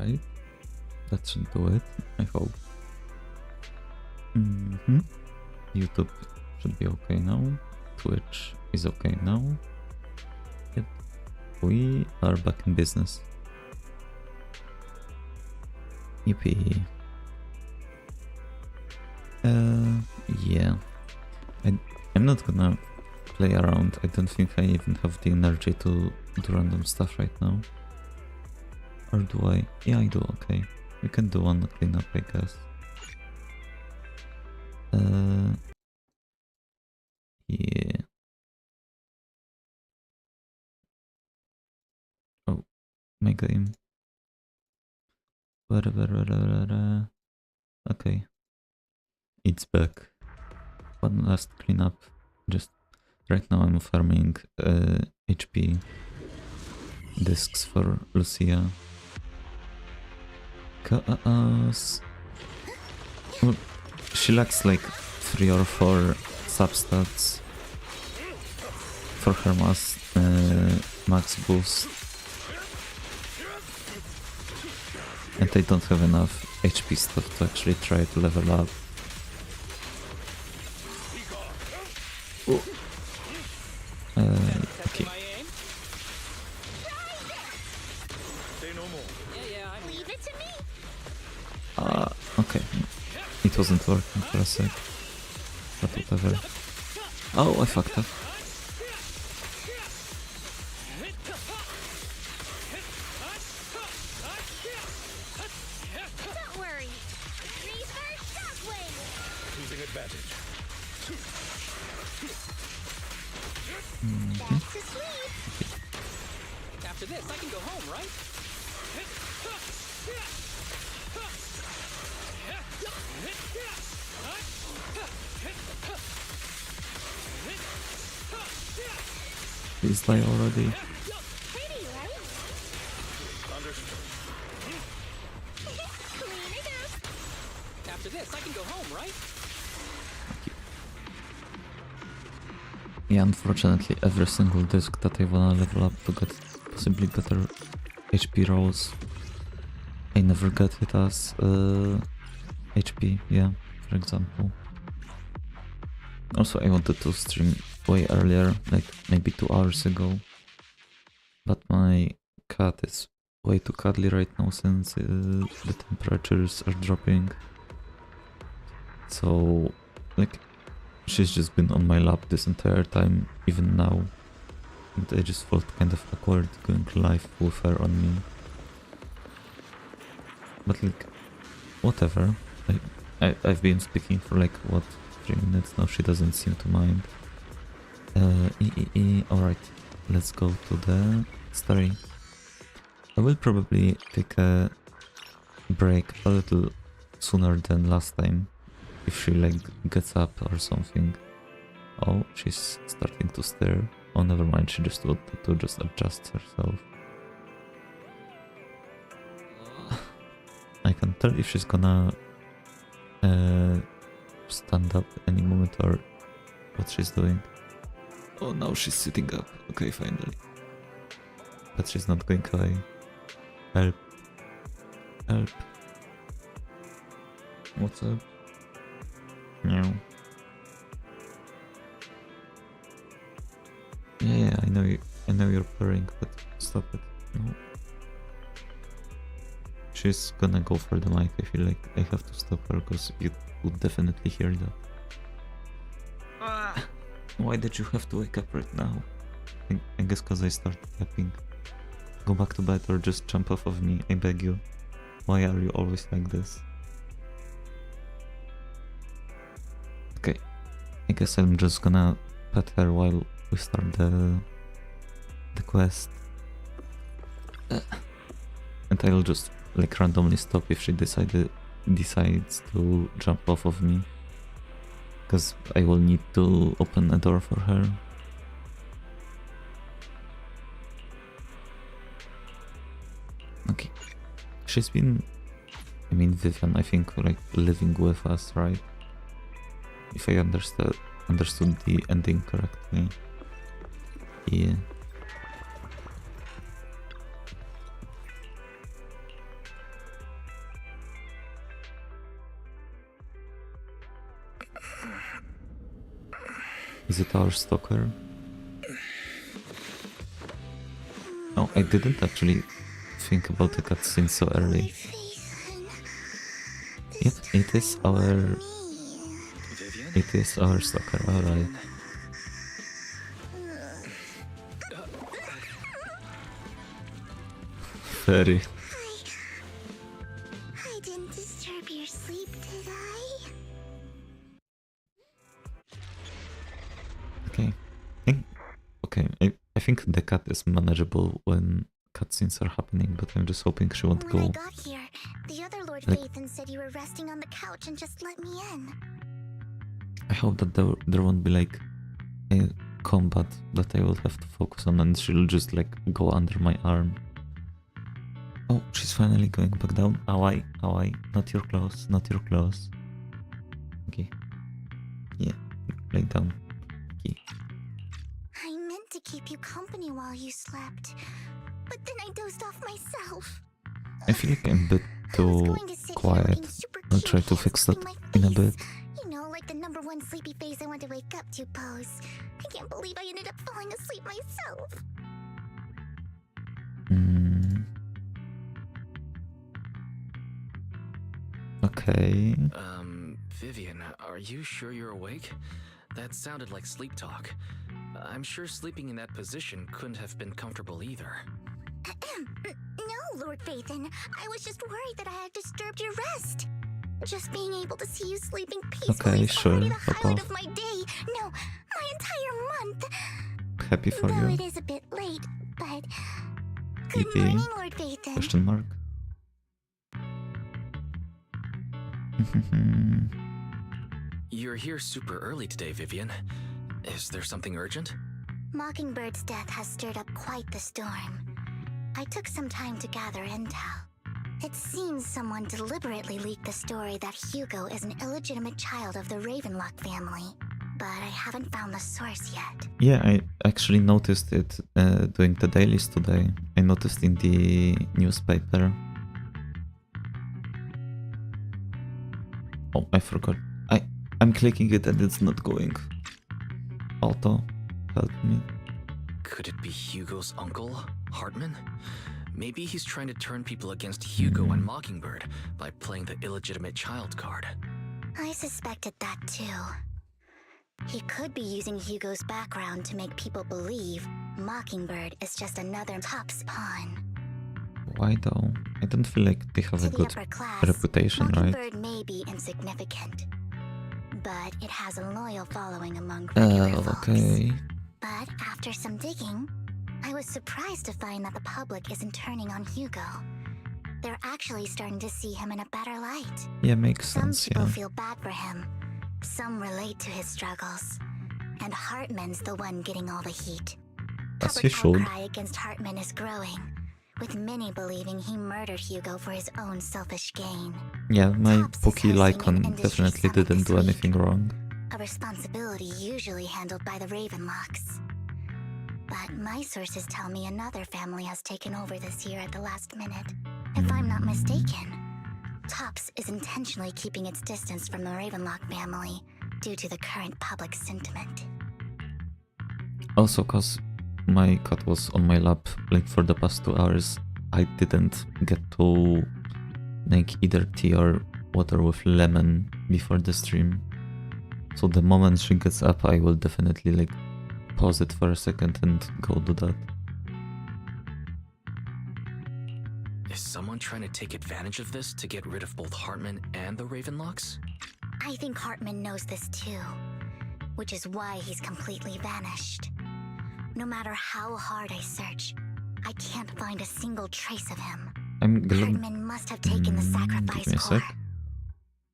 Alright. That should do it, I hope. YouTube should be okay now. Twitch is okay now. Yep. We are back in business. Yippee. Yeah. I'm not gonna play around. I don't think I even have the energy to do random stuff right now. Or do I? Yeah, I do, okay. We can do one cleanup, I guess. Yeah. Oh, my game. Okay. It's back. One last cleanup. Just right now I'm farming HP discs for Lucia. Cause well, she lacks like 3 or 4 substats for her max boost. And I don't have enough HP stuff to actually try to level up. Okay. Okay. It wasn't working for a sec. But whatever. Oh, I fucked up. Don't worry. Reaper Shockwave. Losing advantage. Back to sleep. After this, I can go home, right? Please die already. Pretty, right? Understood. Clean it up. After this, I can go home, right? Yeah, unfortunately, every single disc that I wanna level up to get possibly better HP rolls, I never get it as HP, yeah, for example. Also, I wanted to stream way earlier, like maybe 2 hours ago, but my cat is way too cuddly right now since the temperatures are dropping. So, like, she's just been on my lap this entire time, even now. And I just felt kind of awkward going live with her on me. But like, whatever. I've been speaking for like, what, 3 minutes now, she doesn't seem to mind. Alright, let's go to the story. I will probably take a break a little sooner than last time. If she like gets up or something. Oh, she's starting to stare. Oh, never mind, she just wanted to just adjust herself. I can tell if she's gonna stand up any moment or what she's doing. Oh, now she's sitting up. Okay, finally. But she's not going away. Help. Help. What's up? Meow. Yeah, I know you're purring, but stop it. No. She's gonna go for the mic. I feel like I have to stop her because you would definitely hear that. Why did you have to wake up right now? I guess because I started yapping. Go back to bed or just jump off of me, I beg you. Why are you always like this? Okay, I guess I'm just gonna pet her while we start the quest. And I'll just like randomly stop if she decides to jump off of me. Because I will need to open a door for her. Okay. She's been... I mean Vivian, I think, like living with us, right? If I understood the ending correctly. Yeah. Is it our stalker? No, I didn't actually think about the cutscene so early. Yep, it is our... Vivian? It is our stalker, alright. Very. I didn't disturb your sleep, did I? Okay. Okay, I think the cat is manageable when cutscenes are happening, but I'm just hoping she won't When I go. got here, the other Lord Like- Phaethon said you were resting on the couch and just let me in. I hope that there won't be like a combat that I will have to focus on and she'll just like go under my arm. Oh, she's finally going back down. Owie, owie, not your clothes, not your clothes. Okay. Yeah, lay down. Okay. I meant to keep you company while you slept, but then I dozed off myself. I feel like I'm a bit I was too going to sit here quiet. looking super I'll cute, try to fix that squeezing my in a face. bit. You know, like the #1 sleepy face I want to wake up to pose. I can't believe I ended up falling asleep myself. Mm. Okay. Vivian, are you sure you're awake? That sounded like sleep talk. I'm sure sleeping in that position couldn't have been comfortable either. No, Lord Phaethon. I was just worried that I had disturbed your rest. Just being able to see you sleeping peacefully Okay, is already sure, the fuck highlight off. of my day. No, my entire month. Happy for Though you. it is a bit late, but... Good Yippee. morning, Lord Phaethon. Question mark. You're here super early today, Vivian. Is there something urgent? Mockingbird's death has stirred up quite the storm. I took some time to gather intel. It seems someone deliberately leaked the story that Hugo is an illegitimate child of the Ravenlock family, but I haven't found the source yet. Yeah, I actually noticed it doing the dailies today. I noticed in the newspaper. Oh, I forgot. I'm clicking it and it's not going. Auto, help me. Could it be Hugo's uncle, Hartman? Maybe he's trying to turn people against Hugo and Mockingbird by playing the illegitimate child card. I suspected that too. He could be using Hugo's background to make people believe Mockingbird is just another Top's pawn. Why though? I don't feel like they have To a the good upper class, reputation, right? Mockingbird may be insignificant, but it has a loyal following among regular folks. Okay. But after some digging, I was surprised to find that the public isn't turning on Hugo. They're actually starting to see him in a better light. Yeah, makes Some sense, people yeah. feel bad for him. Some relate to his struggles. And Hartman's the one getting all the heat. As Public he should. outcry against Hartman is growing, with many believing he murdered Hugo for his own selfish gain. Yeah, my Tops is Pookie hosting an Lycon industry definitely summit didn't this do week. anything wrong. A responsibility usually handled by the Ravenlocks. But my sources tell me another family has taken over this year at the last minute. If I'm not mistaken, Tops is intentionally keeping its distance from the Ravenlock family due to the current public sentiment. Also, cause my cat was on my lap like for the past 2 hours, I didn't get to make either tea or water with lemon before the stream. So the moment she gets up, I will definitely like pause it for a second and go do that. Is someone trying to take advantage of this to get rid of both Hartman and the Ravenlocks? I think Hartman knows this too, which is why he's completely vanished. No matter how hard I search, I can't find a single trace of him. I'm glad. Hartman must have taken the Give sacrifice me a core. sec.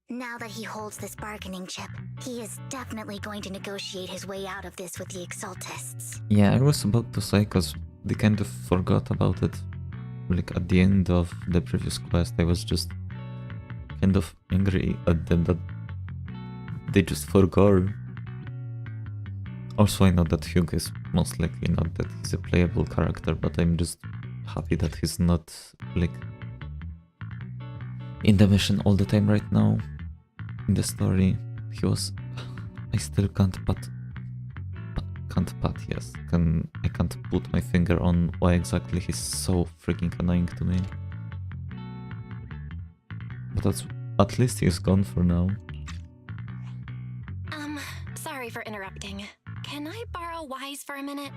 Now that he holds this bargaining chip, he is definitely going to negotiate his way out of this with the Exaltists. Yeah, I was about to say, cause they kind of forgot about it. Like at the end of the previous quest, I was just kind of angry at them that they just forgot. Also, I know that Hugo is most likely not that he's a playable character, but I'm just happy that he's not like in the mission all the time right now. In the story, he was I still can't yes. I can't put my finger on why exactly he's so freaking annoying to me. But at least he's gone for now. Sorry for interrupting. Can I borrow Wise for a minute?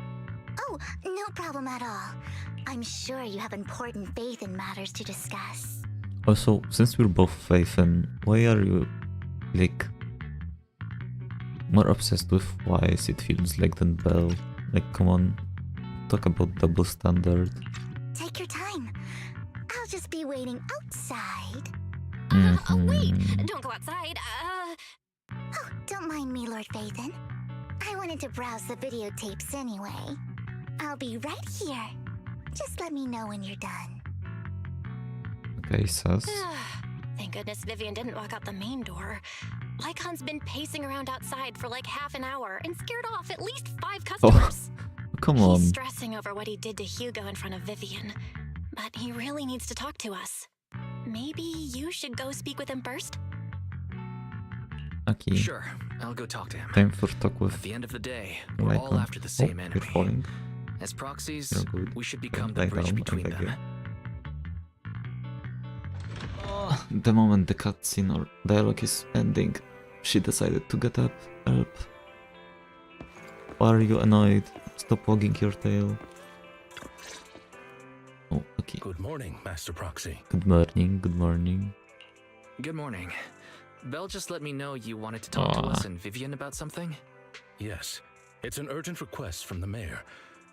Oh, no problem at all. I'm sure you have important faith in matters to discuss. Also, since we're both Faithen, why are you, like, more obsessed with Wise, it feels like, than Belle? Like, come on, talk about double standard. Take your time. I'll just be waiting outside. Oh, wait! Don't go outside. Oh, don't mind me, Lord Faithen. I wanted to browse the videotapes anyway. I'll be right here. Just let me know when you're done. Okay, sus. Thank goodness Vivian didn't walk out the main door. Lycon's been pacing around outside for like half an hour and scared off at least 5 customers. Come on. He's stressing over what he did to Hugo in front of Vivian. But he really needs to talk to us. Maybe you should go speak with him first? Okay. Sure, I'll go talk to him. Time for talk with At the end of the day, we're all Lycon. after the same You're enemy. falling. As proxies, You're good. we should become Don't the die bridge down, between I beg them. you. The moment the cutscene or dialogue is ending, she decided to get up. Help. Why are you annoyed? Stop wagging your tail. Oh, okay. Good morning, Master Proxy. Good morning, good morning. Good morning. Belle just let me know you wanted to talk to us and Vivian about something. Yes, it's an urgent request from the mayor,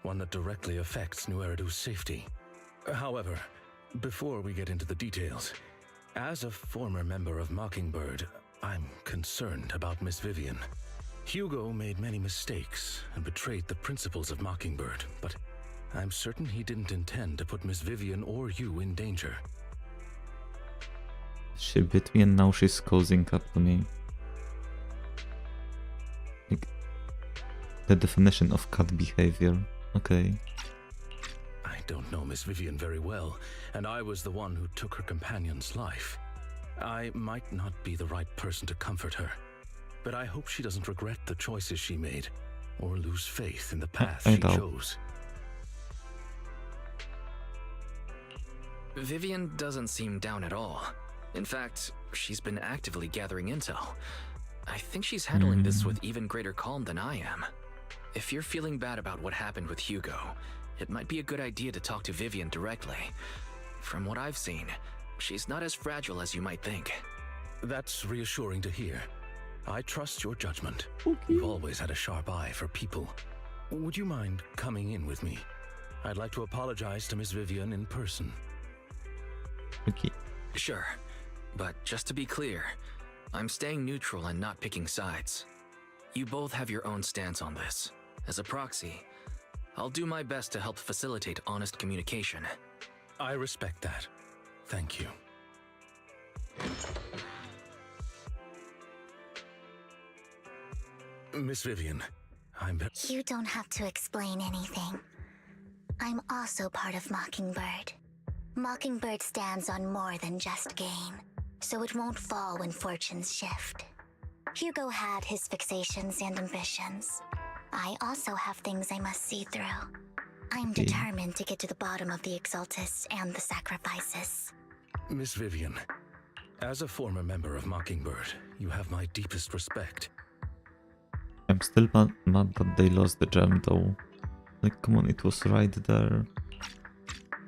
one that directly affects New Eridu's safety. However, before we get into the details, as a former member of Mockingbird, I'm concerned about Miss Vivian. Hugo made many mistakes and betrayed the principles of Mockingbird, but I'm certain he didn't intend to put Miss Vivian or you in danger. She bit me and now she's cozying up to me. Like, the definition of cat behavior. Okay. I don't know Miss Vivian very well, and I was the one who took her companion's life. I might not be the right person to comfort her, but I hope she doesn't regret the choices she made, or lose faith in the path I she know. chose. Vivian doesn't seem down at all. In fact, she's been actively gathering intel. I think she's handling this with even greater calm than I am. If you're feeling bad about what happened with Hugo, it might be a good idea to talk to Vivian directly. From what I've seen, she's not as fragile as you might think. That's reassuring to hear. I trust your judgment. You've always had a sharp eye for people. Would you mind coming in with me? I'd like to apologize to Miss Vivian in person. Okay. Sure, but just to be clear, I'm staying neutral and not picking sides. You both have your own stance on this. As a proxy, I'll do my best to help facilitate honest communication. I respect that. Thank you. Miss Vivian, You don't have to explain anything. I'm also part of Mockingbird. Mockingbird stands on more than just gain, so it won't fall when fortunes shift. Hugo had his fixations and ambitions. I also have things I must see through. I'm determined to get to the bottom of the Exaltists and the sacrifices. Miss Vivian, as a former member of Mockingbird, you have my deepest respect. I'm still mad that they lost the gem though. Like, come on, it was right there.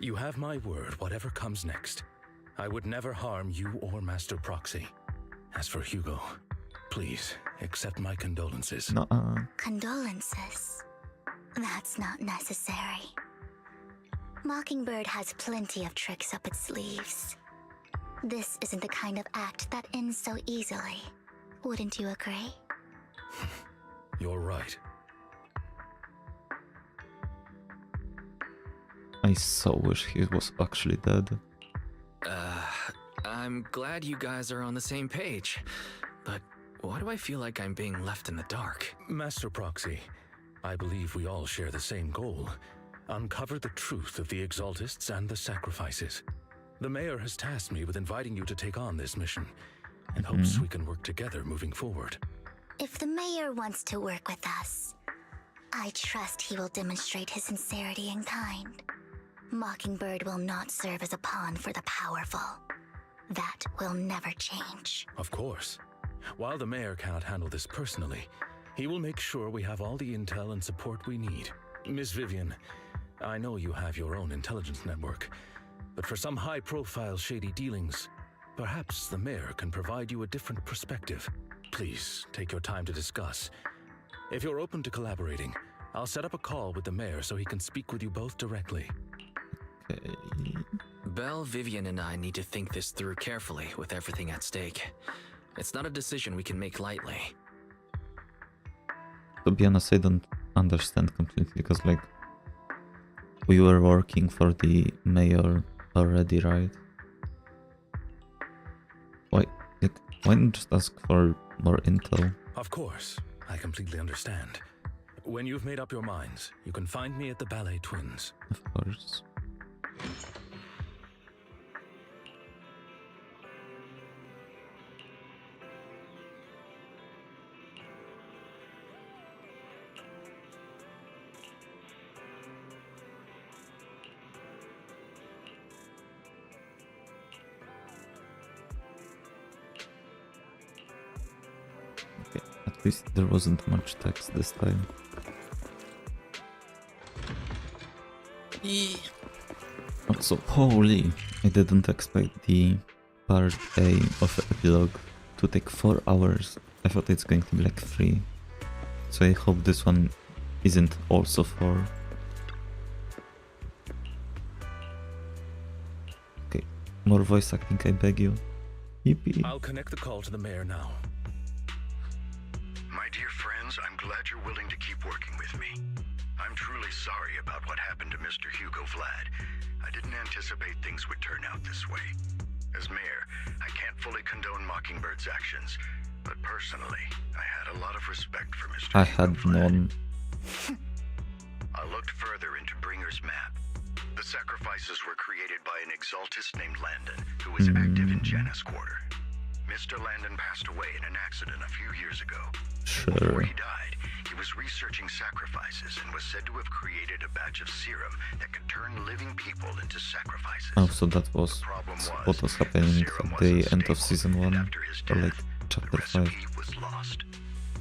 You have my word, whatever comes next. I would never harm you or Master Proxy. As for Hugo, please accept my condolences. Nuh-uh. Condolences? That's not necessary. Mockingbird has plenty of tricks up its sleeves. This isn't the kind of act that ends so easily. Wouldn't you agree? You're right. I so wish he was actually dead. I'm glad you guys are on the same page, but why do I feel like I'm being left in the dark? Master Proxy, I believe we all share the same goal. Uncover the truth of the Exaltists and the sacrifices. The mayor has tasked me with inviting you to take on this mission, and hopes we can work together moving forward. If the mayor wants to work with us, I trust he will demonstrate his sincerity in kind. Mockingbird will not serve as a pawn for the powerful. That will never change. Of course. While the mayor cannot handle this personally, he will make sure we have all the intel and support we need. Miss Vivian, I know you have your own intelligence network, but for some high-profile shady dealings, perhaps the mayor can provide you a different perspective. Please, take your time to discuss. If you're open to collaborating, I'll set up a call with the mayor so he can speak with you both directly. Okay. Belle, Vivian, and I need to think this through carefully with everything at stake. It's not a decision we can make lightly. To be honest, I don't understand completely, because like we were working for the mayor already, right? Why not just ask for more intel? Of course, I completely understand. When you've made up your minds, you can find me at the Ballet Twins. Of course. At least there wasn't much text this time. Also, holy, I didn't expect the part A of Epilogue to take 4 hours. I thought it's going to be like 3. So I hope this one isn't also 4. Okay, more voice acting, I beg you. Yippee. I'll connect the call to the mayor now. My dear friends, I'm glad you're willing to keep working with me. I'm truly sorry about what happened to Mr. Hugo Vlad. I didn't anticipate things would turn out this way. As mayor, I can't fully condone Mockingbird's actions, but personally, I had a lot of respect for Mr. I Hugo had Vlad. none. I looked further into Bringer's map. The sacrifices were created by an exaltist named Landon, who was active in Janus Quarter. Mr. Landon passed away in an accident a few years ago. Before Sure. he died, he was researching sacrifices and was said to have created a batch of serum that could turn living people into sacrifices. Oh, so that was Problem what was happening at the end of season 1, after his or like death, chapter the 5. recipe was lost.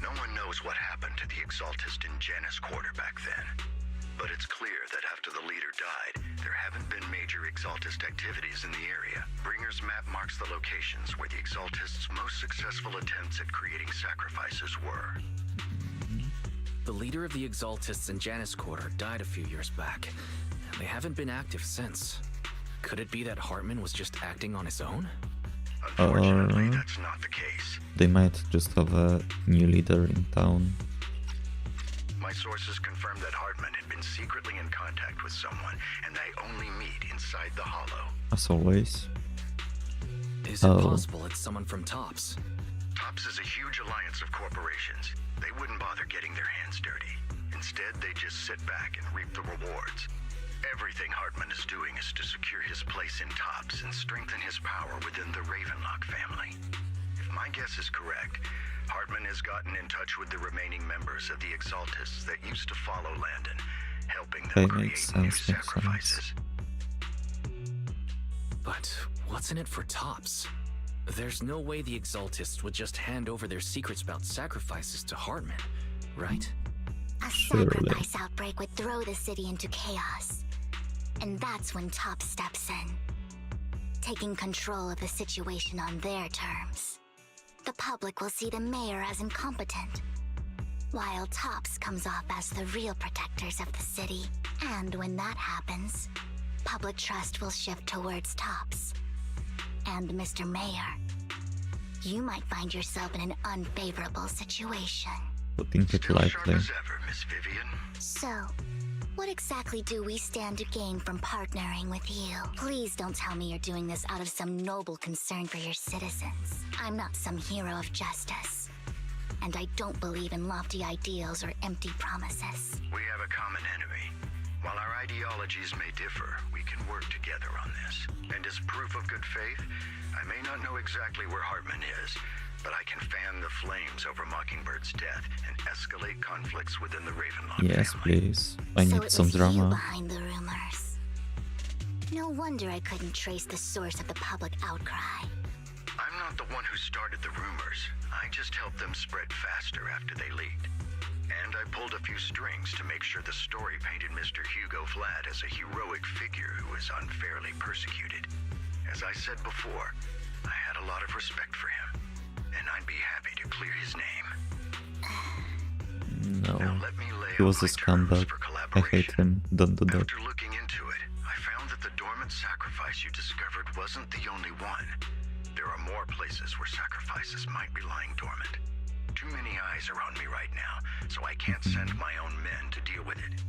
No one knows what happened to the exaltist in Janus Quarter back then. But it's clear that after the leader died, there haven't been major exaltist activities in the area. Bringer's map marks the locations where the exaltists' most successful attempts at creating sacrifices were. The leader of the Exaltists in Janus Quarter died a few years back, and they haven't been active since. Could it be that Hartman was just acting on his own? Unfortunately, that's not the case. They might just have a new leader in town. My sources confirmed that Hartman had been secretly in contact with someone, and they only meet inside the Hollow. As always. Is it possible it's someone from Tops? Tops is a huge alliance of corporations. They wouldn't bother getting their hands dirty. Instead, they just sit back and reap the rewards. Everything Hartman is doing is to secure his place in Tops and strengthen his power within the Ravenlock family. If my guess is correct, Hartman has gotten in touch with the remaining members of the Exaltists that used to follow Landon, helping them Okay, create makes new sense, makes sacrifices. But what's in it for Tops? There's no way the Exaltists would just hand over their secrets about sacrifices to Hartman, right? A Surely. sacrifice outbreak would throw the city into chaos. And that's when Tops steps in, taking control of the situation on their terms. The public will see the mayor as incompetent, while Tops comes off as the real protectors of the city. And when that happens, public trust will shift towards Tops. And Mr. Mayor, you might find yourself in an unfavorable situation. Putting it Still sharp lightly. as ever, Miss Vivian. So, what exactly do we stand to gain from partnering with you? Please don't tell me you're doing this out of some noble concern for your citizens. I'm not some hero of justice. And I don't believe in lofty ideals or empty promises. We have a common enemy. While our ideologies may differ, we can work together on this. And as proof of good faith, I may not know exactly where Hartman is, but I can fan the flames over Mockingbird's death and escalate conflicts within the Ravenlock Yes, family. please. I So need it some was you drama. behind the rumors. No wonder I couldn't trace the source of the public outcry. I'm not the one who started the rumors. I just helped them spread faster after they leaked. And I pulled a few strings to make sure the story painted Mr. Hugo Vlad as a heroic figure who was unfairly persecuted. As I said before, I had a lot of respect for him, and I'd be happy to clear his name. No. Now let me lay He out was a my terms scumbag. for I hate collaboration. him. Don't do that. After looking into it, I found that the dormant sacrifice you discovered wasn't the only one. There are more places where sacrifices might be lying dormant. Too many eyes are on me right now, so I can't send my own men to deal with it.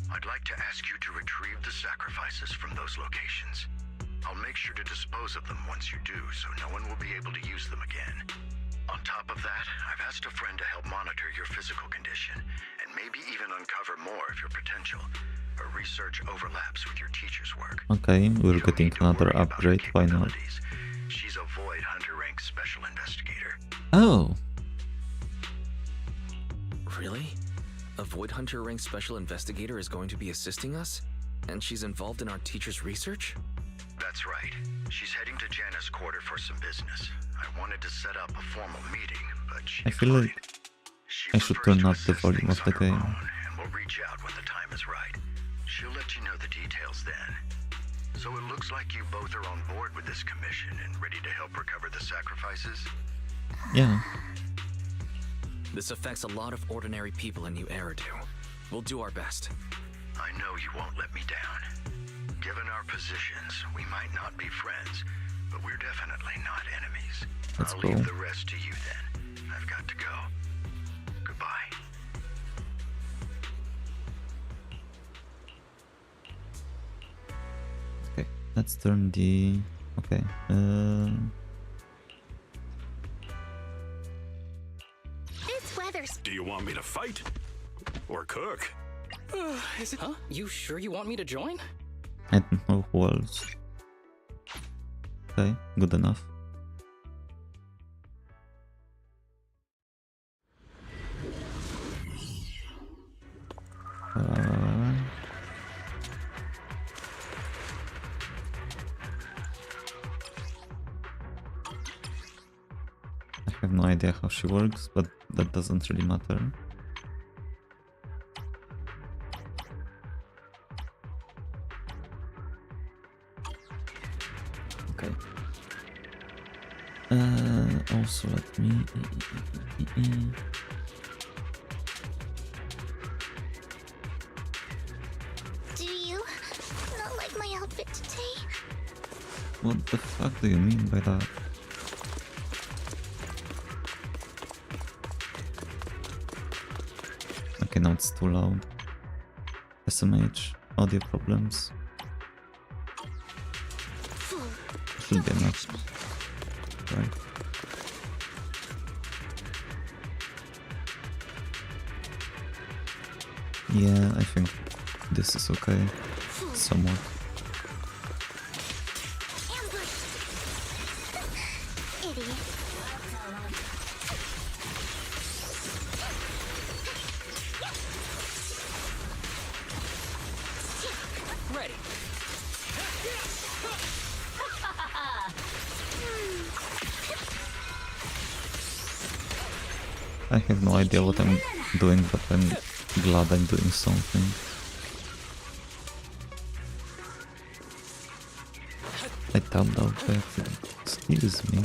I'd like to ask you to retrieve the sacrifices from those locations. I'll make sure to dispose of them once you do, so no one will be able to use them again. On top of that, I've asked a friend to help monitor your physical condition, and maybe even uncover more of your potential. Her research overlaps with your teacher's work. Okay, we're You don't getting need to another worry about her upgrade. Why not? capabilities. She's a Void Hunter rank special investigator. Oh, Really? A Void Hunter rank special investigator is going to be assisting us? And she's involved in our teacher's research? That's right. She's heading to Janna's quarter for some business. I wanted to set up a formal meeting, but she I feel declined. like She I should prefers turn to up the assess volume things of the on her game. own, and we'll reach out when the time is right. She'll let you know the details then. So it looks like you both are on board with this commission and ready to help recover the sacrifices? yeah. This affects a lot of ordinary people in New Eridu. We'll do our best. I know you won't let me down. Given our positions, we might not be friends, but we're definitely not enemies. Let's I'll go. leave the rest to you then. I've got to go. Goodbye. Okay, let's turn the. Okay. This weather's Do you want me to fight? Or cook? Is it? Huh? You sure you want me to join? I don't know who else. Okay, good enough. I have no idea how she works, but that doesn't really matter. Okay. Also let me. Do you not like my outfit today? What the fuck do you mean by that? Okay, now it's too loud. SMH, audio problems. Should be enough. Right. Yeah, I think this is okay. Somewhat. Ambush! Idiot. Ready. I have no idea what I'm doing, but I'm glad I'm doing something. I tapped out by accident. Excuse me.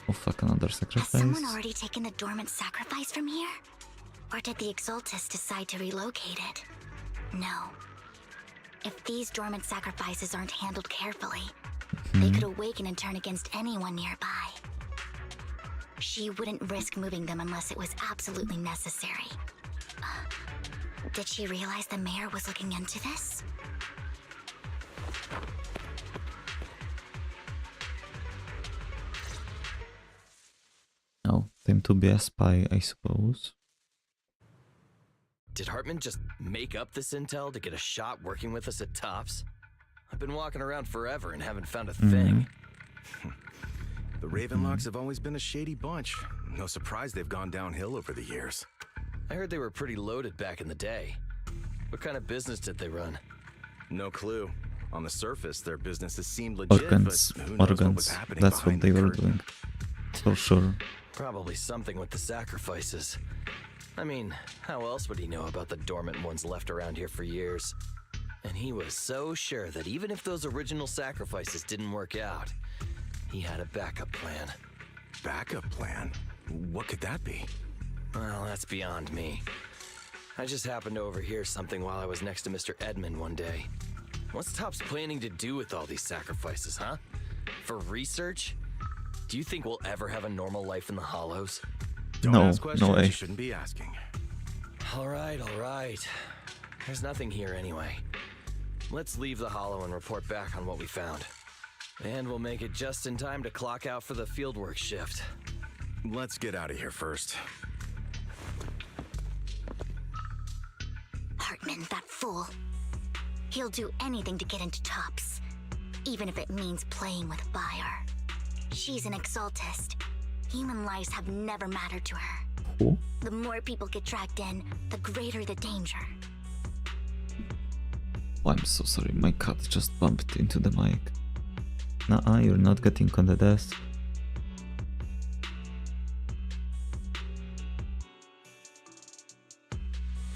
Oh fuck, another Has sacrifice? someone already taken the dormant sacrifice from here? Or did the Exaltus decide to relocate it? No. If these dormant sacrifices aren't handled carefully, they could awaken and turn against anyone nearby. She wouldn't risk moving them unless it was absolutely necessary. Did she realize the mayor was looking into this? Oh, time to be a spy, I suppose. Did Hartman just make up this intel to get a shot working with us at Tops? I've been walking around forever and haven't found a thing. The Ravenlocks have always been a shady bunch. No surprise they've gone downhill over the years. I heard they were pretty loaded back in the day. What kind of business did they run? No clue. On the surface, their businesses seemed legit, Organs, but who knows what was organs. happening That's what behind they the were curtain. doing. For sure. Probably something with the sacrifices. I mean, how else would he know about the dormant ones left around here for years? And he was so sure that even if those original sacrifices didn't work out, he had a backup plan. Backup plan? What could that be? Well, that's beyond me. I just happened to overhear something while I was next to Mr. Edmund one day. What's Topps planning to do with all these sacrifices, huh? For research? Do you think we'll ever have a normal life in the Hollows? Don't No, ask questions no way. you shouldn't be asking. All right. There's nothing here anyway. Let's leave the Hollow and report back on what we found. And we'll make it just in time to clock out for the fieldwork shift. Let's get out of here first. Hartman, that fool. He'll do anything to get into Topps, even if it means playing with fire. She's an exaltist. Human lives have never mattered to her. Who? The more people get dragged in, the greater the danger. Oh, I'm so sorry, my cat just bumped into the mic. Nuh-uh, you're not getting on the desk.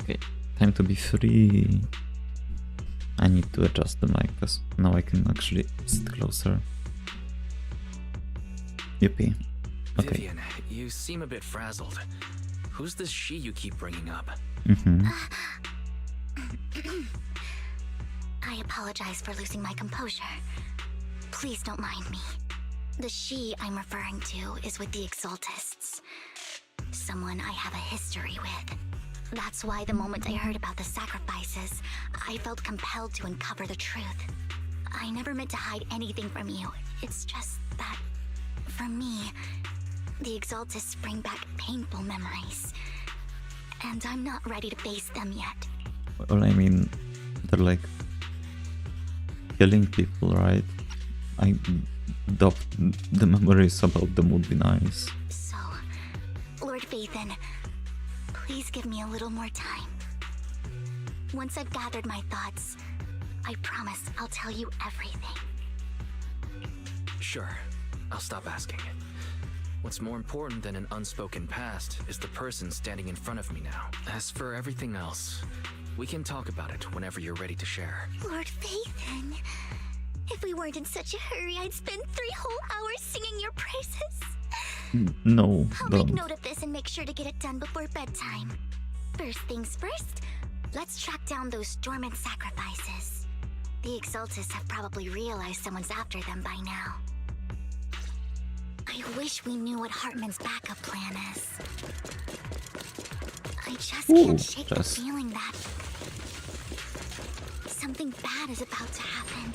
Okay, time to be free. I need to adjust the mic because now I can actually sit closer. Yippee. Okay. Vivian, you seem a bit frazzled. Who's this she you keep bringing up? I apologize for losing my composure. Please don't mind me. The she I'm referring to is with the Exaltists. Someone I have a history with. That's why the moment I heard about the sacrifices, I felt compelled to uncover the truth. I never meant to hide anything from you. It's just that, for me, the Exaltists bring back painful memories. And I'm not ready to face them yet. Well, I mean, they're like killing people, right? I doubt the memories about them would be nice. So, Lord Phaethon, please give me a little more time. Once I've gathered my thoughts, I promise I'll tell you everything. Sure, I'll stop asking. What's more important than an unspoken past is the person standing in front of me now. As for everything else, we can talk about it whenever you're ready to share. Lord Phaethon, if we weren't in such a hurry, I'd spend 3 whole hours singing your praises. No, I'll make don't. note of this and make sure to get it done before bedtime. First things first, let's track down those dormant sacrifices. The Exaltists have probably realized someone's after them by now. I wish we knew what Hartman's backup plan is. I just can't shake the feeling that something bad is about to happen.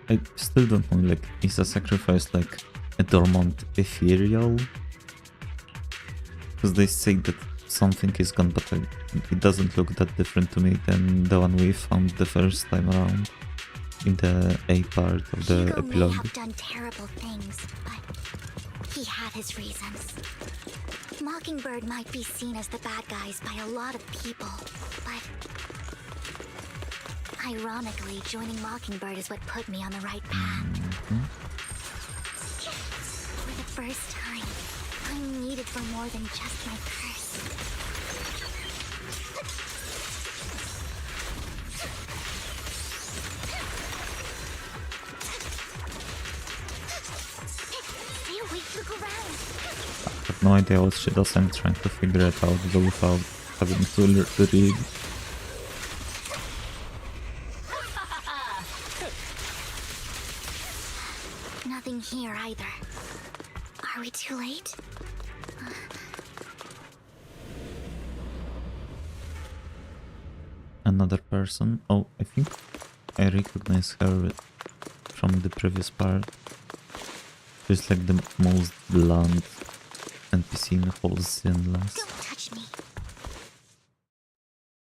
I still don't know, like, is a sacrifice like a dormant ethereal? Because they say that something is gone, but it doesn't look that different to me than the one we found the first time around in the A part of the Hugo may epilogue. have done terrible things, but he had his reasons. Mockingbird might be seen as the bad guys by a lot of people, but ironically, joining Mockingbird is what put me on the right path. For the first time, I'm needed for more than just my curse. Stay awake, look around. I have no idea what she does, I'm trying to figure it out though without having to read. Nothing here either. Are we too late? another person. Oh, I think I recognize her from the previous part. She's like the most blunt NPC in the whole Zenless. Don't touch me.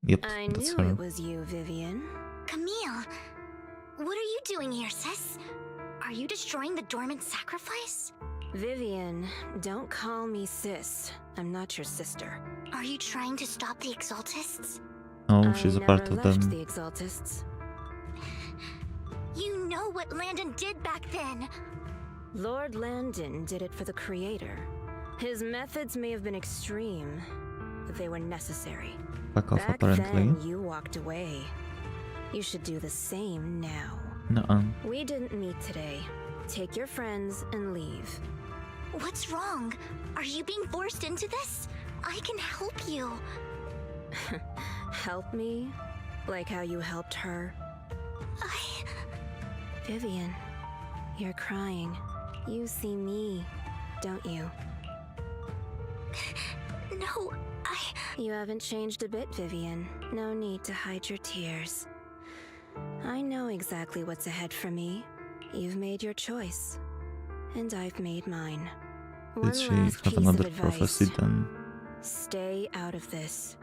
Yep, I that's knew her. it was you, Vivian. Camille, what are you doing here, sis? Are you destroying the dormant sacrifice? Vivian, don't call me sis. I'm not your sister. Are you trying to stop the Exaltists? Oh, she's a part I of never left them. the Exaltists. You know what Landon did back then. Lord Landon did it for the Creator. His methods may have been extreme, but they were necessary. Back off, Back apparently. then, you walked away. You should do the same now. Nuh-uh. We didn't meet today. Take your friends and leave. What's wrong? Are you being forced into this? I can help you. Help me? Like how you helped her? Vivian, you're crying. You see me, don't you? No, You haven't changed a bit, Vivian. No need to hide your tears. I know exactly what's ahead for me. You've made your choice. And I've made mine. Did she have another prophecy then? Stay out of this.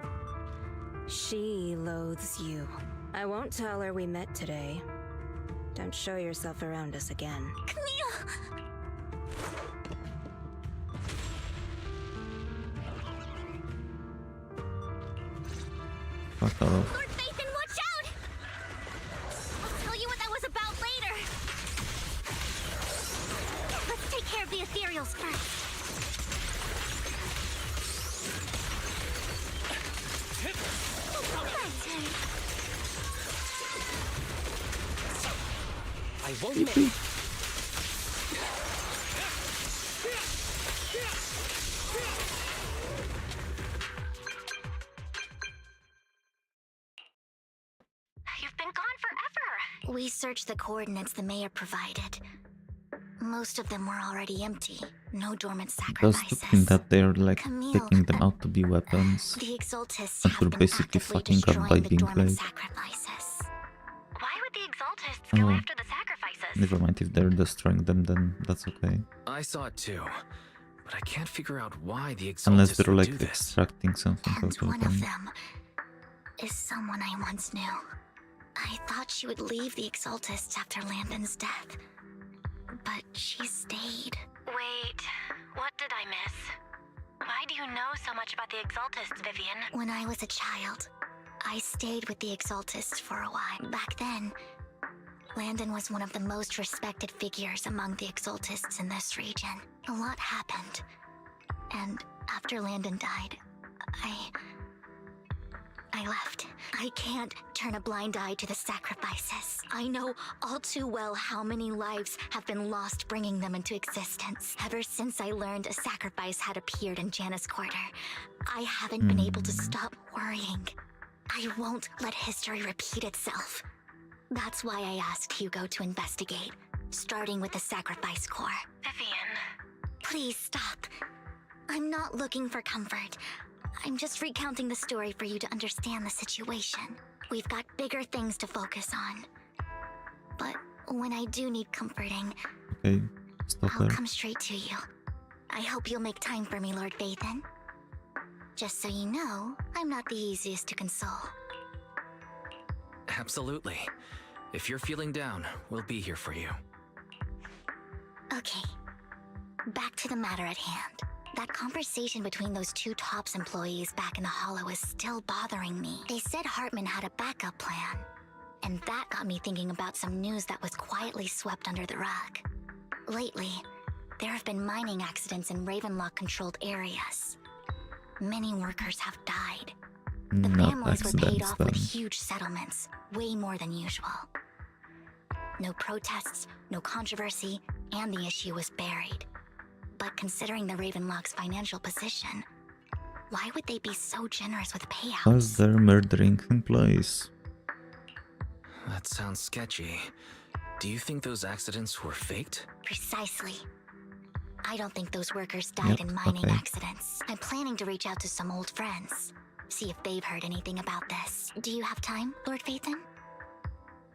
She loathes you. I won't tell her we met today. Don't show yourself around us again. Camille! Fuck off. Lord Nathan, watch out! I'll tell you what that was about later. Let's take care of the ethereals first. I won't miss. You've been gone forever. We searched the coordinates the mayor provided. Most of them were already empty. No dormant Does sacrifices. that mean that they're like Camille, taking them out to be weapons? The Exaltists And have we're been basically actively fucking up by destroying the being dormant played. sacrifices. Why would the Exaltists go Oh. after the sacrifices? Never mind, if they're destroying them, then that's okay. I saw it too, but I can't figure out why the Unless Exaltists they're would like do this. extracting something And out of one of them. them is someone I once knew. I thought she would leave the Exaltists after Landon's death. But she stayed. Wait, what did I miss? Why do you know so much about the Exaltists, Vivian? When I was a child, I stayed with the Exaltists for a while. Back then, Landon was one of the most respected figures among the Exaltists in this region. A lot happened. And after Landon died, I left. I can't turn a blind eye to the sacrifices. I know all too well how many lives have been lost bringing them into existence. Ever since I learned a sacrifice had appeared in Janus Quarter, I haven't been able to stop worrying. I won't let history repeat itself. That's why I asked Hugo to investigate, starting with the Sacrifice Corps. Vivian. Please stop. I'm not looking for comfort. I'm just recounting the story for you to understand the situation. We've got bigger things to focus on. But when I do need comforting, Okay, stop I'll there. come straight to you. I hope you'll make time for me, Lord Vathan. Just so you know, I'm not the easiest to console. Absolutely. If you're feeling down, we'll be here for you. Okay, back to the matter at hand. That conversation between those two TOPS employees back in the Hollow is still bothering me. They said Hartman had a backup plan, and that got me thinking about some news that was quietly swept under the rug. Lately, there have been mining accidents in Ravenlock-controlled areas. Many workers have died. The Not families were paid accidents off then. with huge settlements, way more than usual. No protests, no controversy, and the issue was buried. But considering the Ravenlock's financial position, why would they be so generous with payouts? Because they're murdering employees. That sounds sketchy. Do you think those accidents were faked? Precisely. I don't think those workers died Yep, in mining okay. accidents. I'm planning to reach out to some old friends. See if they've heard anything about this. Do you have time, Lord Phaethon?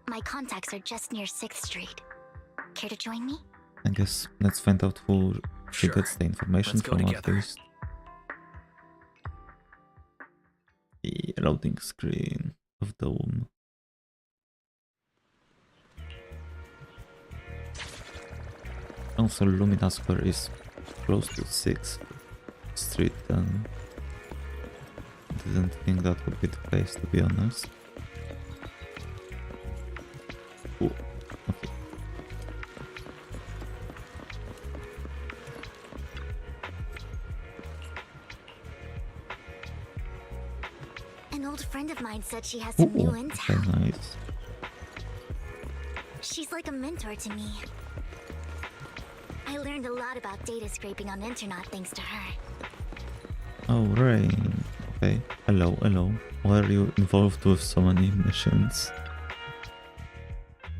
My contacts are just near 6th Street. Care to join me? I guess let's find out who she Sure. gets the information Let's go from at together. least. The loading screen of Dome. Also, Lumina Square is close to 6th Street, then didn't think that would be the case, to be honest. Ooh, okay. An old friend of mine said she has some Ooh, new okay, intel. nice. She's like a mentor to me. I learned a lot about data scraping on Internet thanks to her. Oh, Rain. Okay. Hello, hello. Why are you involved with so many missions?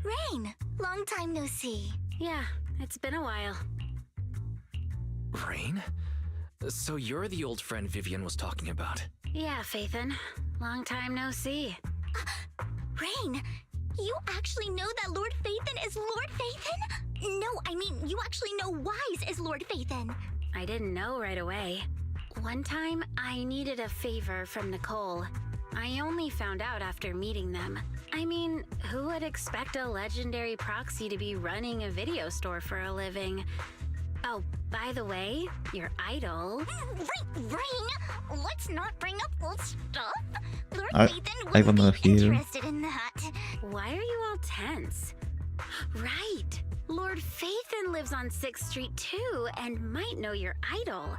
Rain! Long time no see. Yeah, it's been a while. Rain? So you're the old friend Vivian was talking about. Yeah, Phaethon. Long time no see. Rain! You actually know that Lord Phaethon is Lord Phaethon? No, I mean, you actually know Wise is Lord Phaethon. I didn't know right away. One time, I needed a favor from Nicole. I only found out after meeting them. I mean, who would expect a legendary proxy to be running a video store for a living? Oh, by the way, your idol... Rain! Let's not bring up old stuff. Lord I Phaethon wanna wouldn't be hear. interested in that. Why are you all tense? Right! Lord Phaethon lives on 6th Street too, and might know your idol.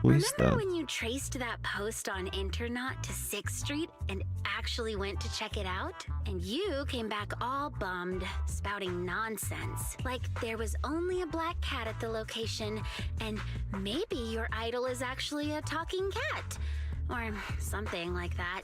Who is Remember that? when you traced that post on Internet to 6th Street and actually went to check it out? And you came back all bummed, spouting nonsense. Like there was only a black cat at the location, and maybe your idol is actually a talking cat. Or something like that.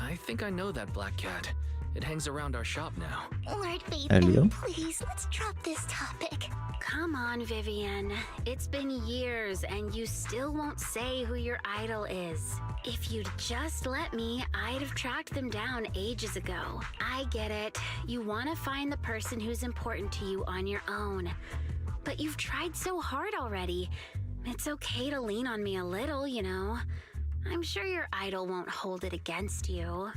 I think I know that black cat. It hangs around our shop now. Lord Elio? Phaethon, please, let's drop this topic. Come on, Vivian. It's been years and you still won't say who your idol is. If you'd just let me, I'd have tracked them down ages ago. I get it. You want to find the person who's important to you on your own. But you've tried so hard already. It's okay to lean on me a little, you know. I'm sure your idol won't hold it against you.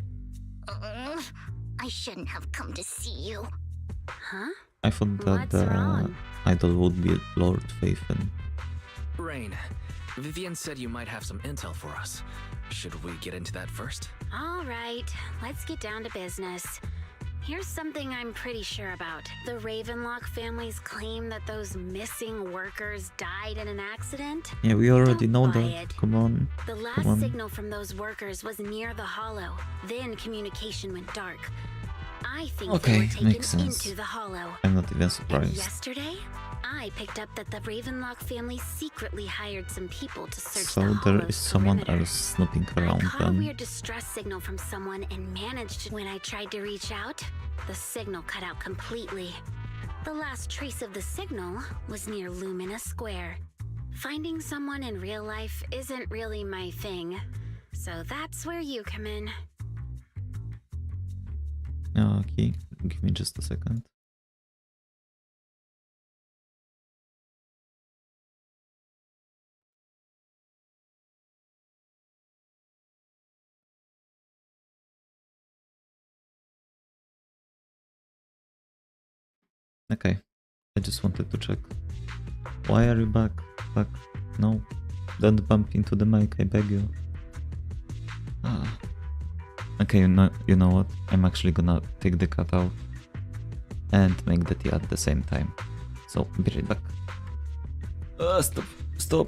I shouldn't have come to see you. Huh? I thought that What's the wrong? idol would be Lord Phaethon. Rain, Vivian said you might have some intel for us. Should we get into that first? All right, let's get down to business. Here's something I'm pretty sure about. The Ravenlock family's claim that those missing workers died in an accident. Yeah, we already Don't know buy that. it. Come on. The Come last on. signal from those workers was near the hollow. Then communication went dark. I think they Okay, were taken makes sense. into the hollow. I'm not even And surprised. yesterday, I picked up that the Ravenlock family secretly hired some people to search So the there hollow's is someone perimeter. else snooping I around caught a them. weird distress signal from someone and managed to... When I tried to reach out, the signal cut out completely. The last trace of the signal was near Lumina Square. Finding someone in real life isn't really my thing, so that's where you come in. Okay, give me just a second. Okay, I just wanted to check. Why are you back? Back? No, don't bump into the mic, I beg you. Ah. Okay, you know what? I'm actually gonna take the cut out and make the tea at the same time. So, be right back. Stop, stop.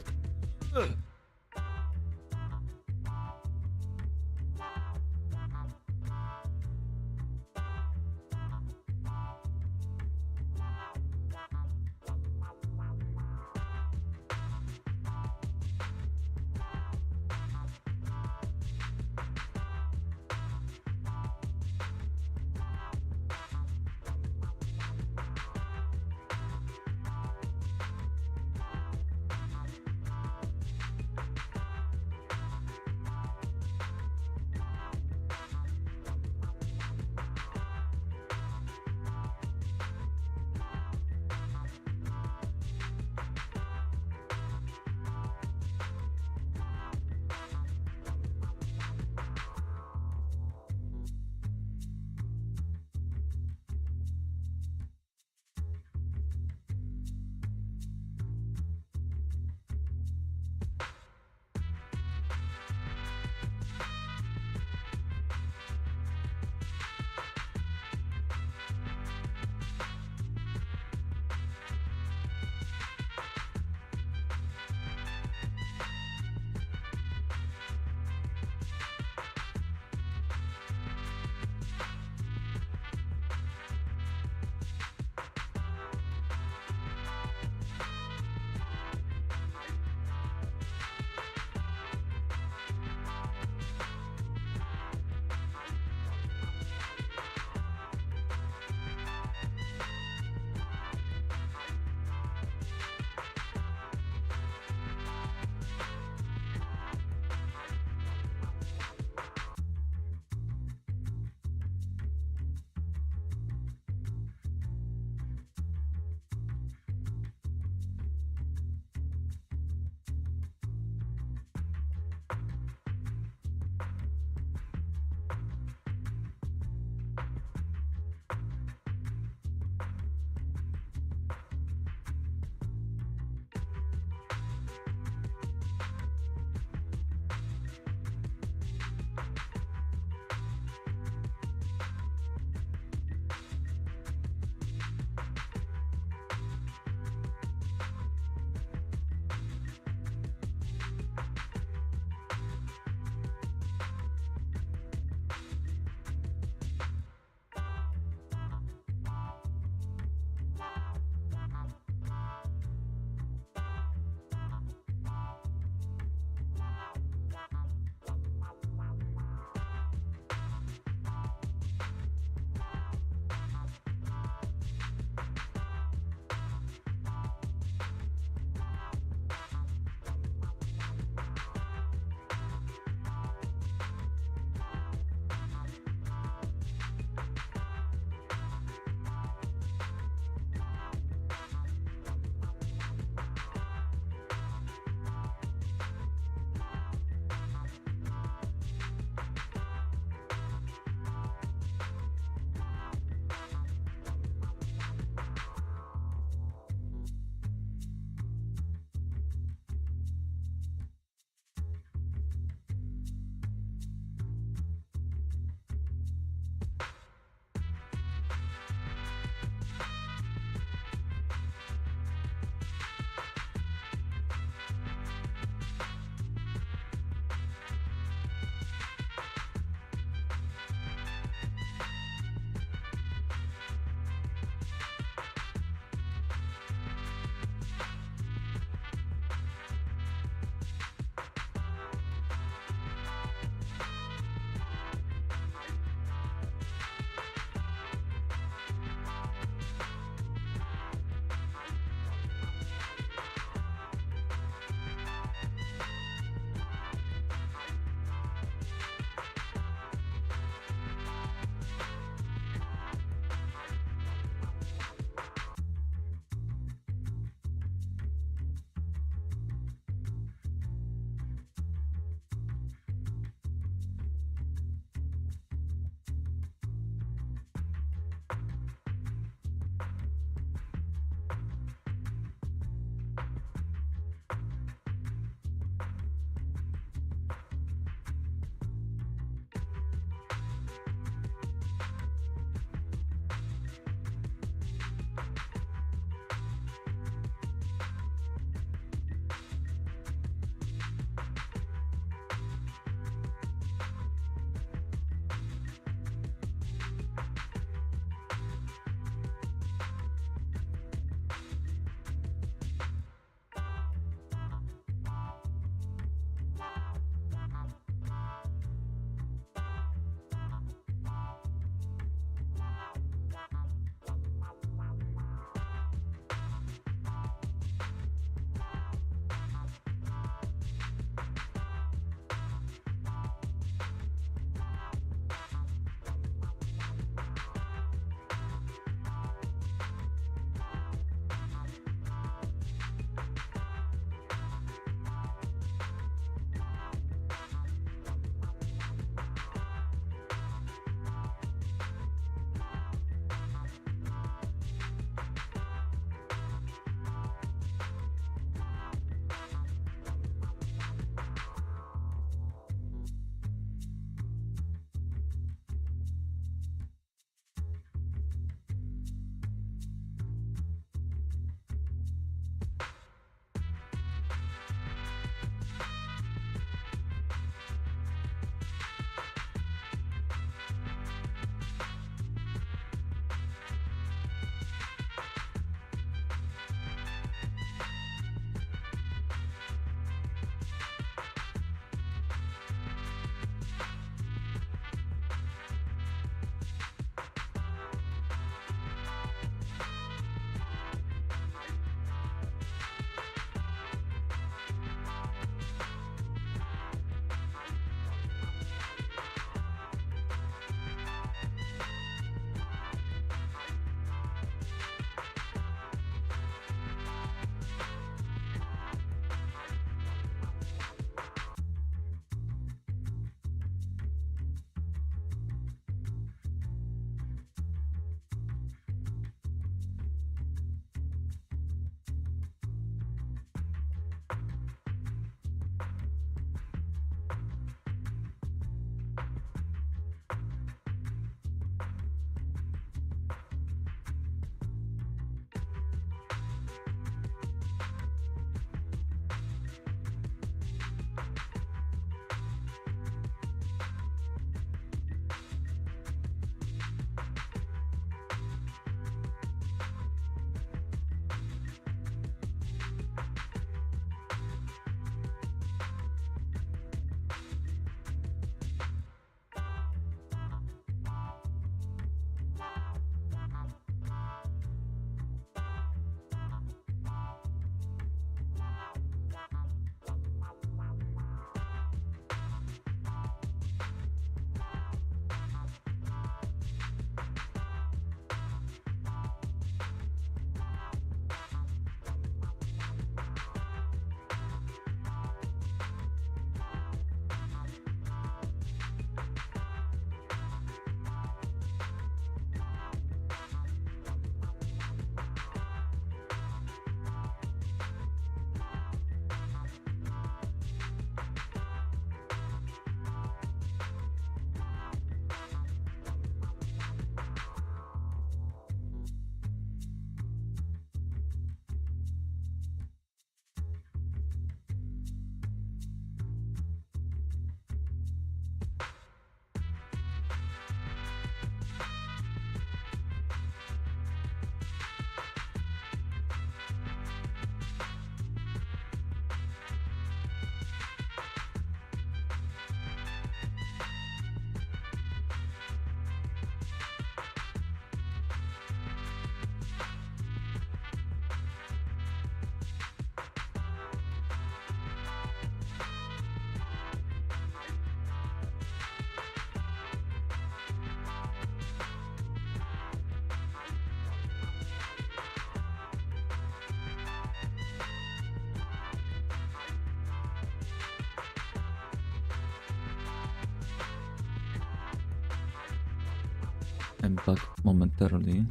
I'm back momentarily.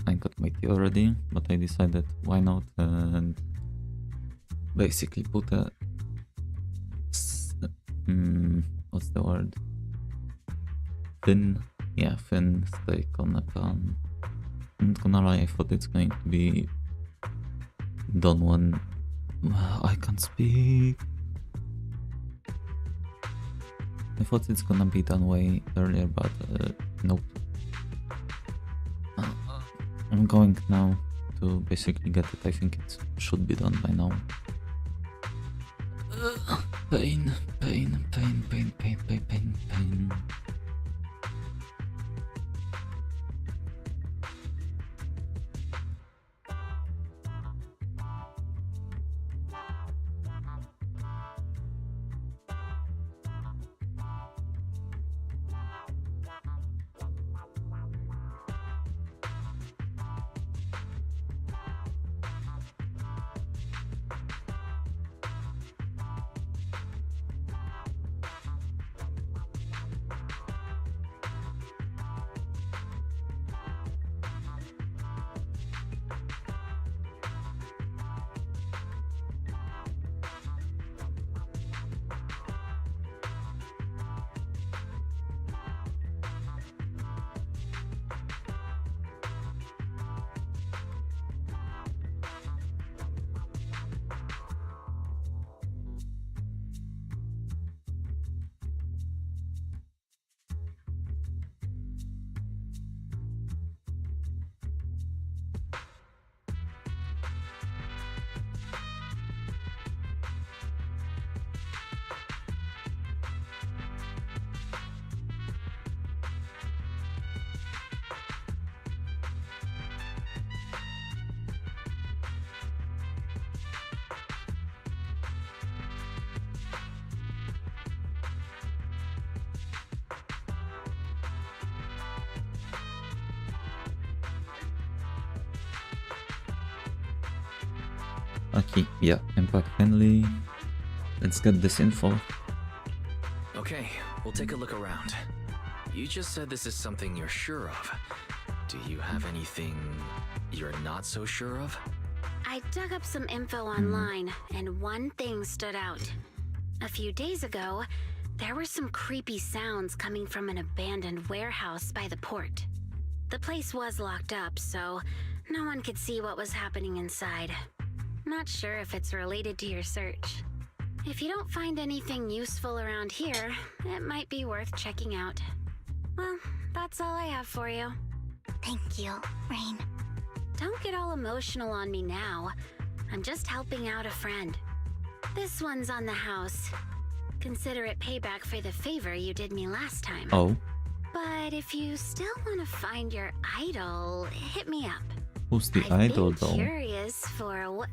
I got my tea already, but I decided why not and basically put a what's the word? Thin steak on a pan. I'm not gonna lie, I thought it's going to be done when I can't speak. I thought it's gonna be done way earlier, but nope. I'm going now to basically get it. I think it should be done by now. Pain. Okay, yeah, I'm back finally. Let's get this info. Okay, we'll take a look around. You just said this is something you're sure of. Do you have anything you're not so sure of? I dug up some info online, and one thing stood out. A few days ago, there were some creepy sounds coming from an abandoned warehouse by the port. The place was locked up, so no one could see what was happening inside. Not sure if it's related to your search. If you don't find anything useful around here, it might be worth checking out. Well, that's all I have for you. Thank you, Rain. Don't get all emotional on me now. I'm just helping out a friend. This one's on the house. Consider it payback for the favor you did me last time. Oh. But if you still want to find your idol, hit me up. Who's the I've idol been though? Curious for what.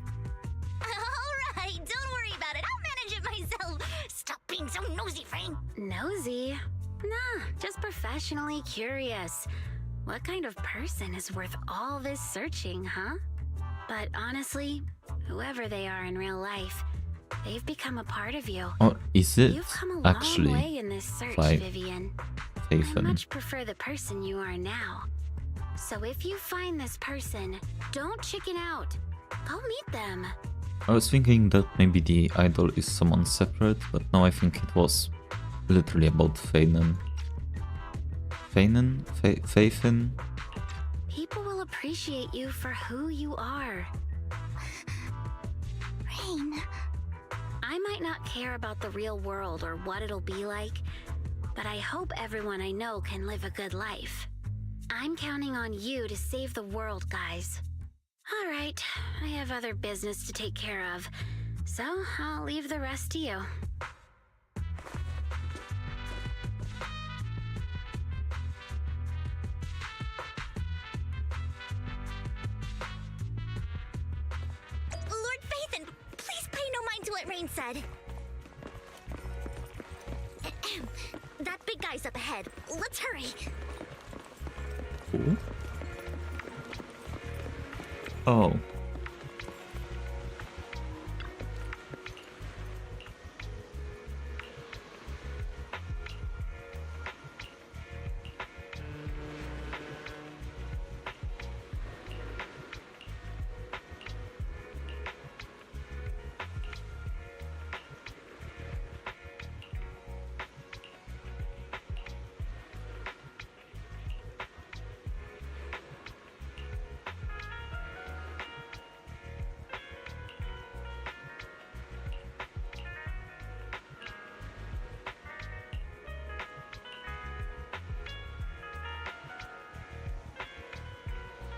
Alright, don't worry about it. I'll manage it myself. Stop being so nosy, Rain. Nosy? Nah, just professionally curious. What kind of person is worth all this searching, huh? But honestly, whoever they are in real life, they've become a part of you. Or is it You've come a long actually way in this search, like Vivian. I Faithen? much prefer the person you are now. So if you find this person, don't chicken out. Go meet them. I was thinking that maybe the idol is someone separate, but now I think it was literally about Faithen. Faithen? People will appreciate you for who you are. Rain. I might not care about the real world or what it'll be like, but I hope everyone I know can live a good life. I'm counting on you to save the world, guys. All right, I have other business to take care of, so I'll leave the rest to you. Lord Faithen, please pay no mind to what Rain said. That big guy's up ahead. Let's hurry. Who? Oh.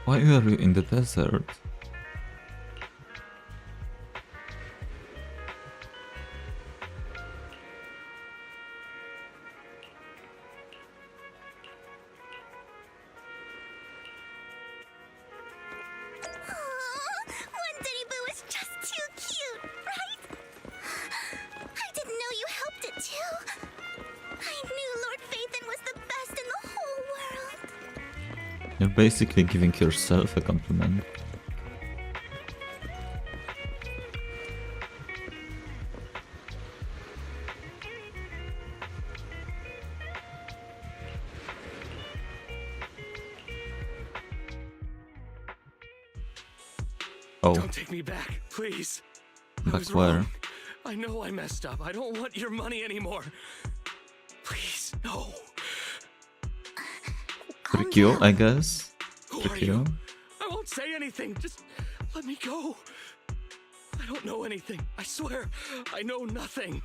Why are you in the desert? One Diddy Boo is just too cute, right? I didn't know you helped it too. I knew Lord Phaethon was the best in the whole world. You're basically giving yourself a compliment. Oh, Don't take me back, please. I back was where? wrong. I know I messed up. I don't want your money anymore. Please, no. Trick you, I guess. Who Trick are you. you? I won't say anything. Just let me go. I don't know anything. I swear, I know nothing.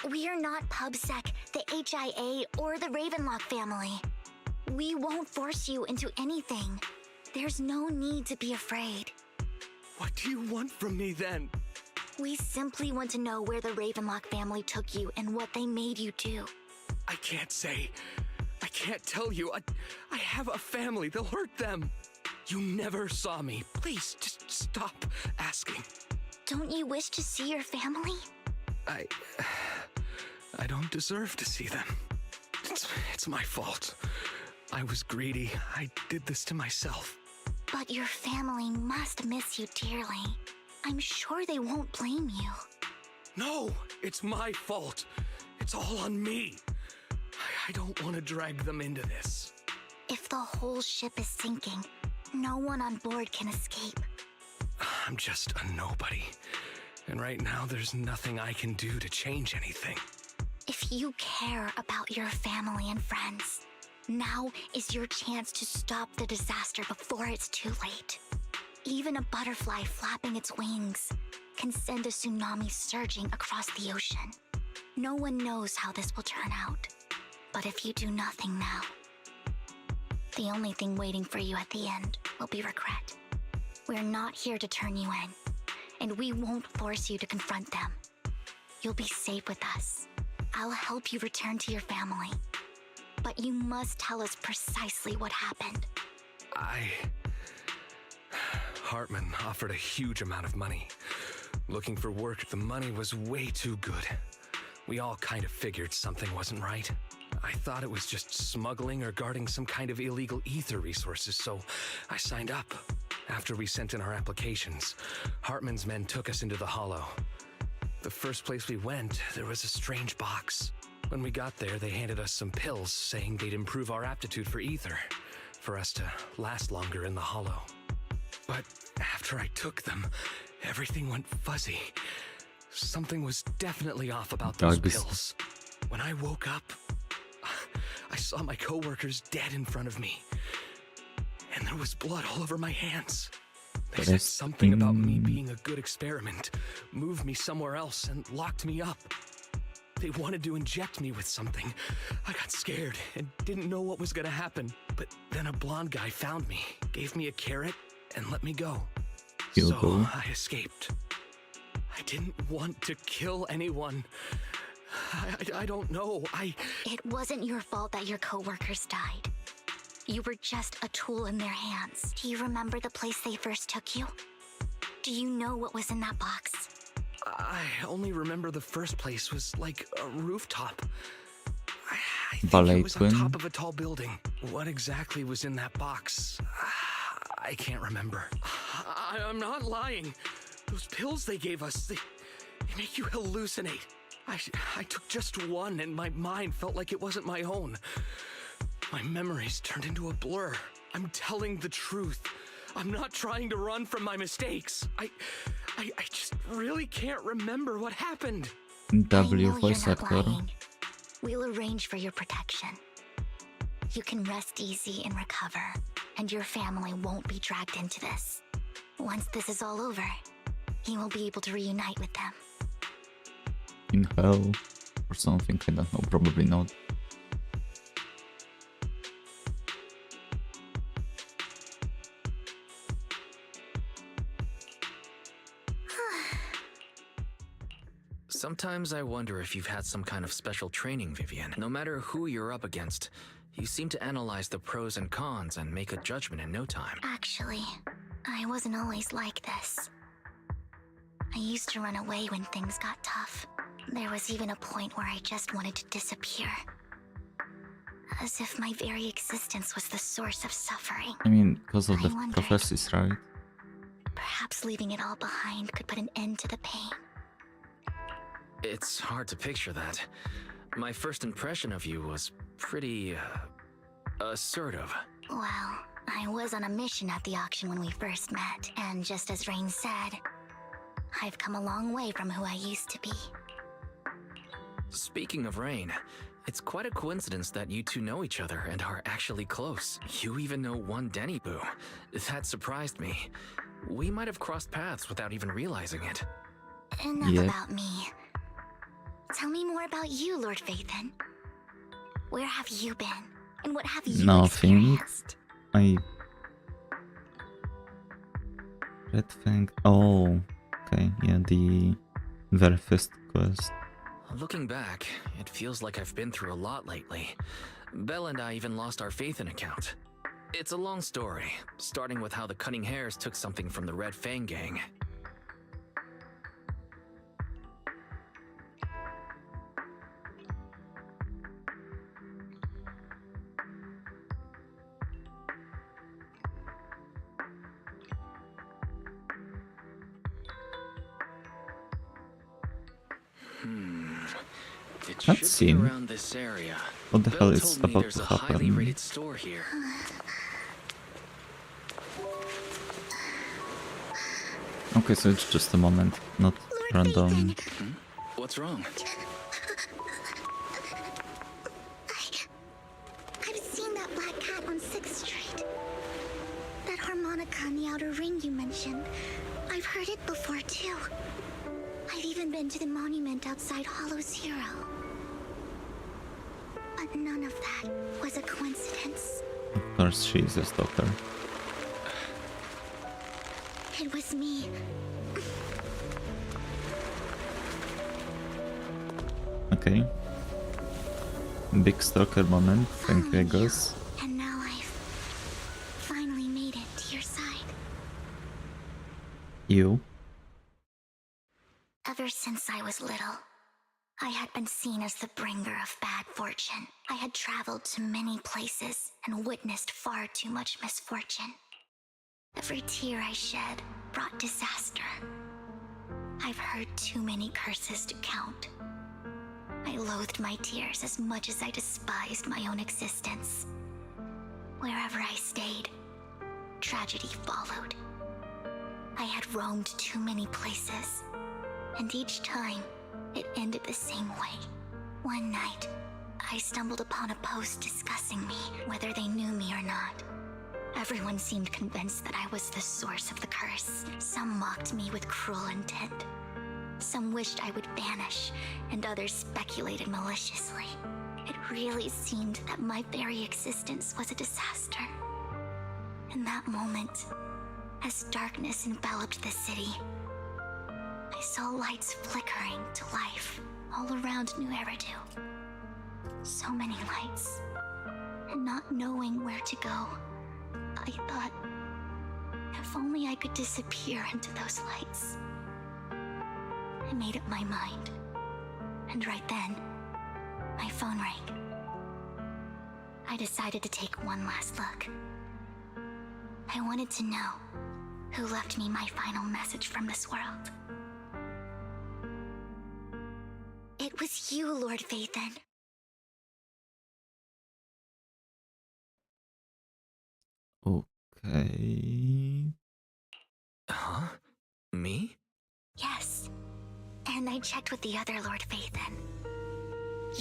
We are not PubSec, the HIA, or the Ravenlock family. We won't force you into anything. There's no need to be afraid. What do you want from me then? We simply want to know where the Ravenlock family took you and what they made you do. I can't say. I can't tell you. I have a family. They'll hurt them. You never saw me. Please, just stop asking. Don't you wish to see your family? I don't deserve to see them. It's my fault. I was greedy. I did this to myself. But your family must miss you dearly. I'm sure they won't blame you. No, it's my fault. It's all on me. I don't want to drag them into this. If the whole ship is sinking, no one on board can escape. I'm just a nobody. And right now, there's nothing I can do to change anything. If you care about your family and friends, now is your chance to stop the disaster before it's too late. Even a butterfly flapping its wings can send a tsunami surging across the ocean. No one knows how this will turn out. But if you do nothing now, the only thing waiting for you at the end will be regret. We're not here to turn you in, and we won't force you to confront them. You'll be safe with us. I'll help you return to your family. But you must tell us precisely what happened. Hartman offered a huge amount of money. Looking for work, the money was way too good. We all kind of figured something wasn't right. I thought it was just smuggling or guarding some kind of illegal ether resources, so I signed up. After we sent in our applications, Hartman's men took us into the Hollow. The first place we went, there was a strange box. When we got there, they handed us some pills, saying they'd improve our aptitude for ether, for us to last longer in the Hollow. But after I took them, everything went fuzzy. Something was definitely off about those pills. When I woke up, I saw my coworkers dead in front of me. And there was blood all over my hands. They said something about me being a good experiment, moved me somewhere else, and locked me up. They wanted to inject me with something. I got scared and didn't know what was gonna happen. But then a blonde guy found me, gave me a carrot, and let me go. Hugo. So I escaped. I didn't want to kill anyone. I don't know. It wasn't your fault that your coworkers died. You were just a tool in their hands. Do you remember the place they first took you? Do you know what was in that box? I only remember the first place was like a rooftop. I think Ballet it was twin? on top of a tall building. What exactly was in that box? I can't remember. I'm not lying. Those pills they gave us, they make you hallucinate. I took just one and my mind felt like it wasn't my own. My memories turned into a blur. I'm telling the truth. I'm not trying to run from my mistakes. I just really can't remember what happened. W I know voice you're not actor. lying. We'll arrange for your protection. You can rest easy and recover, and your family won't be dragged into this. Once this is all over, you will be able to reunite with them. In hell or something, I don't know, probably not. Sometimes I wonder if you've had some kind of special training, Vivian. No matter who you're up against, you seem to analyze the pros and cons and make a judgment in no time. Actually, I wasn't always like this. I used to run away when things got tough. There was even a point where I just wanted to disappear. As if my very existence was the source of suffering. I mean, because of the I wondered. prophecies, right? Perhaps leaving it all behind could put an end to the pain. It's hard to picture that. My first impression of you was pretty, assertive. Well, I was on a mission at the auction when we first met, and just as Rain said, I've come a long way from who I used to be. Speaking of Rain, it's quite a coincidence that you two know each other and are actually close. You even know one Denny Boo. That surprised me. We might have crossed paths without even realizing it. Enough Yeah. about me. Tell me more about you, Lord Phaethon. Where have you been? And what have you Nothing. experienced? I... Red Fang... Oh, okay, yeah, the very first quest. Looking back, it feels like I've been through a lot lately. Belle and I even lost our Phaethon account. It's a long story, starting with how the Cunning Hares took something from the Red Fang gang. It should be Cutscene? around this area. What the Belle hell is told me about there's to a highly happen? rated store here. Okay, so it's just a moment, not Lord random. Phaethon, What's wrong? I've seen that black cat on 6th Street. That harmonica in the outer ring you mentioned. I've heard it before too. I've even been to the monument outside Hollow Zero. But none of that was a coincidence. Of course, she is a stalker. It was me. Okay. Big stalker moment, thank you, Following Egos. you, and now I've finally made it to your side. You? Ever since I was little, I had been seen as the bringer of bad fortune. I had traveled to many places and witnessed far too much misfortune. Every tear I shed brought disaster. I've heard too many curses to count. I loathed my tears as much as I despised my own existence. Wherever I stayed, tragedy followed. I had roamed too many places, and each time, it ended the same way. One night, I stumbled upon a post discussing me, whether they knew me or not. Everyone seemed convinced that I was the source of the curse. Some mocked me with cruel intent. Some wished I would vanish, and others speculated maliciously. It really seemed that my very existence was a disaster. In that moment, as darkness enveloped the city, I saw lights flickering to life all around New Eridu. So many lights, and not knowing where to go, I thought, if only I could disappear into those lights. I made up my mind, and right then, my phone rang. I decided to take one last look. I wanted to know who left me my final message from this world. It was you, Lord Phaethon. Okay. Huh? Me? Yes. And I checked with the other Lord Phaethon.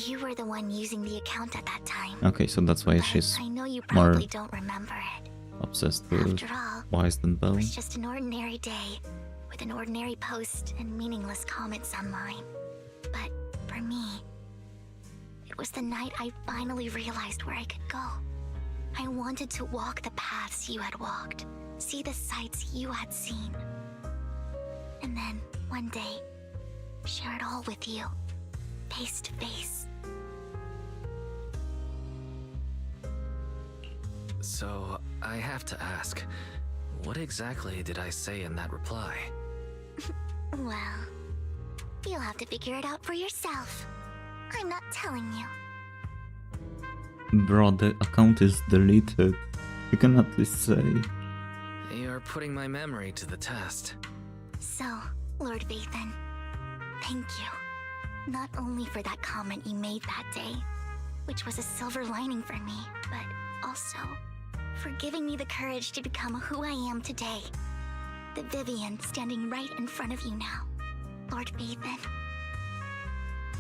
You were the one using the account at that time. Okay, so that's why But she's I know you more probably don't remember it. obsessed with After all, Wise than it Belle. was just an ordinary day with an ordinary post and meaningless comments online. But for me, it was the night I finally realized where I could go. I wanted to walk the paths you had walked, see the sights you had seen. And then, one day, share it all with you, face to face. So, I have to ask, what exactly did I say in that reply? Well, you'll have to figure it out for yourself. I'm not telling you. Bro, the account is deleted. You can at least say. You're putting my memory to the test. So, Lord Vathan, thank you. Not only for that comment you made that day, which was a silver lining for me, but also for giving me the courage to become who I am today. The Vivian standing right in front of you now. Lord Vathan,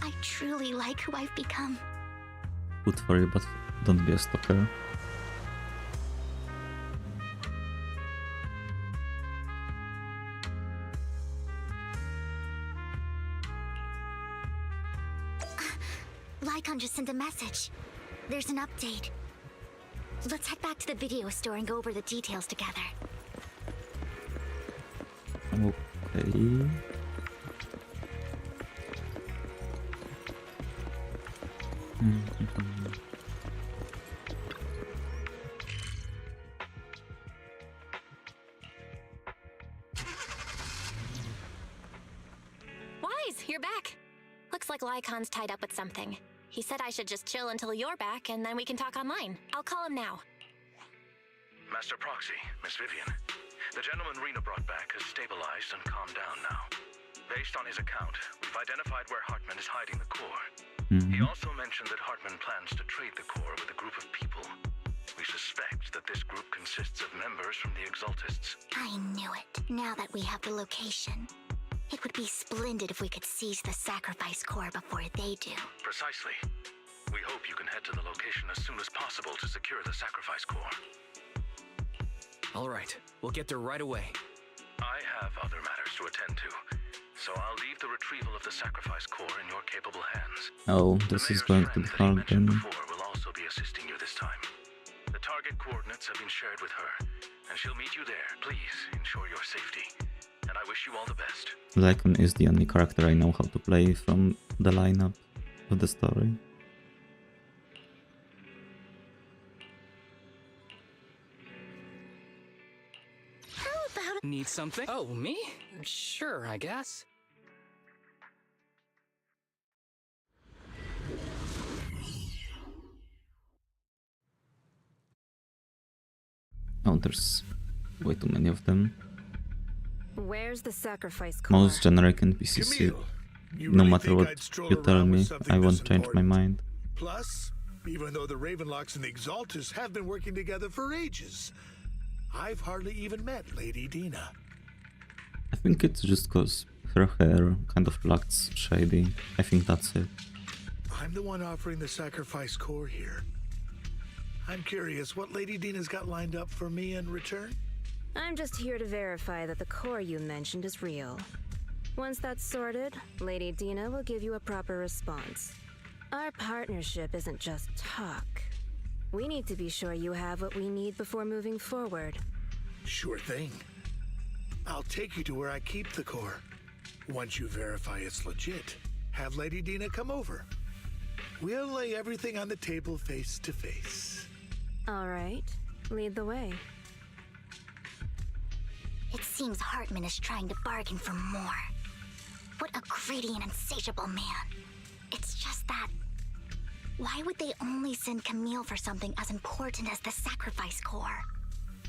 I truly like who I've become. Good for you, but don't be a stalker. Lycon just sent a message. There's an update. Let's head back to the video store and go over the details together. Okay. Wise, you're back. Looks like Lycon's tied up with something. He said I should just chill until you're back, and then we can talk online. I'll call him now. Master Proxy, Miss Vivian. The gentleman Rena brought back has stabilized and calmed down now. Based on his account, we've identified where Hartman is hiding the core. He also mentioned that Hartman plans to trade the core with a group of people. We suspect that this group consists of members from the Exaltists. I knew it. Now that we have the location, it would be splendid if we could seize the sacrifice core before they do. Precisely. We hope you can head to the location as soon as possible to secure the sacrifice core. All right, we'll get there right away. I have other matters to attend to, so I'll leave the retrieval of the sacrifice core in your capable hands. Oh, this is going to be hard then. Before will also be assisting you this time. The target coordinates have been shared with her, and she'll meet you there. Please ensure your safety, and I wish you all the best. Lycon is the only character I know how to play from the lineup of the story. Need something? Oh, me? Sure, I guess. Oh, there's way too many of them. Where's the sacrifice core? Most generic NPCs. No matter what you tell me, I won't change my mind. Plus, even though the Ravenlocks and the Exaltists have been working together for ages, I've hardly even met Lady Dina. I think it's just cause her hair kind of looks shady. I think that's it. I'm the one offering the sacrifice core here. I'm curious what Lady Dina's got lined up for me in return? I'm just here to verify that the core you mentioned is real. Once that's sorted, Lady Dina will give you a proper response. Our partnership isn't just talk. We need to be sure you have what we need before moving forward. Sure thing. I'll take you to where I keep the core. Once you verify it's legit, have Lady Dina come over. We'll lay everything on the table face to face. All right, lead the way. It seems Hartman is trying to bargain for more. What a greedy and insatiable man. It's just that... why would they only send Camille for something as important as the sacrifice core?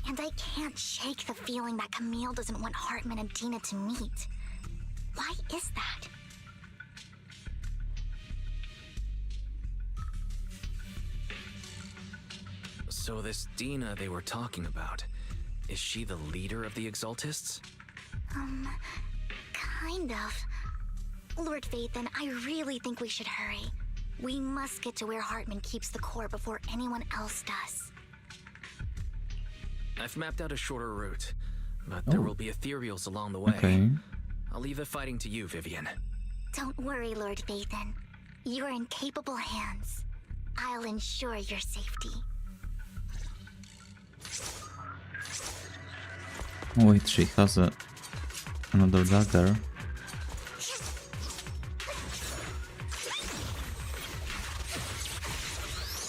And I can't shake the feeling that Camille doesn't want Hartman and Dina to meet. Why is that? So this Dina they were talking about, is she the leader of the Exaltists? Kind of. Lord Vathan, I really think we should hurry. We must get to where Hartman keeps the core before anyone else does. I've mapped out a shorter route, but there will be ethereals along the way. Okay. I'll leave the fighting to you, Vivian. Don't worry, Lord Vathan. You're in capable hands. I'll ensure your safety. Wait, she has another dagger.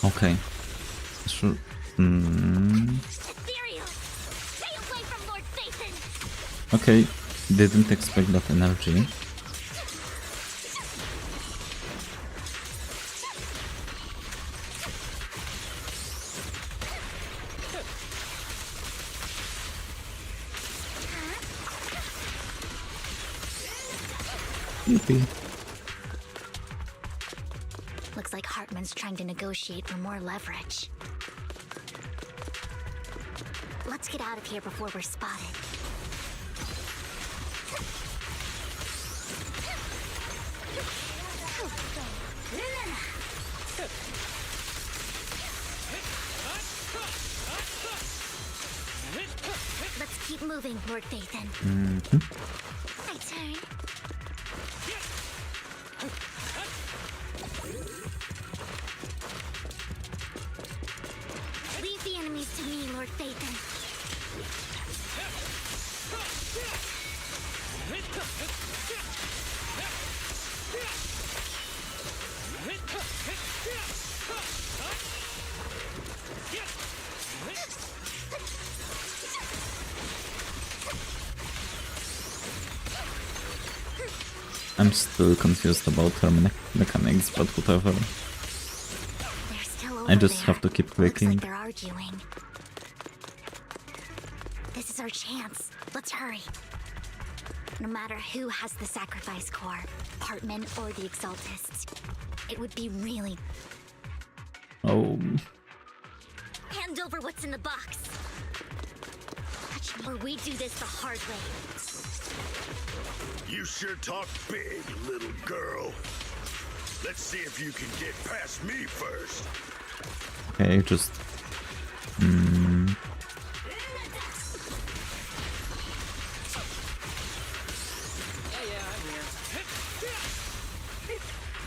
Okay. Sure. Okay, didn't expect that energy. Yippee. Looks like Hartman's trying to negotiate for more leverage. Let's get out of here before we're spotted. Let's keep moving, Lord Phaethon. My turn. Leave the enemies to me, Lord Phaethon. I'm still confused about her mechanics, but whatever. I just have to keep clicking. Looks like they're arguing. This is our chance. Let's hurry. No matter who has the sacrifice core, Hartman or the Exaltists, it would be really... Oh. Hand over what's in the box. Or we do this the hard way. You sure talk big, little girl. Let's see if you can get past me first. Okay, just...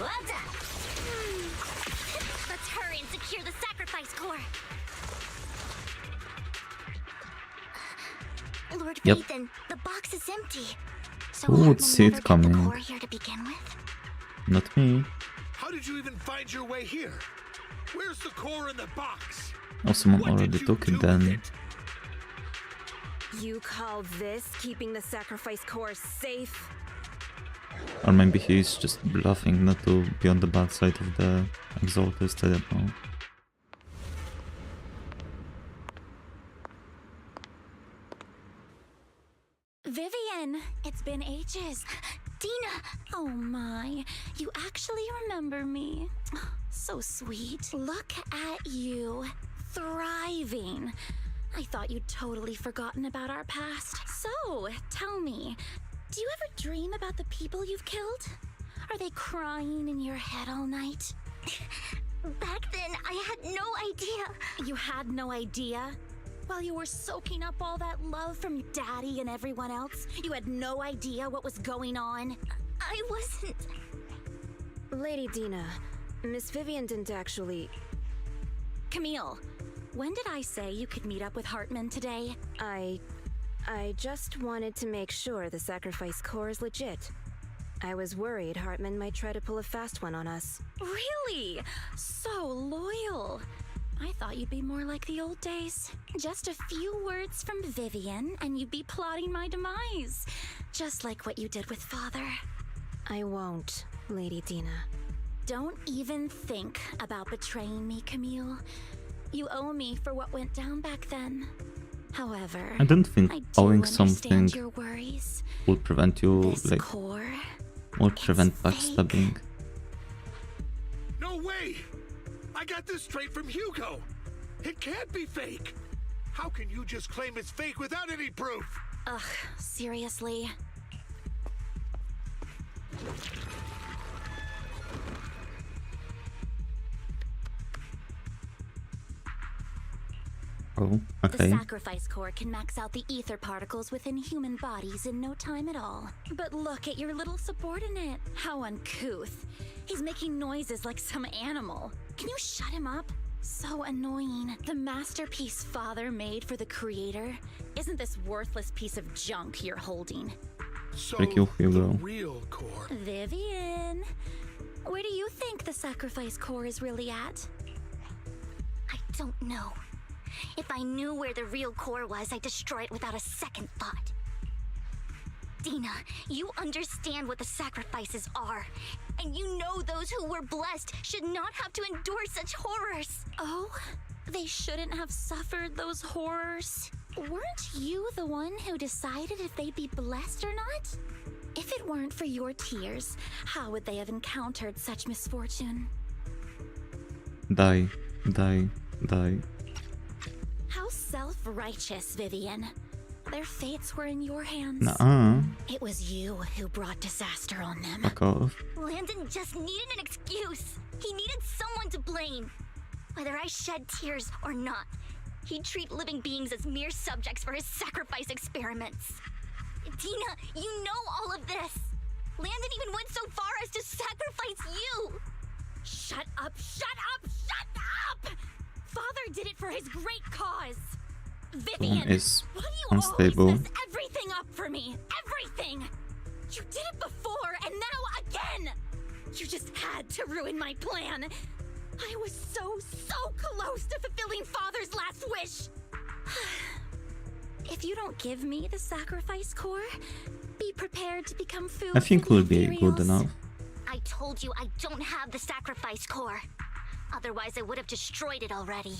Well done. Let's hurry and secure the sacrifice core. Lord Yep. Phaethon, the box is empty. So Who would Hartman see never it got coming? the core here to begin with? Not me. How did you even find your way here? Where's the core in the box? Oh, someone What already did you took do it then. with it? You call this keeping the sacrifice core safe? Or maybe he's just bluffing not to be on the bad side of the Exaltist, I don't know. Vivian, it's been ages. Dina! Oh my, you actually remember me. So sweet. Look at you, thriving. I thought you'd totally forgotten about our past. So, tell me, do you ever dream about the people you've killed? Are they crying in your head all night? Back then, I had no idea. You had no idea? While you were soaking up all that love from Daddy and everyone else, you had no idea what was going on? I wasn't... Lady Dina, Miss Vivian didn't actually... Camille, when did I say you could meet up with Hartman today? I just wanted to make sure the sacrifice core is legit. I was worried Hartman might try to pull a fast one on us. Really? So loyal. I thought you'd be more like the old days. Just a few words from Vivian and you'd be plotting my demise. Just like what you did with Father. I won't, Lady Dina. Don't even think about betraying me, Camille. You owe me for what went down back then. However, I don't think I do owing understand something your worries. will prevent you, This like, core, will prevent fake. backstabbing. No way! I got this straight from Hugo. It can't be fake. How can you just claim it's fake without any proof? Ugh, seriously. Oh, The okay. sacrifice core can max out the ether particles within human bodies in no time at all. But look at your little subordinate. How uncouth. He's making noises like some animal. Can you shut him up? So annoying. The masterpiece Father made for the creator isn't this worthless piece of junk you're holding. So, Thank you, Hugo. the real core. Vivian, where do you think the sacrifice core is really at? don't know. If I knew where the real core was, I'd destroy it without a second thought. Dina, you understand what the sacrifices are. And you know those who were blessed should not have to endure such horrors. Oh? They shouldn't have suffered those horrors? Weren't you the one who decided if they'd be blessed or not? If it weren't for your tears, how would they have encountered such misfortune? Die. How self-righteous, Vivian. Their fates were in your hands. Nuh-uh. It was you who brought disaster on them. Fuck off. Landon just needed an excuse. He needed someone to blame. Whether I shed tears or not, he'd treat living beings as mere subjects for his sacrifice experiments. Dina, you know all of this. Landon even went so far as to sacrifice you. Shut up, shut up, shut up! Father did it for his great cause. Vivian, is why do you unstable. always mess everything up for me? Everything! You did it before, and now again! You just had to ruin my plan. I was so close to fulfilling Father's last wish. If you don't give me the sacrifice core, be prepared to become food. I think for the we'll be good Imperials. enough. I told you I don't have the sacrifice core. Otherwise, I would have destroyed it already.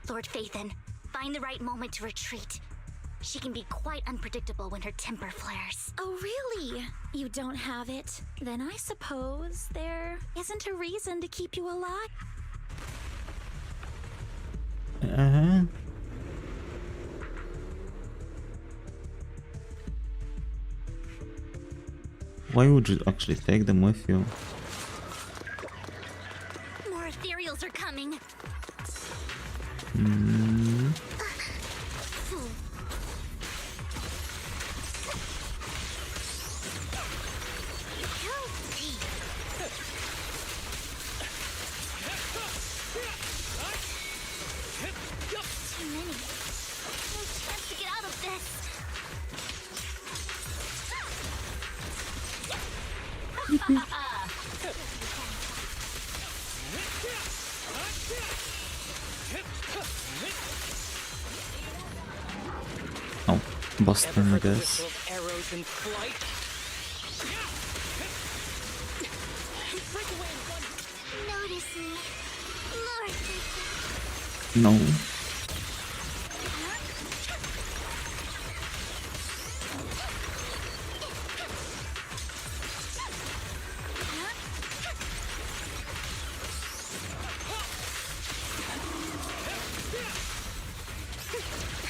Lord Phaethon, find the right moment to retreat. She can be quite unpredictable when her temper flares. Oh, really? You don't have it? Then I suppose there isn't a reason to keep you alive. Uh-huh. Why would you actually take them with you? More ethereals are coming. Too many. No chance to get out of this. Oh, Boston, I guess. Arrows in flight. Notice me, Lord Phaethon. No.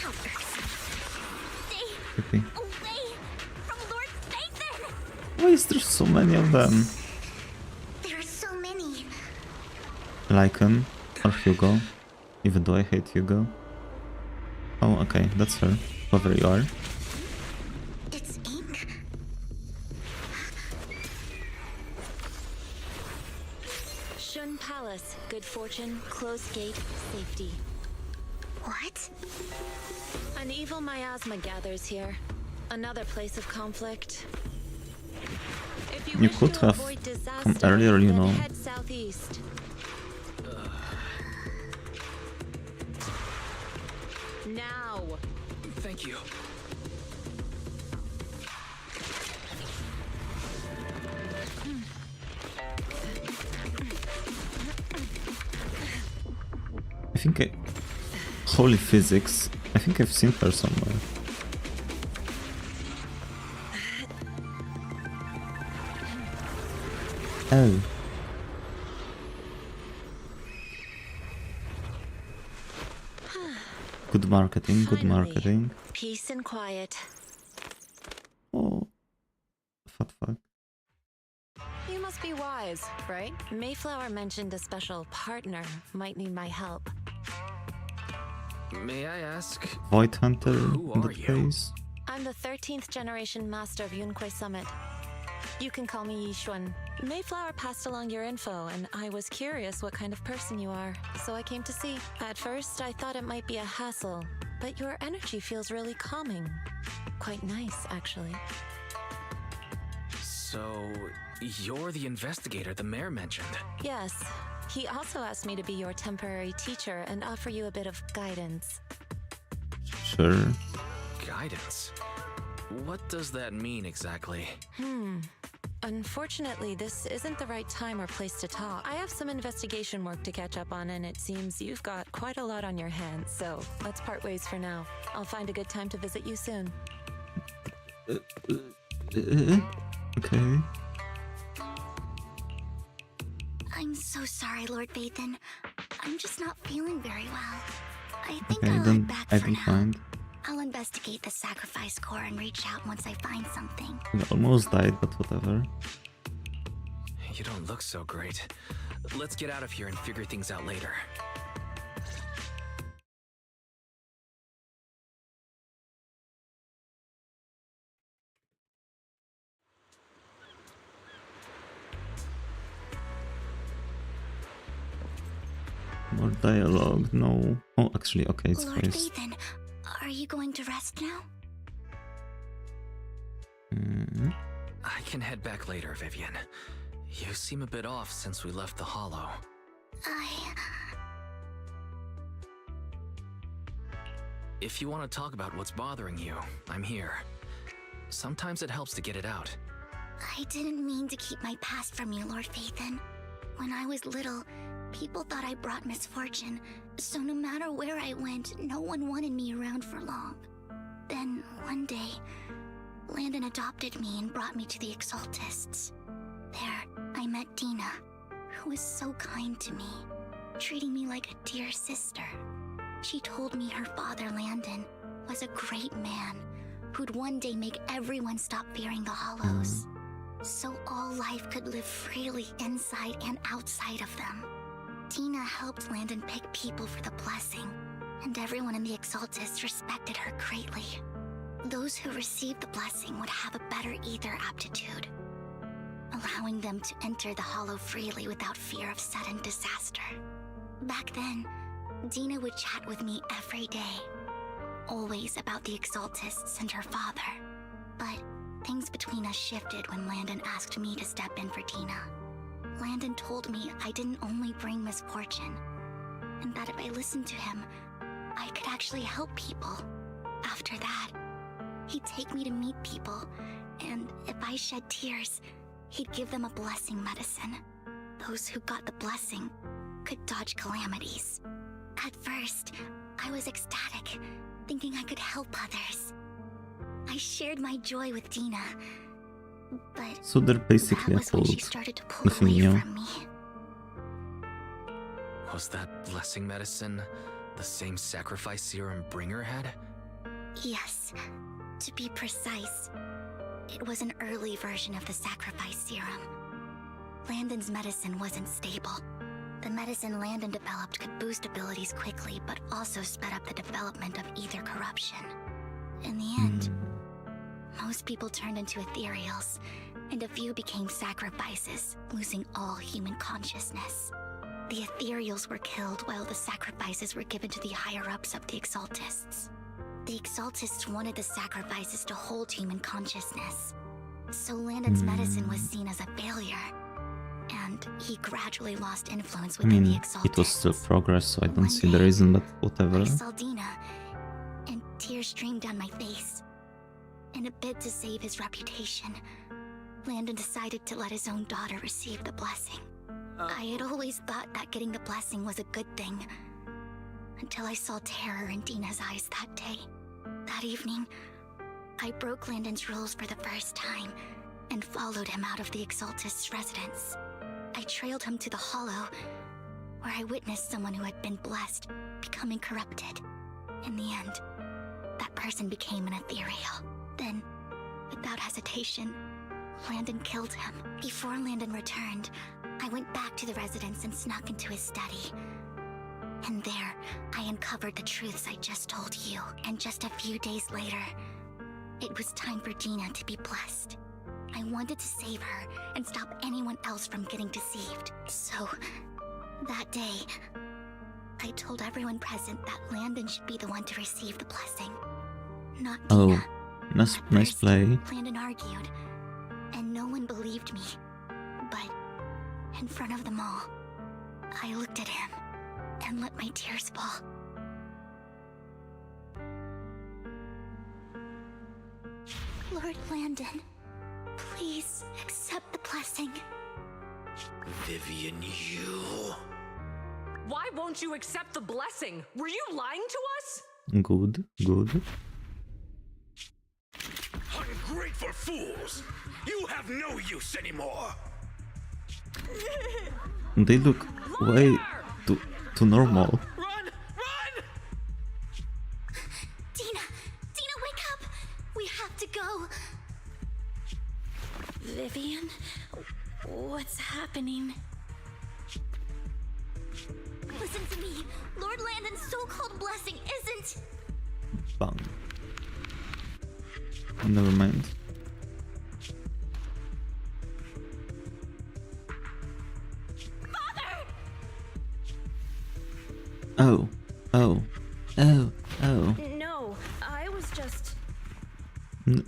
How irksome. Stay Creepy. away from Lord Phaethon! Why is there so many of them? There are so many. Lycan or Hugo, even though I hate Hugo. Oh, okay, that's her. Whoever you are. It's ink. Shun Palace, good fortune, closed gate, safety. What? An evil miasma gathers here. Another place of conflict. If You wish could to have avoid come disaster, earlier, you then know. head southeast. Now. Thank you. I think I... Holy physics. I think I've seen her somewhere. Oh. Good marketing, good Finally. marketing. Peace and quiet. Oh. Fat fuck. You must be wise, right? Mayflower mentioned a special partner might need my help. May I ask? Void Hunter Who in are that you? case. I'm the 13th generation master of Yunque Summit. You can call me Yishuan. Mayflower passed along your info, and I was curious what kind of person you are, so I came to see. At first, I thought it might be a hassle, but your energy feels really calming. Quite nice, actually. So, you're the investigator the mayor mentioned. Yes, He also asked me to be your temporary teacher and offer you a bit of guidance. Sure. Guidance? What does that mean exactly? Unfortunately, this isn't the right time or place to talk. I have some investigation work to catch up on, and it seems you've got quite a lot on your hands, so let's part ways for now. I'll find a good time to visit you soon. Okay. I'm so sorry, Lord Vathan. I'm just not feeling very well. I think Okay, I'll head back I for don't now. mind. I'll investigate the sacrifice core and reach out once I find something. I almost died, but whatever. You don't look so great. Let's get out of here and figure things out later. More dialogue, no. Oh, actually, okay, it's Lord voice. Vathan, are you going to rest now? I can head back later, Vivian. You seem a bit off since we left the Hollow. If you want to talk about what's bothering you, I'm here. Sometimes it helps to get it out. I didn't mean to keep my past from you, Lord Vathan. When I was little, people thought I brought misfortune, so no matter where I went, no one wanted me around for long. Then, one day, Landon adopted me and brought me to the Exaltists. There, I met Dina, who was so kind to me, treating me like a dear sister. She told me her father, Landon, was a great man who'd one day make everyone stop fearing the Hollows, so all life could live freely inside and outside of them. Dina helped Landon pick people for the blessing, and everyone in the Exaltists respected her greatly. Those who received the blessing would have a better ether aptitude, allowing them to enter the Hollow freely without fear of sudden disaster. Back then, Dina would chat with me every day, always about the Exaltists and her father. But things between us shifted when Landon asked me to step in for Dina. Landon told me I didn't only bring misfortune, and that if I listened to him, I could actually help people. After that, he'd take me to meet people, and if I shed tears, he'd give them a blessing medicine. Those who got the blessing could dodge calamities. At first, I was ecstatic, thinking I could help others. I shared my joy with Dina, but So they're basically that was a when she cult started to pull away within you. from me. Was that blessing medicine the same sacrifice serum Bringer had? Yes, to be precise, it was an early version of the sacrifice serum. Landon's medicine wasn't stable. The medicine Landon developed could boost abilities quickly, but also sped up the development of ether corruption. In the end, most people turned into ethereals, and a few became sacrifices, losing all human consciousness. The ethereals were killed while the sacrifices were given to the higher-ups of the Exaltists. The Exaltists wanted the sacrifices to hold human consciousness, so Landon's medicine was seen as a failure, and he gradually lost influence I within the mean, Exaltists. it was still progress, so I don't see the reason, but whatever. I saw Dina, and tears streamed down my face. In a bid to save his reputation, Landon decided to let his own daughter receive the blessing. I had always thought that getting the blessing was a good thing, until I saw terror in Dina's eyes that day. That evening, I broke Landon's rules for the first time and followed him out of the Exaltist's residence. I trailed him to the Hollow, where I witnessed someone who had been blessed becoming corrupted. In the end, that person became an ethereal. Then, without hesitation, Landon killed him. Before Landon returned, I went back to the residence and snuck into his study. And there, I uncovered the truths I just told you. And just a few days later, it was time for Dina to be blessed. I wanted to save her and stop anyone else from getting deceived. So, that day, I told everyone present that Landon should be the one to receive the blessing, not Dina. Oh, nice play. Landon argued, and no one believed me. But in front of them all, I looked at him and let my tears fall. Lord Landon, please accept the blessing. Vivian, you... Why won't you accept the blessing? Were you lying to us? Good, good. Ungrateful fools! You have no use anymore! They look way too normal. Run! Run! Dina! Dina, wake up! We have to go! Vivian, what's happening? Listen to me. Lord Landon's so-called blessing isn't... Bang. Never mind. Father! Oh. No, I was just...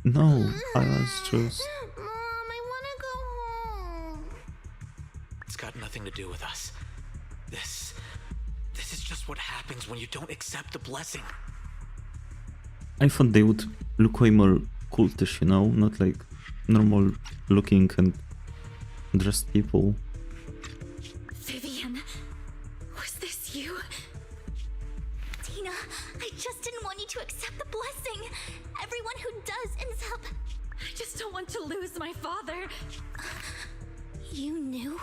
No, I was just... Mom, I wanna go home. It's got nothing to do with us. This is just what happens when you don't accept the blessing. I thought they would look way more cultish, you know, not like normal looking and dressed people. Vivian, was this you? Dina, I just didn't want you to accept the blessing. Everyone who does ends up... I just don't want to lose my father. You knew?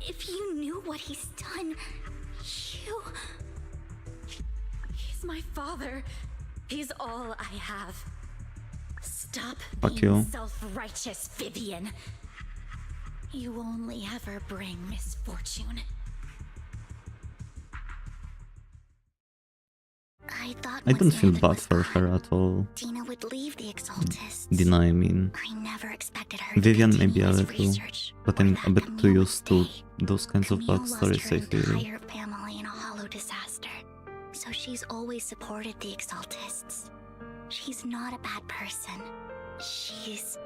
If you knew what he's done, you... He's my father. He's all I have. Stop Fuck being you. self-righteous, Vivian. You only ever bring misfortune. I don't feel bad for her at all. Dina would leave the Exaltists. Dina, I mean. I never expected her Vivian to maybe continue a his little, research, but or I'm that a bit too Camille used to stay. those kinds of Camille bad lost stories, her I feel. entire family in a hollow disaster, so she's always supported the Exaltists. She's not a bad person. She's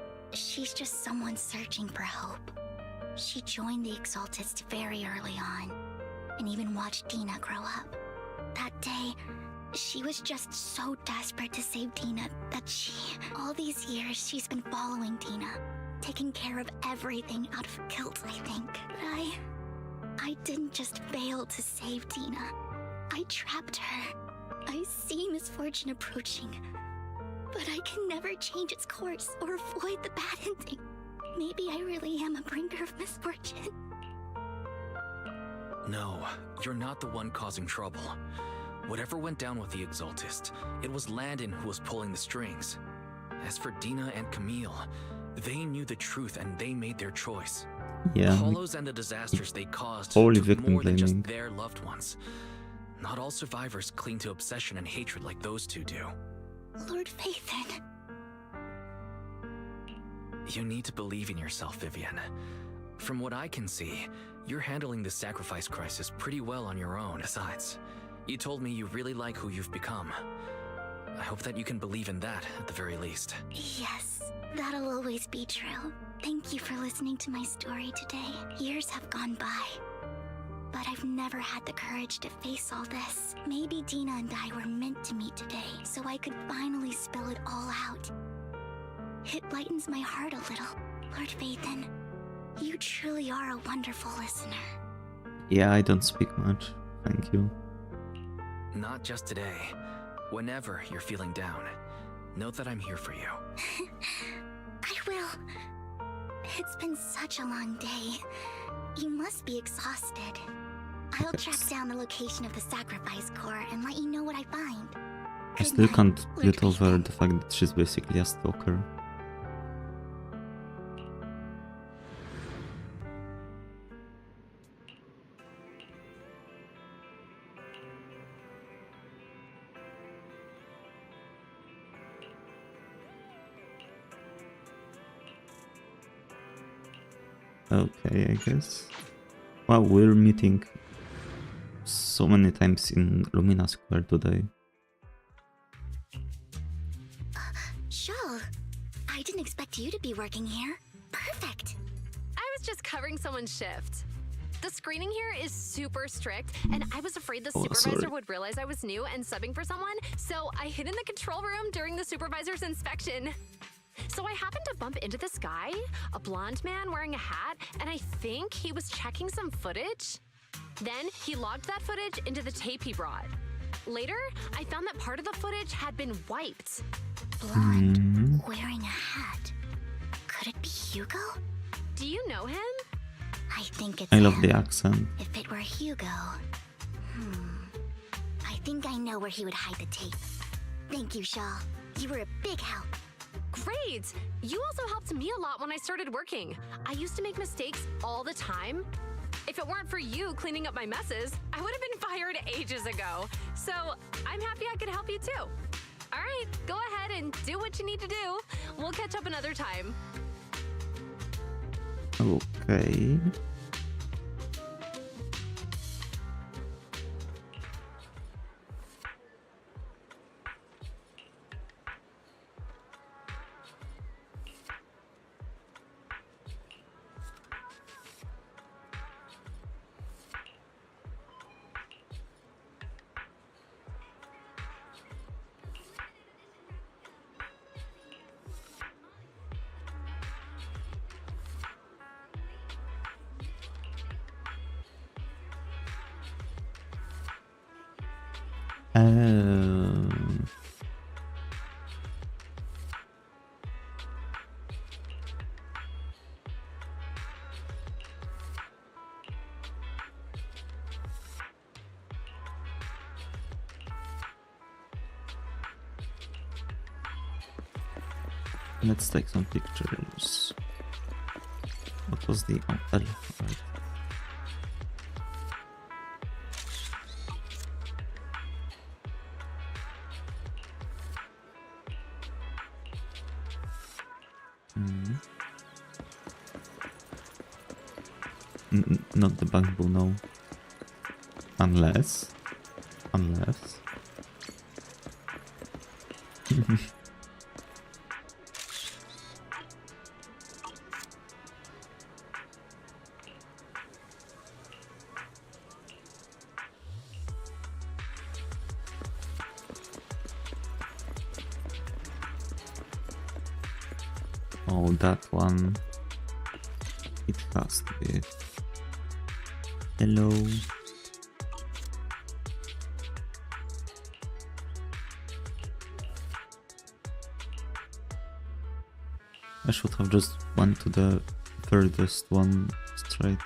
just someone searching for hope. She joined the Exaltists very early on, and even watched Dina grow up. That day, she was just so desperate to save Dina that all these years, she's been following Dina, taking care of everything out of guilt, I think. But I didn't just fail to save Dina. I trapped her. I see misfortune approaching, but I can never change its course or avoid the bad ending. Maybe I really am a bringer of misfortune. No, you're not the one causing trouble. Whatever went down with the Exaltist, it was Landon who was pulling the strings. As for Dina and Camille, they knew the truth and they made their choice. Yeah. The hollows and the disasters they caused Holy took victim more than just blaming. their loved ones. Not all survivors cling to obsession and hatred like those two do. Lord Phaethon. You need to believe in yourself, Vivian. From what I can see, you're handling this sacrifice crisis pretty well on your own. Besides, you told me you really like who you've become. I hope that you can believe in that, at the very least. Yes, that'll always be true. Thank you for listening to my story today. Years have gone by, but I've never had the courage to face all this. Maybe Dina and I were meant to meet today, so I could finally spill it all out. It lightens my heart a little. Lord Phaethon, you truly are a wonderful listener. Yeah, I don't speak much. Thank you. Not just today. Whenever you're feeling down, note that I'm here for you. I will. It's been such a long day. You must be exhausted. I'll track down the location of the sacrifice core and let you know what I find. I still can't get over the fact that she's basically a stalker. Okay, I guess. Wow, we're meeting so many times in Lumina Square today. Shul, I didn't expect you to be working here. Perfect. I was just covering someone's shift. The screening here is super strict, and I was afraid the Oh, supervisor sorry. would realize I was new and subbing for someone, so I hid in the control room during the supervisor's inspection. So I happened to bump into this guy, a blonde man wearing a hat, and I think he was checking some footage. Then he logged that footage into the tape he brought. Later, I found that part of the footage had been wiped. Blonde, wearing a hat. Could it be Hugo? Do you know him? I think it's I love him. the accent. If it were Hugo... I think I know where he would hide the tape. Thank you, Shaw. You were a big help. Great! You also helped me a lot when I started working. I used to make mistakes all the time. If it weren't for you cleaning up my messes, I would have been fired ages ago. So I'm happy I could help you too. All right, go ahead and do what you need to do. We'll catch up another time. Okay. Let's take some pictures. What was the L? Right. Not the bamboo, no. Unless. Oh, that one. It has to be. Hello. I should have just went to the furthest one straight.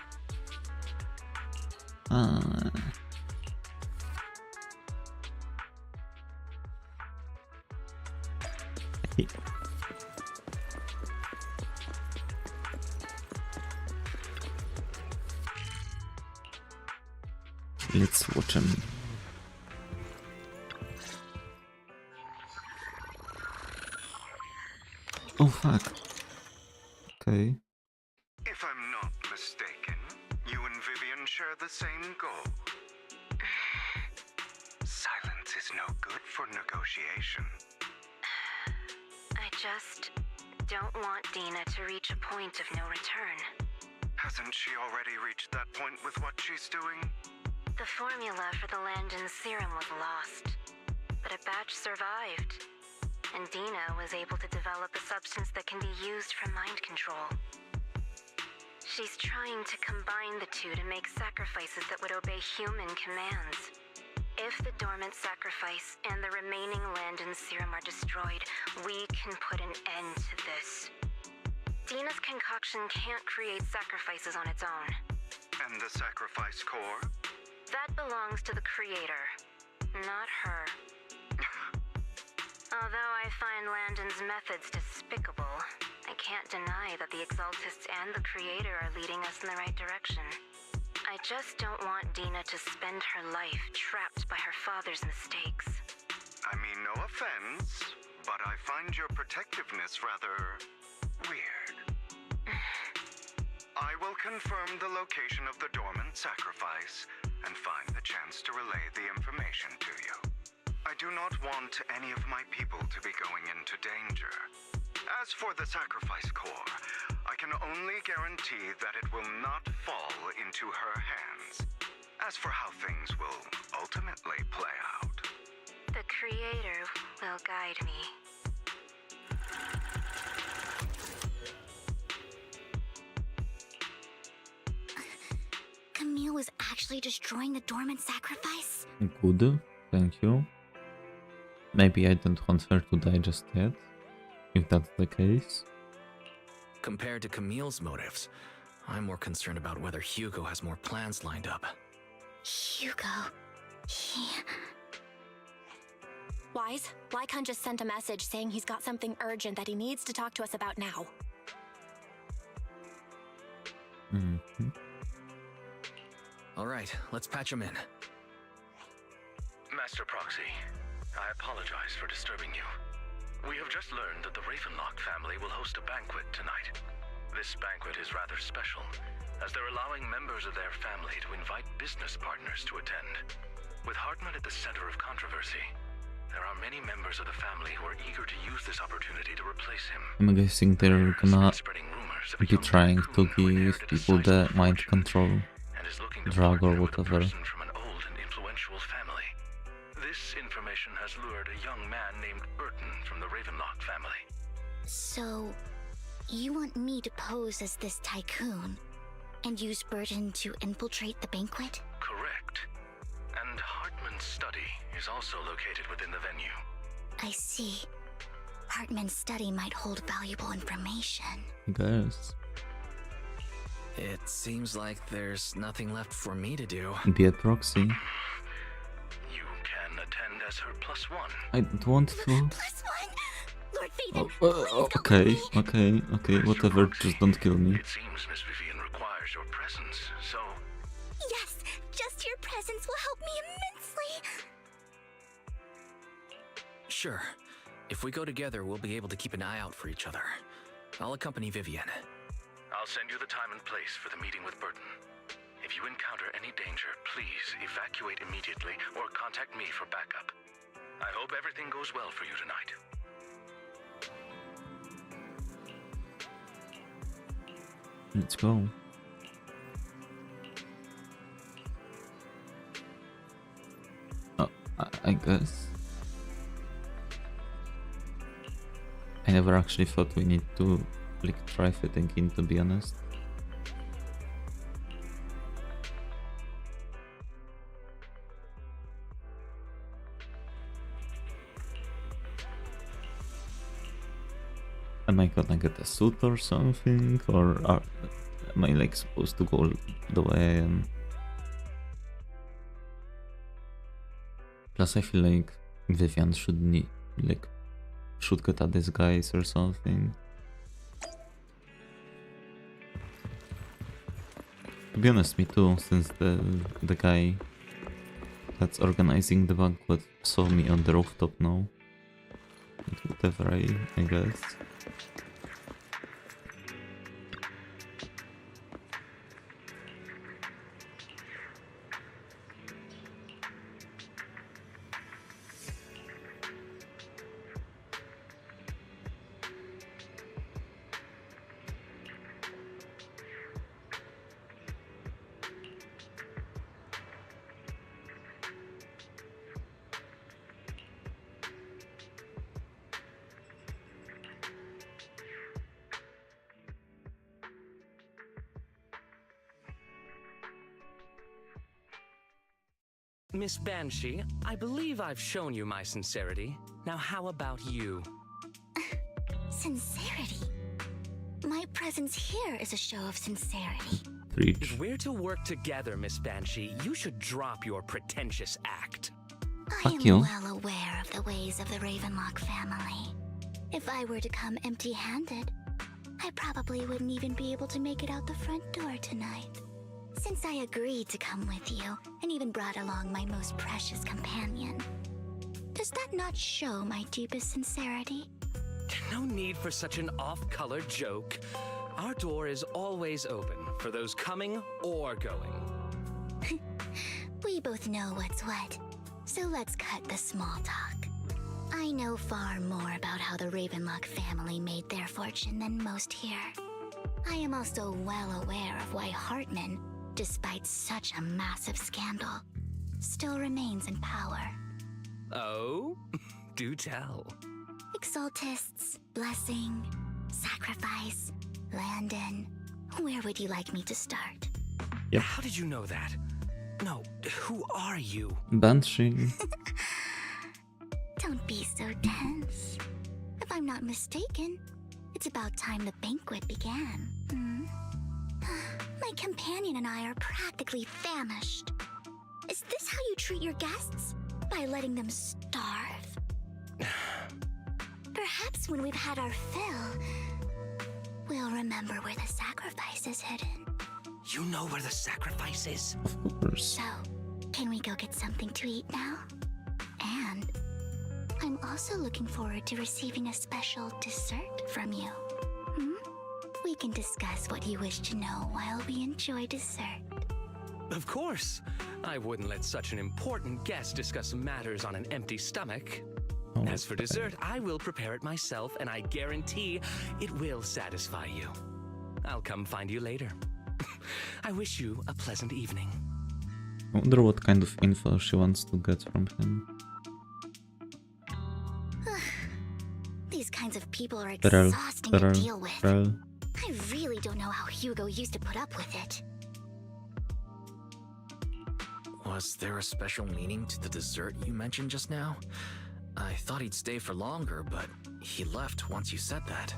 Hey. Let's watch him. Oh fuck. Okay. If I'm not mistaken, you and Vivian share the same goal. Silence is no good for negotiation. I just don't want Dina to reach a point of no return. Hasn't she already reached that point with what she's doing? The formula for the Landon serum was lost, but a batch survived, and Dina was able to develop a substance that can be used for mind control. She's trying to combine the two to make sacrifices that would obey human commands. If the dormant sacrifice and the remaining Landon serum are destroyed, we can put an end to this. Dina's concoction can't create sacrifices on its own. And the sacrifice core? That belongs to the creator, not her. Although I find Landon's methods despicable, I can't deny that the Exaltists and the creator are leading us in the right direction. I just don't want Dina to spend her life trapped by her father's mistakes. I mean, no offense, but I find your protectiveness rather weird. I will confirm the location of the dormant sacrifice and find the chance to relay the information to you. I do not want any of my people to be going into danger. As for the sacrifice core, I can only guarantee that it will not fall into her hands. As for how things will ultimately play out, The Creator will guide me. Camille was actually destroying the dormant sacrifice? Good, thank you. Maybe I don't want her to die just yet, if that's the case. Compared to Camille's motives, I'm more concerned about whether Hugo has more plans lined up. Hugo... he... Wise, Lycon just sent a message saying he's got something urgent that he needs to talk to us about now. Mm-hmm. All right, let's patch him in. Master Proxy, I apologize for disturbing you. We have just learned that the Ravenlock family will host a banquet tonight. This banquet is rather special, as they're allowing members of their family to invite business partners to attend. With Hartman at the center of controversy, there are many members of the family who are eager to use this opportunity to replace him. I'm guessing they're gonna be trying to give people the mind control drug or whatever. From an old and influential family. This information has lured a young man named Burton from the Ravenlock family. So, you want me to pose as this tycoon and use Burton to infiltrate the banquet? Correct. And Hartman's study is also located within the venue. I see. Hartman's study might hold valuable information. I guess. It seems like there's nothing left for me to do. Be a proxy. You can attend as her +1. I don't want to. +1? Lord Vaden, Okay, whatever, just don't kill me. It seems Miss Vivian requires your presence, so... Yes, just your presence will help me immensely. Sure. If we go together, we'll be able to keep an eye out for each other. I'll accompany Vivian. I'll send you the time and place for the meeting with Burton. If you encounter any danger, please evacuate immediately or contact me for backup. I hope everything goes well for you tonight. Let's go. Oh, I guess. I never actually thought we need to try fitting in, to be honest. Am I gonna get a suit or something, or am I like supposed to go the way and... Plus I feel like Vivian should get a disguise or something. To be honest, me too, since the guy that's organizing the banquet saw me on the rooftop now. But whatever, I guess. Miss Banshee, I believe I've shown you my sincerity. Now how about you? Sincerity? My presence here is a show of sincerity. If we're to work together, Miss Banshee, you should drop your pretentious act. I am well aware of the ways of the Ravenlock family. If I were to come empty-handed, I probably wouldn't even be able to make it out the front door tonight. Since I agreed to come with you, and even brought along my most precious companion, does that not show my deepest sincerity? No need for such an off-color joke. Our door is always open for those coming or going. We both know what's what, so let's cut the small talk. I know far more about how the Ravenlock family made their fortune than most here. I am also well aware of why Hartman, despite such a massive scandal, still remains in power. Oh? Do tell. Exaltists, blessing, sacrifice, Landon. Where would you like me to start? Yep. How did you know that? No, who are you? Banshee. Don't be so tense. If I'm not mistaken, it's about time the banquet began. My companion and I are practically famished. Is this how you treat your guests? By letting them starve? Perhaps when we've had our fill, we'll remember where the sacrifice is hidden. You know where the sacrifice is? Of course. So, can we go get something to eat now? And I'm also looking forward to receiving a special dessert from you. We can discuss what you wish to know while we enjoy dessert. Of course. I wouldn't let such an important guest discuss matters on an empty stomach. Oh, As for dessert, I will prepare it myself, and I guarantee it will satisfy you. I'll come find you later. I wish you a pleasant evening. I wonder what kind of info she wants to get from him. These kinds of people are Beryl, exhausting to deal with. Beryl. I really don't know how Hugo used to put up with it. Was there a special meaning to the dessert you mentioned just now? I thought he'd stay for longer, but he left once you said that.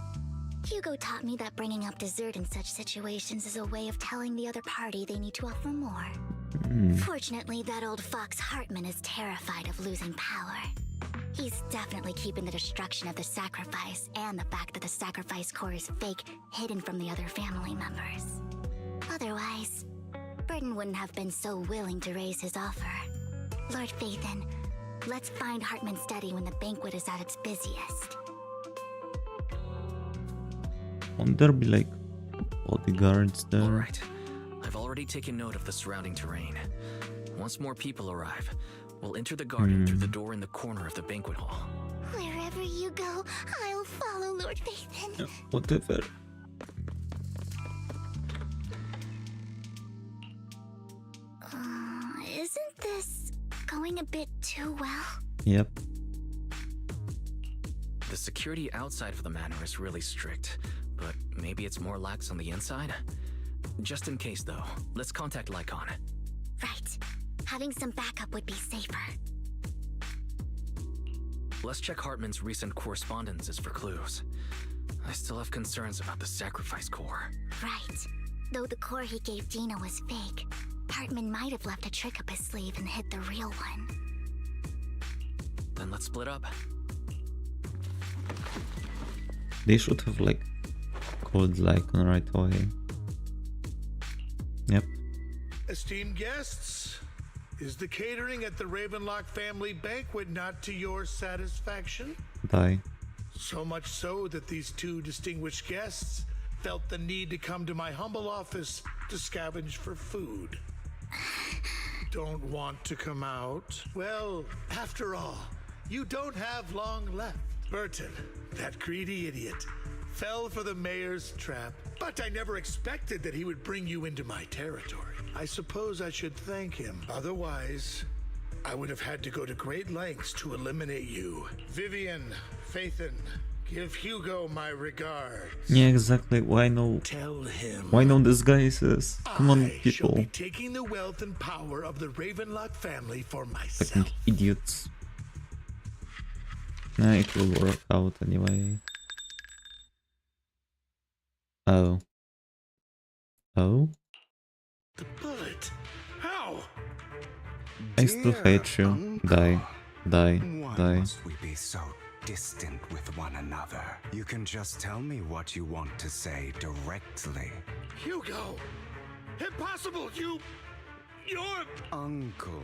Hugo taught me that bringing up dessert in such situations is a way of telling the other party they need to offer more. Fortunately, that old fox Hartman is terrified of losing power. He's definitely keeping the destruction of the sacrifice and the fact that the sacrifice core is fake hidden from the other family members. Otherwise, Burton wouldn't have been so willing to raise his offer. Lord Phaethon, let's find Hartman's study when the banquet is at its busiest. Won't there be like bodyguards there? Alright, I've already taken note of the surrounding terrain. Once more people arrive, we'll enter the garden through the door in the corner of the banquet hall. Wherever you go, I'll follow Lord Phaethon. Yeah, whatever. Isn't this going a bit too well? Yep. The security outside of the manor is really strict, but maybe it's more lax on the inside? Just in case though, let's contact Lycon. Right. Having some backup would be safer. Let's check Hartman's recent correspondences for clues. I still have concerns about the sacrifice core. Right. Though the core he gave Dina was fake, Hartman might have left a trick up his sleeve and hid the real one. Then let's split up. They should have like called Lycon right away. Yep. Esteemed guests, is the catering at the Ravenlock family banquet not to your satisfaction? Die. So much so that these two distinguished guests felt the need to come to my humble office to scavenge for food. Don't want to come out? Well, after all, you don't have long left. Burton, that greedy idiot, fell for the mayor's trap, but I never expected that he would bring you into my territory. I suppose I should thank him. Otherwise, I would have had to go to great lengths to eliminate you. Vivian, Phaethon, give Hugo my regards. Yeah, exactly. Why no? Tell him. Why no disguises? Come on, I shall people. be taking the wealth and power of the Ravenlock family for myself. Fucking idiots. Nah, it will work out anyway. Oh. Oh? The bullet. How? I still hate you. Die. Die. Why Die. must we be so distant with one another? You can just tell me what you want to say directly. Hugo! Impossible! You're... Uncle,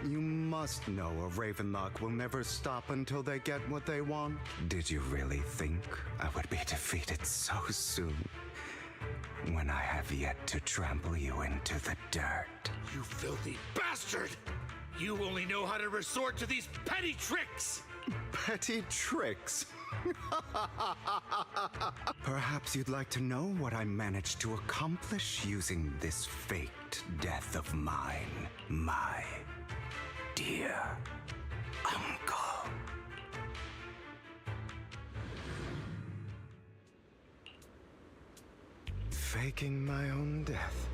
you must know a Ravenlock will never stop until they get what they want. Did you really think I would be defeated so soon? When I have yet to trample you into the dirt. You filthy bastard! You only know how to resort to these petty tricks! Petty tricks. Perhaps you'd like to know what I managed to accomplish using this faked death of mine, my dear uncle. Faking my own death.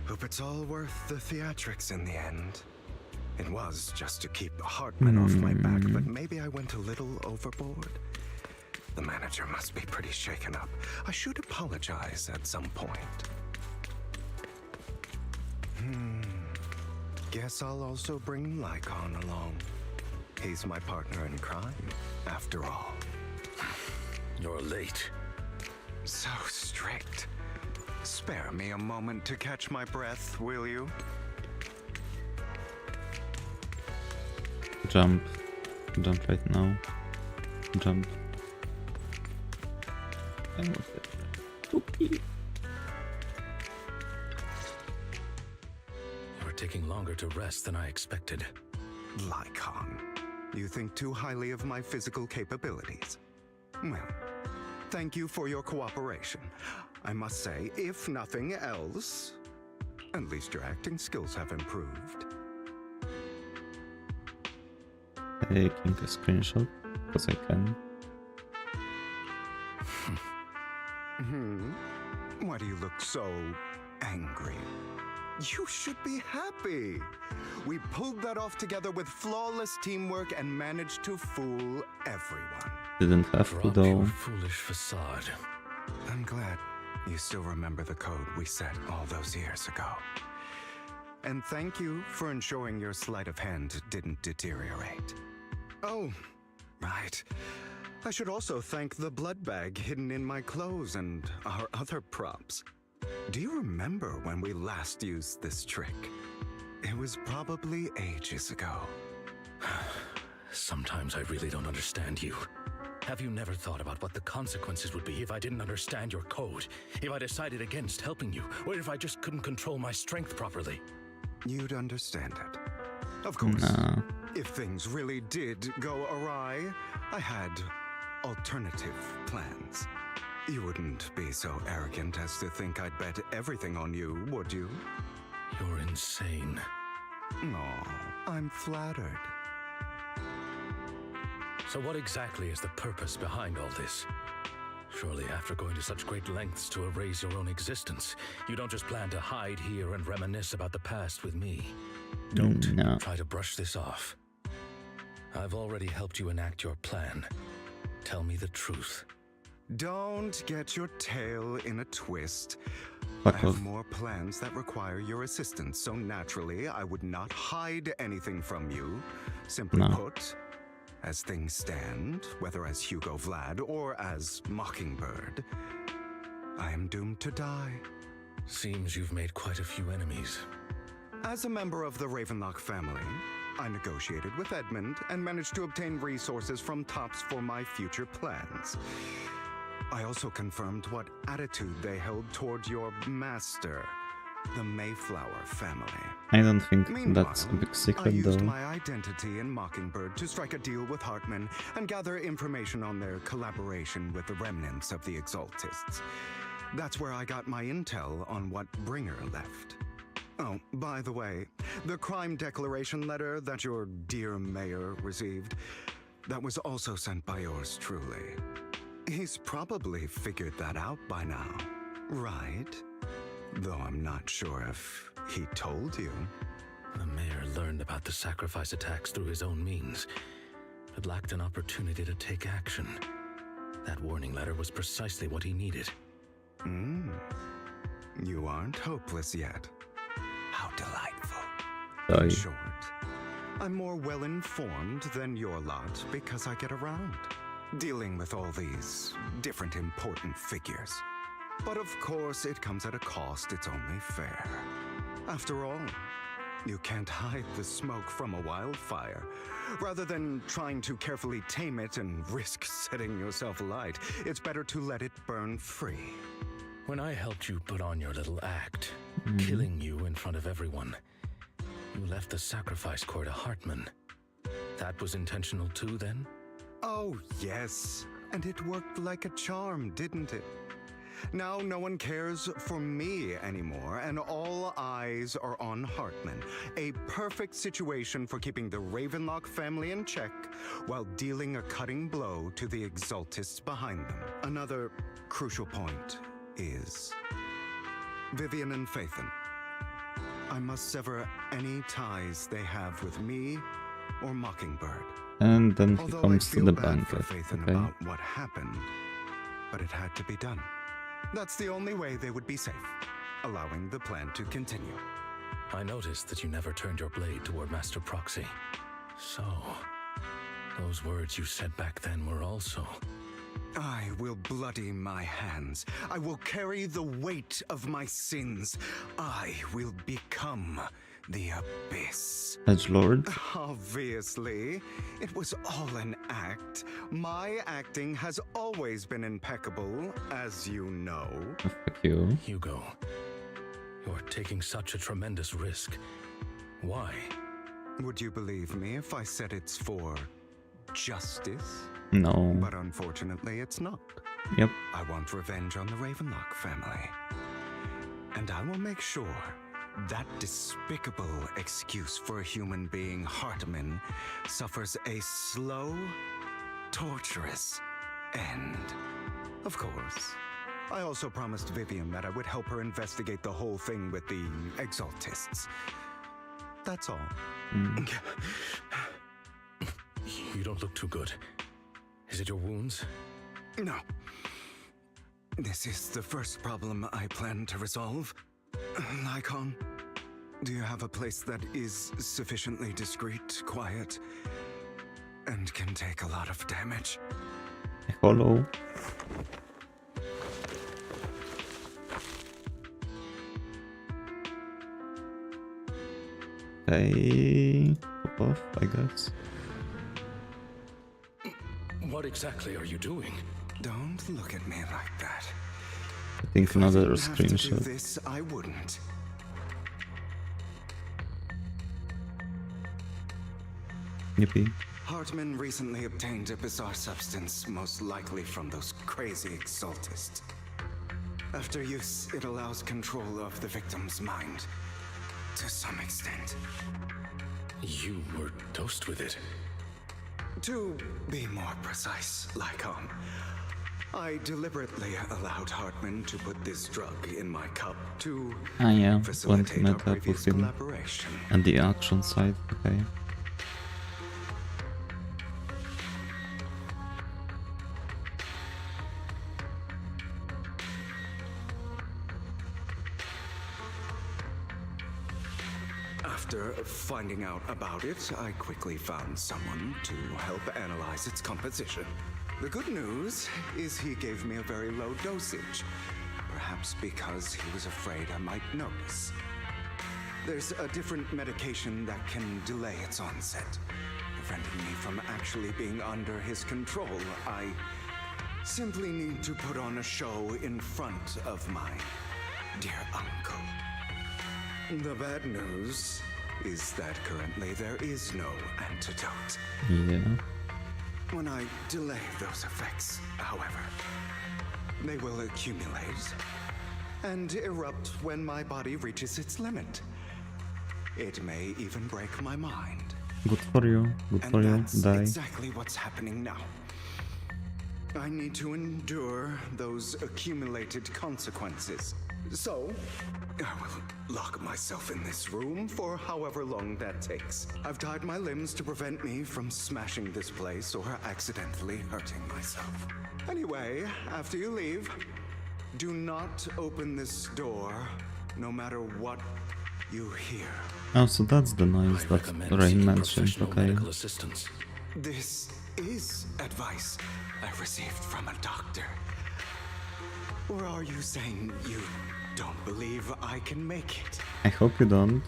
Hope it's all worth the theatrics in the end. It was just to keep Hartman off my back, but maybe I went a little overboard. The manager must be pretty shaken up. I should apologize at some point. Guess I'll also bring Lycon along. He's my partner in crime, after all. You're late. So strict. Spare me a moment to catch my breath, will you? Jump. Jump right now. Jump. You're taking longer to rest than I expected. Lycon, you think too highly of my physical capabilities. Well, thank you for your cooperation. I must say, if nothing else, at least your acting skills have improved. Taking a screenshot, because I can. Why do you look so angry? You should be happy. We pulled that off together with flawless teamwork and managed to fool everyone. Didn't have to Drop though. your foolish facade. I'm glad you still remember the code we set all those years ago. And thank you for ensuring your sleight of hand didn't deteriorate. Oh, right. I should also thank the blood bag hidden in my clothes and our other props. Do you remember when we last used this trick? It was probably ages ago. Sometimes I really don't understand you. Have you never thought about what the consequences would be if I didn't understand your code? If I decided against helping you? Or if I just couldn't control my strength properly? You'd understand it. Of course, Nah. if things really did go awry, I had alternative plans. You wouldn't be so arrogant as to think I'd bet everything on you, would you? You're insane. Aw, I'm flattered. So what exactly is the purpose behind all this? Surely after going to such great lengths to erase your own existence, you don't just plan to hide here and reminisce about the past with me. Don't No. try to brush this off. I've already helped you enact your plan. Tell me the truth. Don't get your tail in a twist. Fuck I have off. more plans that require your assistance, so naturally I would not hide anything from you. Simply No. put, as things stand, whether as Hugo Vlad or as Mockingbird, I am doomed to die. Seems you've made quite a few enemies. As a member of the Ravenlock family, I negotiated with Edmund and managed to obtain resources from Tops for my future plans. I also confirmed what attitude they held toward your master, the Mayflower family. I don't think Meanwhile, that's a big I secret used though. my identity in Mockingbird to strike a deal with Hartman and gather information on their collaboration with the remnants of the Exaltists. That's where I got my intel on what Bringer left. Oh, by the way, the crime declaration letter that your dear mayor received, that was also sent by yours truly. He's probably figured that out by now, right? Though I'm not sure if he told you. The mayor learned about the sacrifice attacks through his own means, but lacked an opportunity to take action. That warning letter was precisely what he needed. You aren't hopeless yet. How delightful. Sorry. In short, I'm more well-informed than your lot because I get around, dealing with all these different important figures. But of course, it comes at a cost, it's only fair. After all, you can't hide the smoke from a wildfire. Rather than trying to carefully tame it and risk setting yourself alight, it's better to let it burn free. When I helped you put on your little act, killing you in front of everyone, you left the sacrifice core to Hartman. That was intentional too, then? Oh, yes. And it worked like a charm, didn't it? Now no one cares for me anymore, and all eyes are on Hartman. A perfect situation for keeping the Ravenlock family in check while dealing a cutting blow to the Exaltists behind them. Another crucial point is Vivian and Phaethon. I must sever any ties they have with me or Mockingbird. And then he Although comes I to feel the bad for banquet. Phaethon Okay. about what happened, but it had to be done. That's the only way they would be safe, allowing the plan to continue. I noticed that you never turned your blade toward Master Proxy. So, those words you said back then were also... I will bloody my hands. I will carry the weight of my sins. I will become the Abyss. Edgelord. Obviously, it was all an act. My acting has always been impeccable, as you know. Fuck you. Hugo, you're taking such a tremendous risk. Why? Would you believe me if I said it's for justice? No. But unfortunately, it's not. Yep. I want revenge on the Ravenlock family. And I will make sure that despicable excuse for a human being, Hartman, suffers a slow, torturous end. Of course. I also promised Vivian that I would help her investigate the whole thing with the Exaltists. That's all. You don't look too good. Is it your wounds? No. This is the first problem I plan to resolve. Lycon, do you have a place that is sufficiently discreet, quiet, and can take a lot of damage? Hollow. Okay. Pop off, I guess. What exactly are you doing? Don't look at me like that. I think another If I didn't have to do screenshot. this, I wouldn't. Yippee. Hartman recently obtained a bizarre substance, most likely from those crazy Exaltists. After use, it allows control of the victim's mind. To some extent. You were dosed with it. To be more precise, Lycon, I deliberately allowed Hartman to put this drug in my cup to Ah yeah, went facilitate our meta previous with him. collaboration. And the action side, okay. After finding out about it, I quickly found someone to help analyze its composition. The good news is he gave me a very low dosage, perhaps because he was afraid I might notice. There's a different medication that can delay its onset, preventing me from actually being under his control. I simply need to put on a show in front of my dear uncle. The bad news is that currently there is no antidote. Yeah. When I delay those effects, however, they will accumulate and erupt when my body reaches its limit. It may even break my mind. Good for you. Good for And you. that's Die. exactly what's happening now. I need to endure those accumulated consequences. So, I will lock myself in this room for however long that takes. I've tied my limbs to prevent me from smashing this place or accidentally hurting myself. Anyway, after you leave, do not open this door, no matter what you hear. Oh, so that's the noise that Rain mentioned, Professional okay. medical assistance. This is advice I received from a doctor. Or are you saying you don't believe I can make it? I hope you don't.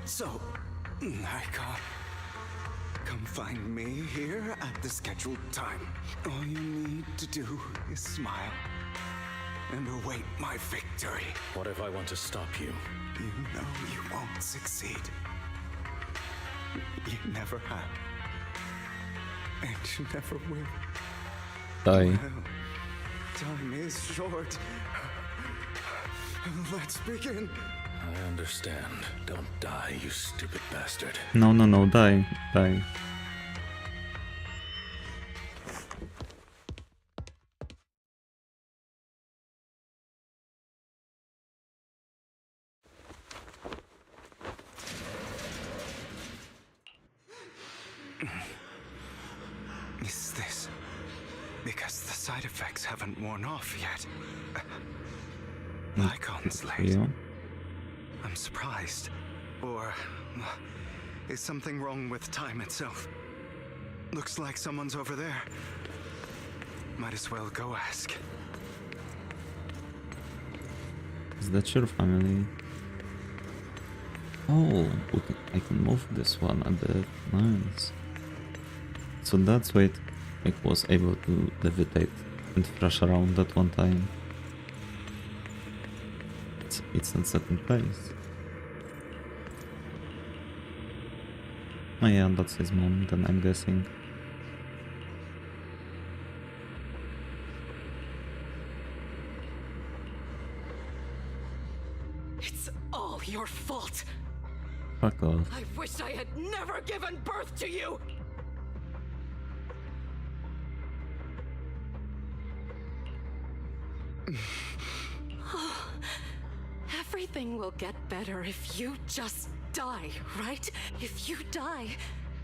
So, Nika, come find me here at the scheduled time. All you need to do is smile and await my victory. What if I want to stop you? You know you won't succeed. You never have. And you never will. Die. Well, time is short. Let's begin. I understand. Don't die, you stupid bastard. No, no, no, die, die. Is this because the side effects haven't worn off yet? Lycon's late. Yeah. I'm surprised. Or is something wrong with time itself? Looks like someone's over there. Might as well go ask. Is that your family? Oh, I can move this one a bit. Nice. So that's why it was able to levitate and thrash around that one time. It's in certain place. Oh yeah, that's his mom, then I'm guessing. It's all your fault. Fuck off. I wish I had never given birth to you. Everything will get better if you just die, right? If you die,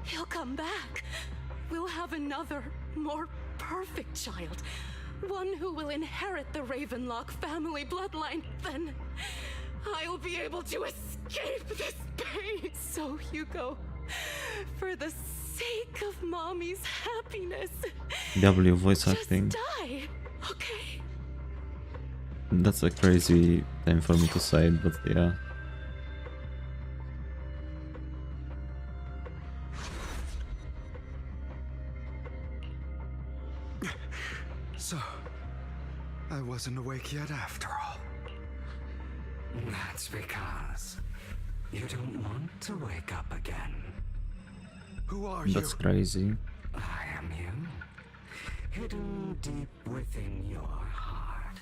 he'll come back. We'll have another, more perfect child. One who will inherit the Ravenlock family bloodline. Then I'll be able to escape this pain. So, Hugo, for the sake of Mommy's happiness, W voice just acting. die, okay? That's a crazy time for me to say it, but yeah. So, I wasn't awake yet after all. That's because you don't want to wake up again. Who are That's crazy. I am you. Hidden deep within your heart.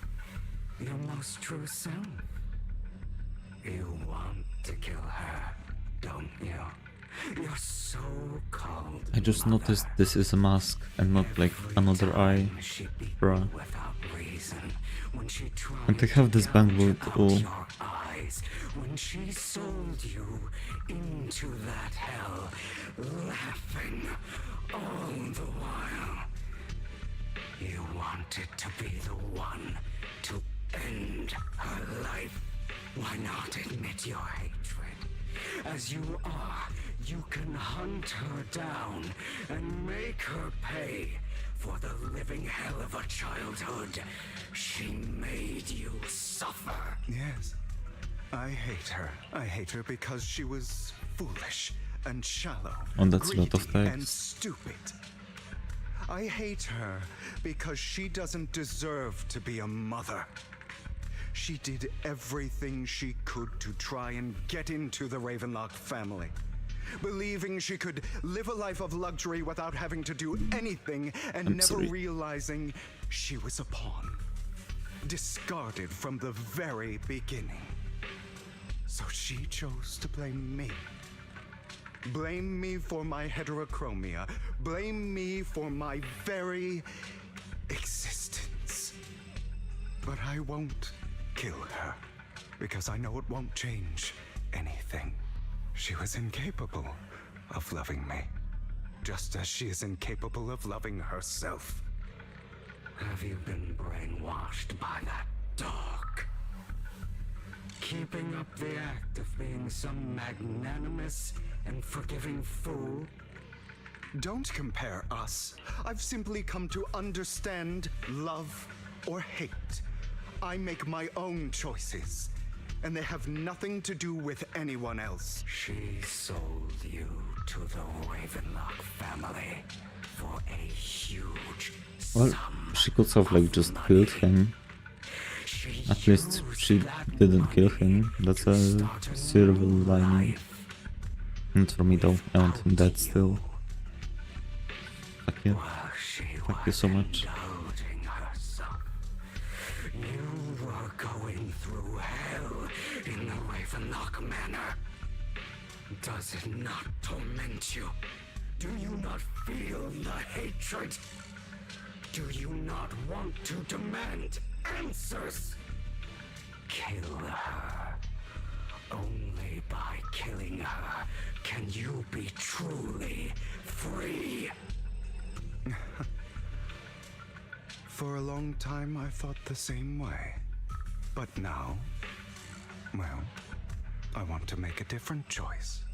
Your most true self. You want to kill her, don't you? You're so cold. I just noticed this is a mask and not like another eye. Bruh. And they have this bangle too. When she sold you into that hell, laughing all the while. You wanted to be the one to end her life. Why not admit your hatred? As you are, you can hunt her down and make her pay for the living hell of a childhood she made you suffer. Yes. I hate her. I hate her because she was foolish and shallow, Oh, that's a lot of greedy and text. stupid. I hate her because she doesn't deserve to be a mother. She did everything she could to try and get into the Ravenlock family, believing she could live a life of luxury without having to do anything, and I'm never sorry. realizing she was a pawn, discarded from the very beginning. So she chose to blame me. Blame me for my heterochromia. Blame me for my very existence. But I won't kill her, because I know it won't change anything. She was incapable of loving me, just as she is incapable of loving herself. Have you been brainwashed by that dog? Keeping up the act of being some magnanimous and forgiving fool? Don't compare us. I've simply come to understand love or hate. I make my own choices, and they have nothing to do with anyone else. She sold you to the Ravenlock family for a huge Well, she could have like just killed him. At least she didn't kill him. That's a silver lining. Not for me though, I want him dead still. Fuck you. Fuck you so much. You were going through hell in the Ravenlock Manor. Does it not torment you? Do you not feel the hatred? Do you not want to demand answers? Kill her. Only by killing her can you be truly free. For a long time, I thought the same way. But now, well, I want to make a different choice.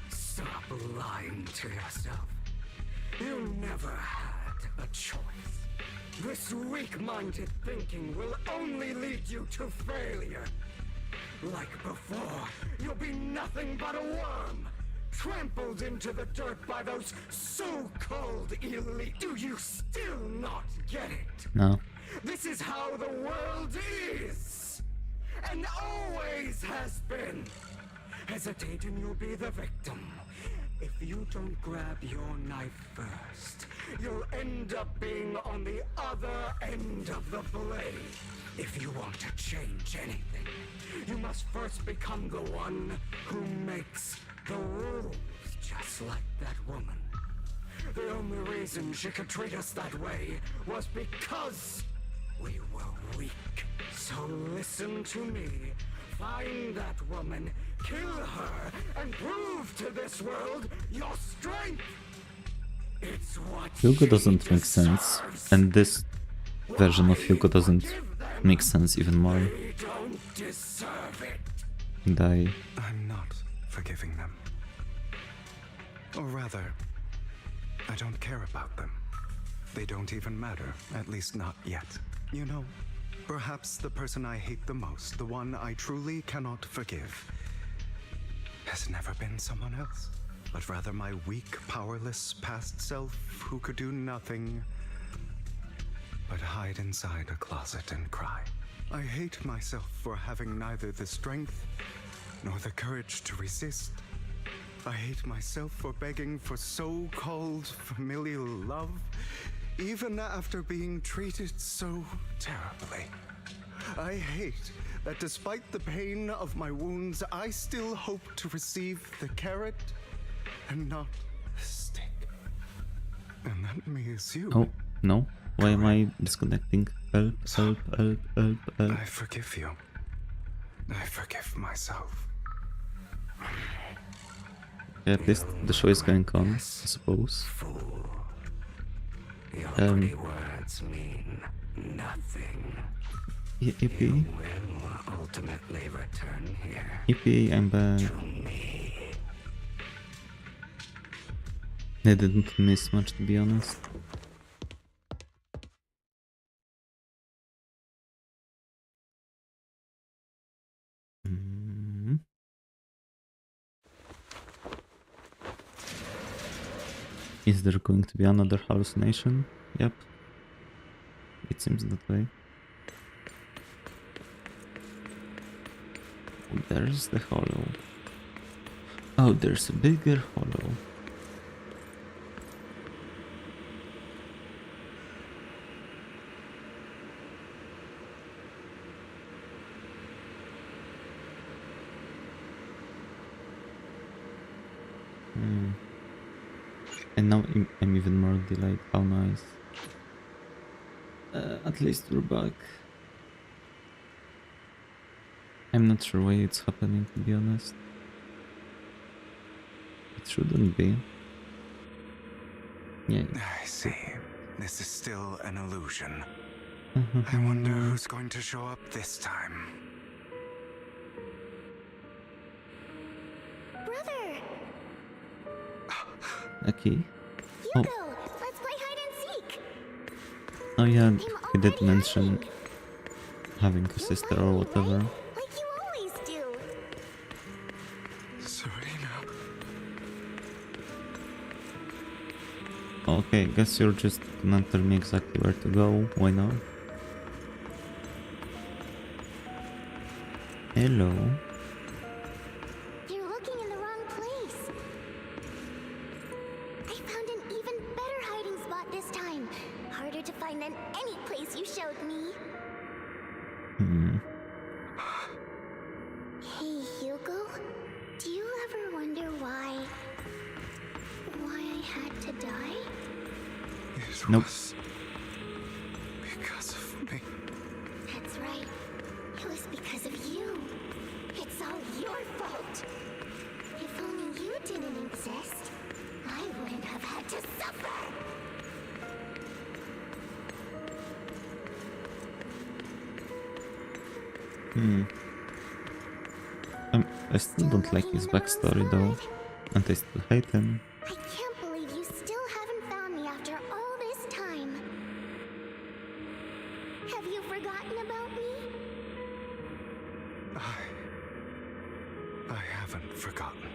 Stop lying to yourself. You never had a choice. This weak-minded thinking will only lead you to failure. Like before, you'll be nothing but a worm, trampled into the dirt by those so-called elite. Do you still not get it? No. This is how the world is, and always has been. Hesitate and you'll be the victim. If you don't grab your knife first, you'll end up being on the other end of the blade. If you want to change anything, you must first become the one who makes the rules, just like that woman. The only reason she could treat us that way was because we were weak. So listen to me. Find that woman, kill her, and prove to this world your strength. It's what Hugo doesn't make sense, and this version of Hugo doesn't make sense even more. they don't deserve it. And I'm not forgiving them. Or rather, I don't care about them. They don't even matter, at least not yet. You know, perhaps the person I hate the most, the one I truly cannot forgive, has never been someone else, but rather my weak, powerless past self who could do nothing but hide inside a closet and cry. I hate myself for having neither the strength nor the courage to resist. I hate myself for begging for so-called familial love, even after being treated so terribly. I hate that despite the pain of my wounds, I still hope to receive the carrot and not the stick. And that me is you. oh, no. Why am I disconnecting? Help, help, help, help, help. I forgive you. I forgive myself. Yeah, at least the show is going on, I suppose. Your pretty words mean nothing. Yippee. You will ultimately return here. Yippee, I'm back. To me. I didn't miss much, to be honest. Is there going to be another hallucination? Yep. It seems that way. Oh, there's the hollow. Oh, there's a bigger hollow. And now I'm even more delayed. How nice. At least we're back. I'm not sure why it's happening, to be honest. It shouldn't be. Yeah. I see. This is still an illusion. I wonder who's going to show up this time. Brother! A key? Hugo, let's play hide and seek! Oh yeah, he did mention having a sister or whatever. Like you always do! Serena. Okay, guess you're just gonna tell me exactly where to go. Why not? Hello. You're looking in the wrong place. than any place you showed me. Hey, Hugo. Do you ever wonder why I had to die? It Nope. was because of me. That's right. It was because of you. It's all your fault. If only you didn't exist, I wouldn't have had to suffer. I still don't like his backstory though, and I still hate him. I can't believe you still haven't found me after all this time. Have you forgotten about me? I haven't forgotten.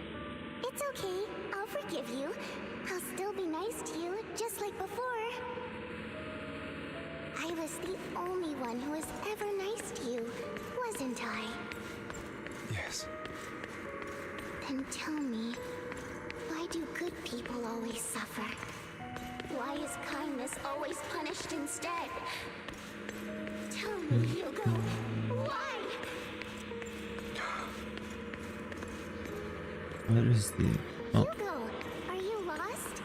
It's okay. I'll forgive you. I'll still be nice to you, just like before. I was the only one who was ever nice to you, wasn't I? Yes. Then tell me, why do good people always suffer? Why is kindness always punished instead? Tell me, Hugo, why? Where is the... Oh, Hugo, are you lost?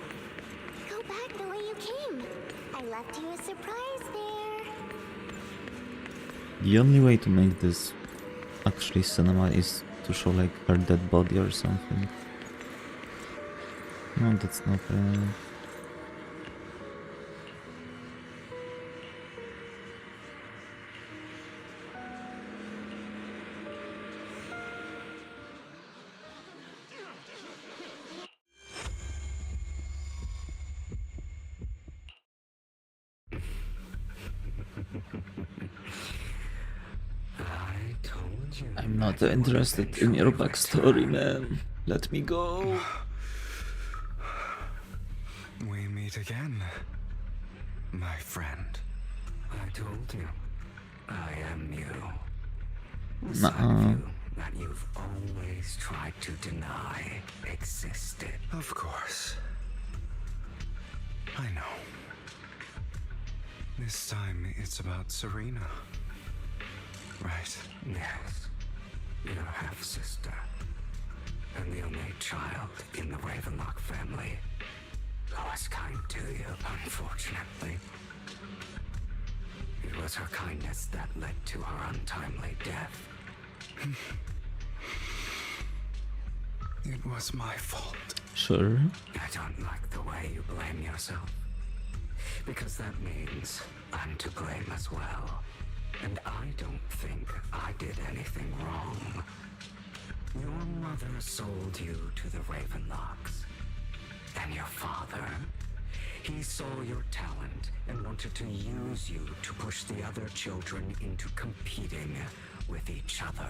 Go back the way you came. I left you a surprise there. the only way to make this actually cinema is to show like her dead body or something. No, that's not it. I'm not interested in your backstory, man. Let me go. We meet again, my friend. I told you, I am you. The Nuh-uh. side of you that you've always tried to deny existed. Of course. I know. This time it's about Serena. Right? Yes, your half-sister, and the only child in the Ravenlock family who was kind to you, unfortunately. It was her kindness that led to her untimely death. It was my fault. Sure. I don't like the way you blame yourself, because that means I'm to blame as well. And I don't think I did anything wrong. Your mother sold you to the Ravenlocks. And your father, he saw your talent and wanted to use you to push the other children into competing with each other.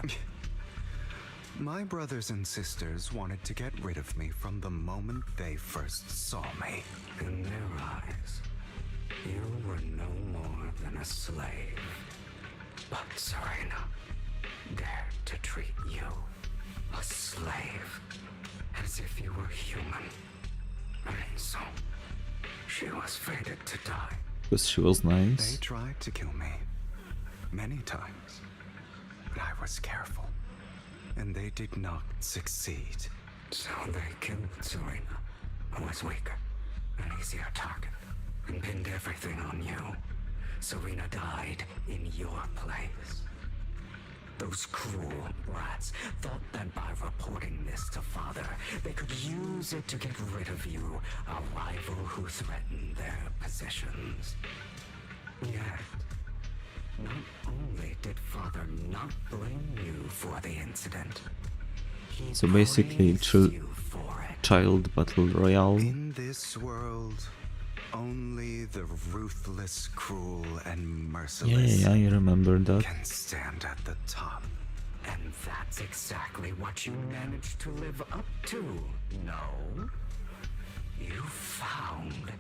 My brothers and sisters wanted to get rid of me from the moment they first saw me. In their eyes, you were no more than a slave. But Serena dared to treat you, a slave, as if you were human. And so, she was fated to die. Because she was nice. They tried to kill me. Many times. But I was careful. And they did not succeed. So they killed Serena, who was weaker, an easier target, and pinned everything on you. Serena died in your place. Those cruel brats thought that by reporting this to Father, they could use it to get rid of you, a rival who threatened their positions. Yet, not only did Father not blame you for the incident, he So basically, praised you for it. child battle royale. In this world, only the ruthless, cruel, and merciless Yeah, I remember that. can stand at the top. And that's exactly what you managed to live up to, no? You found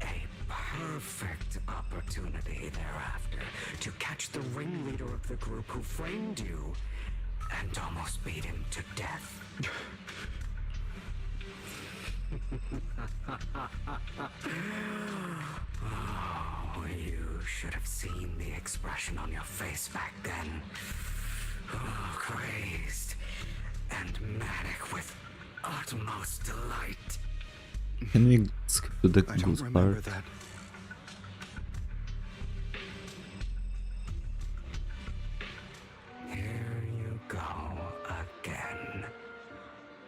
a perfect opportunity thereafter to catch the ringleader of the group who framed you and almost beat him to death. Oh, you expression on your face back then. Oh, crazed and manic with utmost delight. Can we skip to the I don't goose remember part? that. Here you go again,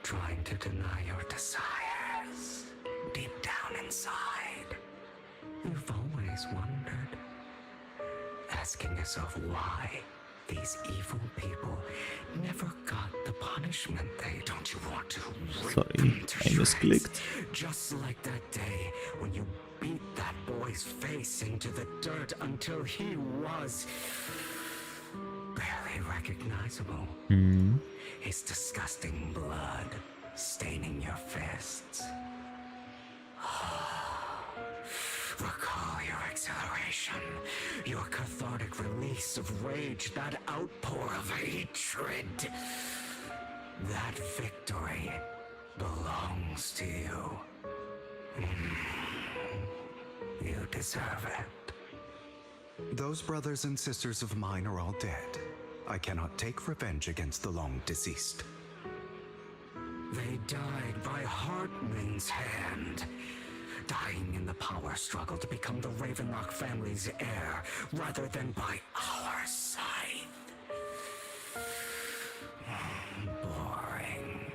trying to deny your desires deep down inside. You've always wondered, asking yourself why these evil people never got the punishment they don't you want to rip Sorry, them to I shreds? misclicked. Just like that day when you beat that boy's face into the dirt until he was barely recognizable. His disgusting blood staining your fists. Recall your exhilaration, your cathartic release of rage, that outpour of hatred. That victory belongs to you. You deserve it. Those brothers and sisters of mine are all dead. I cannot take revenge against the long deceased. They died by Hartman's hand, dying in the power struggle to become the Ravenlock family's heir, rather than by our scythe. Boring.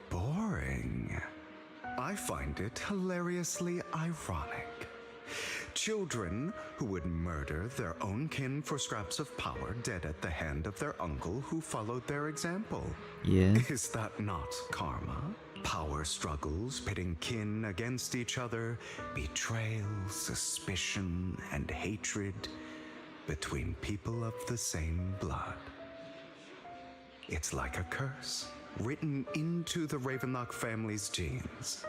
Boring. I find it hilariously ironic. Children who would murder their own kin for scraps of power dead at the hand of their uncle who followed their example. Yeah. Is that not karma? Power struggles pitting kin against each other, betrayal, suspicion, and hatred between people of the same blood. It's like a curse written into the Ravenlock family's genes.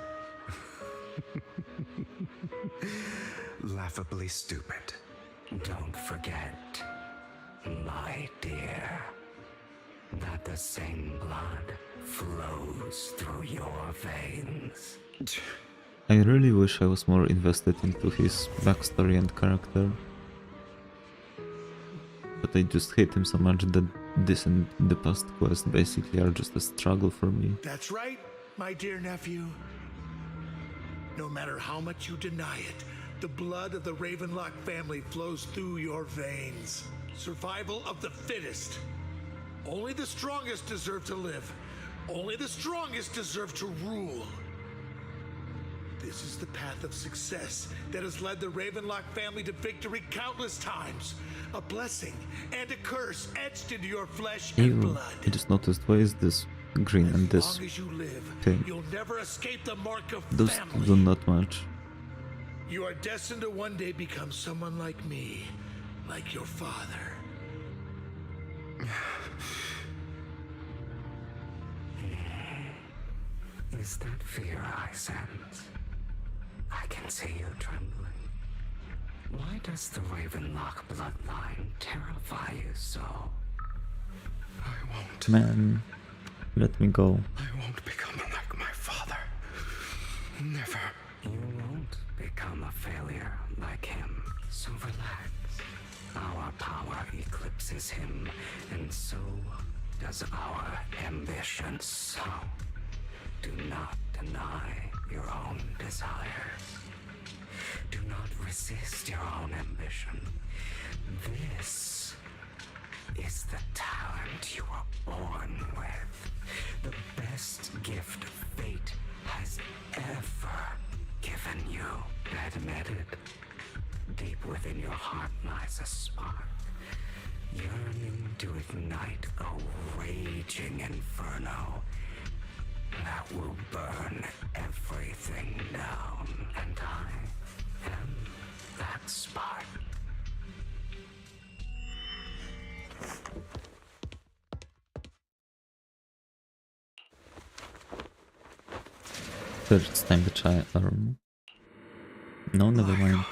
Laughably stupid. Don't forget, my dear, that the same blood flows through your veins. I really wish I was more invested into his backstory and character. But I just hate him so much that this and the past quest basically are just a struggle for me. That's right, my dear nephew. No matter how much you deny it, the blood of the Ravenlock family flows through your veins. Survival of the fittest. Only the strongest deserve to live. Only the strongest deserve to rule. This is the path of success that has led the Ravenlock family to victory countless times. A blessing and a curse etched into your flesh and Ew, blood. I just noticed why is this green and this As long as you live, pink. you'll never escape the mark of Those family. do not match. You are destined to one day become someone like me, like your father. Is that fear I sense? I can see you trembling. Why does the Ravenlock bloodline terrify you so? I won't. Man, let me go. I won't become like my father. Never. You won't become a failure like him, so relax. Our power eclipses him, and so does our ambition. So, do not deny your own desires. Do not resist your own ambition. This is the talent you were born with. The best gift fate has ever given you. Admit it. Deep within your heart lies a spark, yearning to ignite a raging inferno that will burn everything down. And I am that spark. Third time the child arm. No, never mind.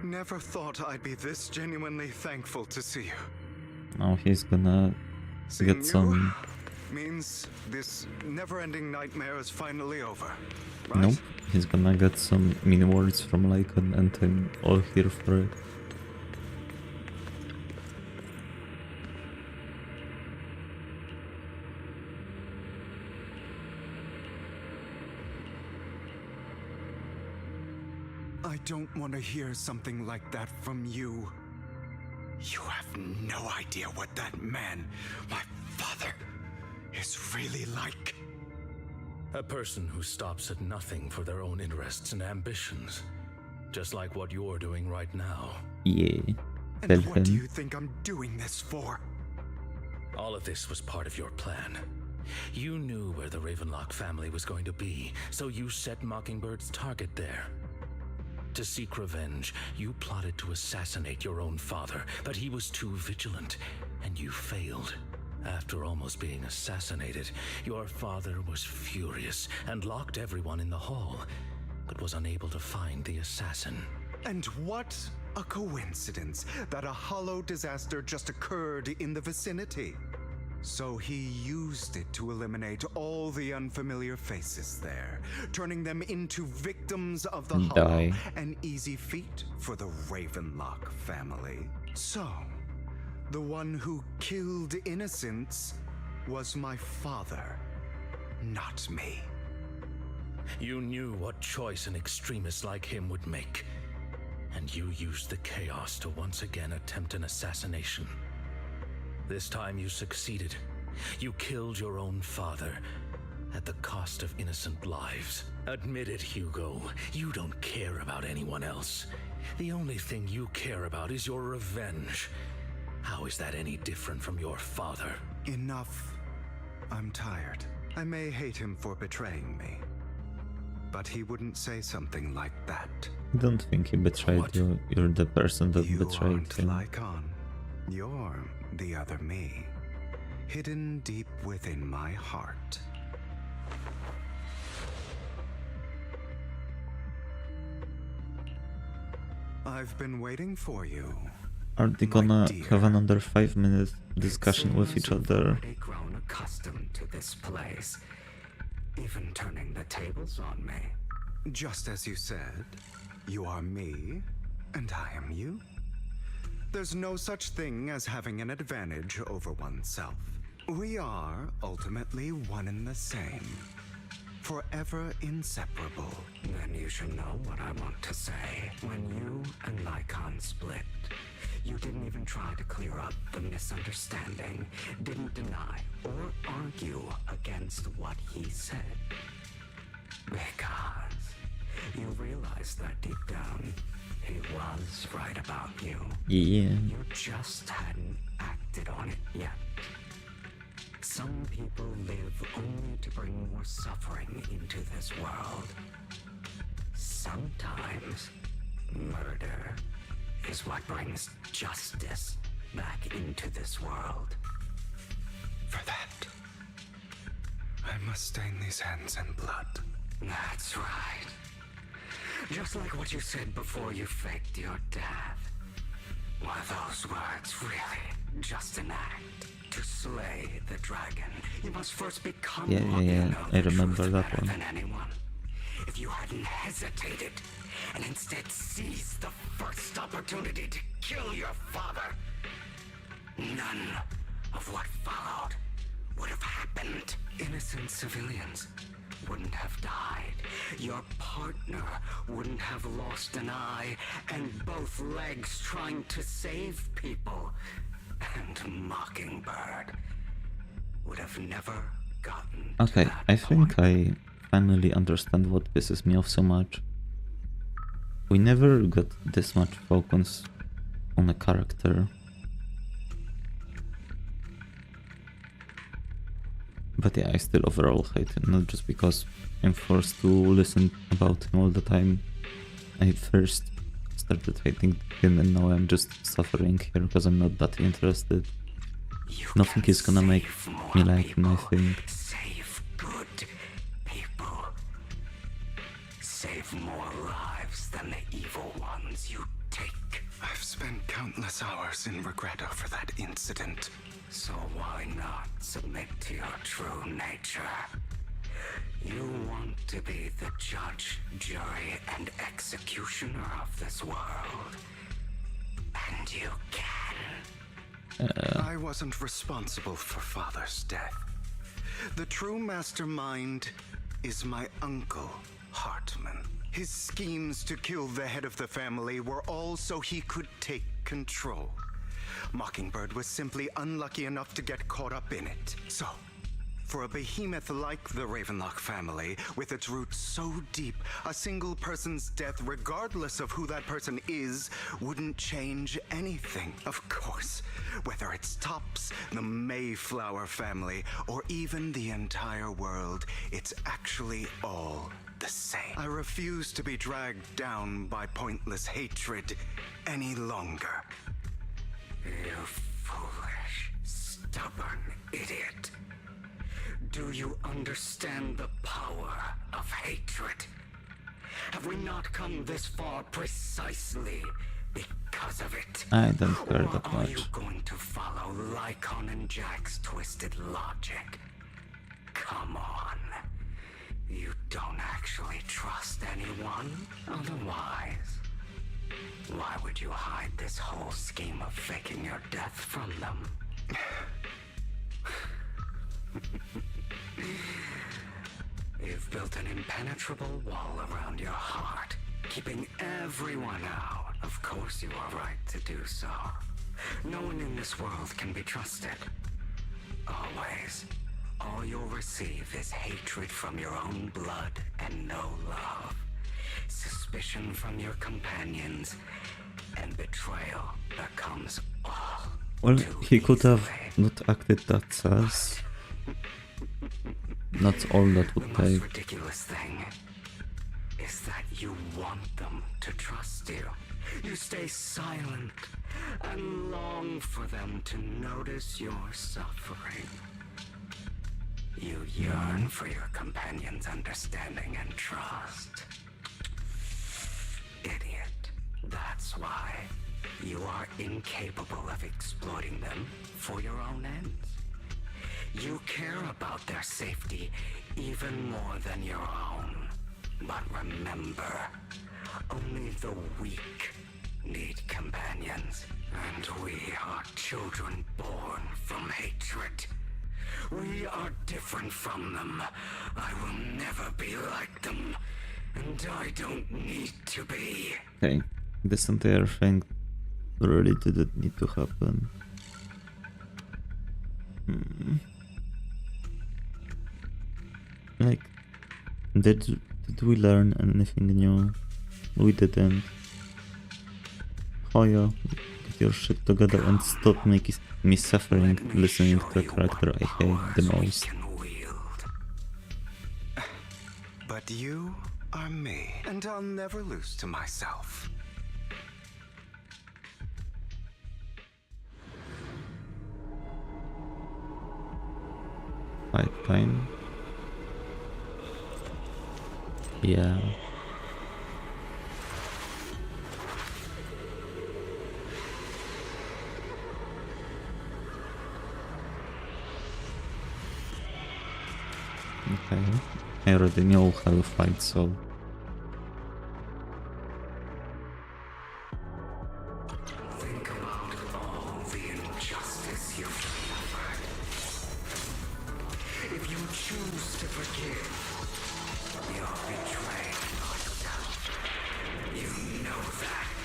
Never thought I'd be this genuinely thankful to see you. Now he's gonna Seeing get some Means this never-ending nightmare is finally over. Nope, he's gonna get some mean words from Lycan and I'm all here for it. I don't want to hear something like that from you. You have no idea what that man, my father, is really like. A person who stops at nothing for their own interests and ambitions. Just like what you're doing right now. Yeah. And what do you think I'm doing this for? All of this was part of your plan. You knew where the Ravenlock family was going to be, so you set Mockingbird's target there. To seek revenge, you plotted to assassinate your own father, but he was too vigilant, and you failed. After almost being assassinated, your father was furious and locked everyone in the hall, but was unable to find the assassin. And what a coincidence that a hollow disaster just occurred in the vicinity. So he used it to eliminate all the unfamiliar faces there, turning them into victims of the hollow. An easy feat for the Ravenlock family. So, the one who killed innocents was my father, not me. You knew what choice an extremist like him would make, and you used the chaos to once again attempt an assassination. This time you succeeded. You killed your own father at the cost of innocent lives. Admit it, Hugo. You don't care about anyone else. The only thing you care about is your revenge. How is that any different from your father? Enough. I'm tired. I may hate him for betraying me, but he wouldn't say something like that. I don't think he betrayed you. You're the person that betrayed him. Lycan. You're the other me, hidden deep within my heart. I've been waiting for you. Are they gonna have another 5-minute discussion with each other? I've grown accustomed to this place, even turning the tables on me. Just as you said, you are me, and I am you. There's no such thing as having an advantage over oneself. We are ultimately one and the same. Forever inseparable. Then you should know what I want to say. When you and Lycan split, you didn't even try to clear up the misunderstanding, didn't deny or argue against what he said. Because you realized that deep down, he was right about you. Yeah. You just hadn't acted on it yet. Some people live only to bring more suffering into this world. Sometimes, murder is what brings justice back into this world. For that, I must stain these hands in blood. That's right. Just like what you said before you faked your death. Were those words really just an act? To slay the dragon, you must first become one. Yeah, I remember that one. Than anyone. If you hadn't hesitated and instead seized the first opportunity to kill your father, none of what followed would have happened. Innocent civilians wouldn't have died. Your partner wouldn't have lost an eye and both legs trying to save people. And Mockingbird would have never gotten. Okay, I think I finally understand what pisses me off so much. We never got this much focus on a character. But yeah, I still overall hate him, not just because I'm forced to listen about him all the time. I first started hating him and now I'm just suffering here because I'm not that interested. Nothing is gonna make me like him, I think. Save good people. Save more lives than the evil ones you take. I've spent countless hours in regret over that incident. So why not submit to your true nature? You want to be the judge, jury, and executioner of this world. And you can. I wasn't responsible for Father's death. The true mastermind is my uncle, Hartman. His schemes to kill the head of the family were all so he could take control. Mockingbird was simply unlucky enough to get caught up in it. So, for a behemoth like the Ravenlock family, with its roots so deep, a single person's death, regardless of who that person is, wouldn't change anything. Of course, whether it's Tops, the Mayflower family, or even the entire world, it's actually all the same. I refuse to be dragged down by pointless hatred any longer. You foolish, stubborn idiot. Do you understand the power of hatred? Have we not come this far precisely because of it? I don't care that Or are much. you going to follow Lycon and Jack's twisted logic? Come on. You don't actually trust anyone? Otherwise, why would you hide this whole scheme of faking your death from them? You've built an impenetrable wall around your heart, keeping everyone out. Of course you are right to do so. No one in this world can be trusted. Always. All you'll receive is hatred from your own blood and no love. Suspicion from your companions, and betrayal that comes all. Well, he could have not acted that sus. That's all that would The most take. ridiculous thing is that you want them to trust you. You stay silent and long for them to notice your suffering. You yearn for your companion's understanding and trust. Idiot. That's why you are incapable of exploiting them for your own ends. You care about their safety even more than your own. But remember, only the weak need companions. And we are children born from hatred. We are different from them. I will never be like them. And I don't need to be. Okay, this entire thing really didn't need to happen. Like, did we learn anything new? We didn't. Hoyo, get your shit together and stop making me suffering listening to a character I hate the most. But you are me, and I'll never lose to myself. Fight time. Yeah. Okay. I already know how to fight, so Think about all the injustice you've suffered. If you choose to forgive, you're betraying yourself. You know that.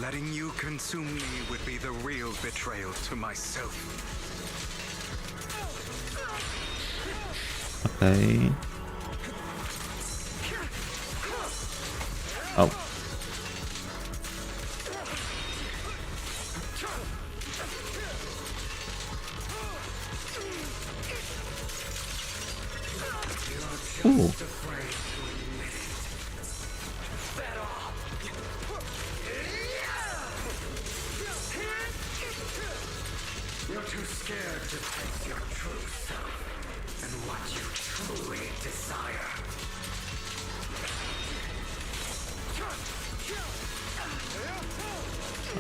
Letting you consume me would be the real betrayal to myself. okay. Oh. Ooh. You're too scared to face your true self and what you truly desire.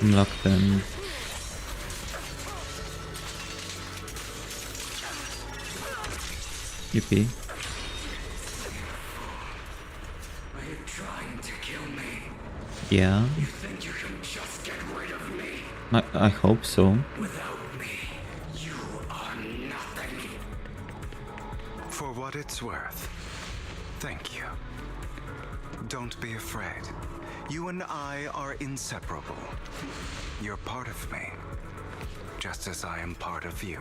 Unlock them. Yippee. Are you trying to kill me? Yeah. You think you can just get rid of me? I hope so. Without me, you are nothing. For what it's worth, thank you. Don't be afraid. You and I are inseparable. You're part of me, just as I am part of you.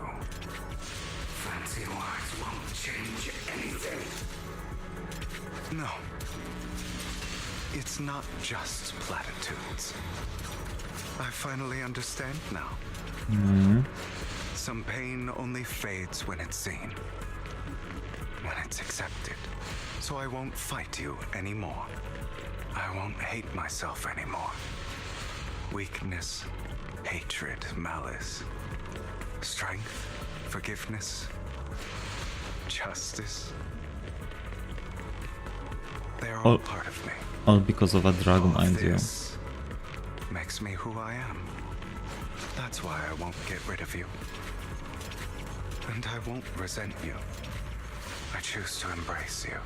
Fancy words won't change anything. No. It's not just platitudes. I finally understand now. Some pain only fades when it's seen, when it's accepted. So I won't fight you anymore. I won't hate myself anymore. Weakness, hatred, malice, strength, forgiveness, justice. They're all part of me. All because of a dragon, mind you. This makes me who I am. That's why I won't get rid of you. And I won't resent you. I choose to embrace you.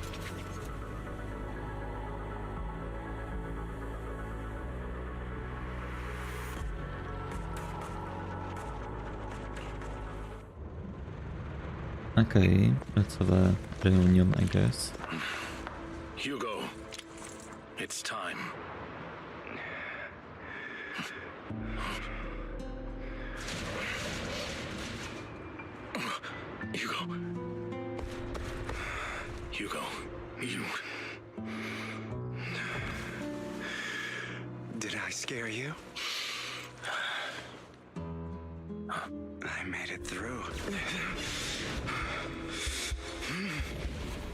Okay, let's have a reunion, I guess. Hugo, it's time. Hugo, you... Did I scare you? I made it through.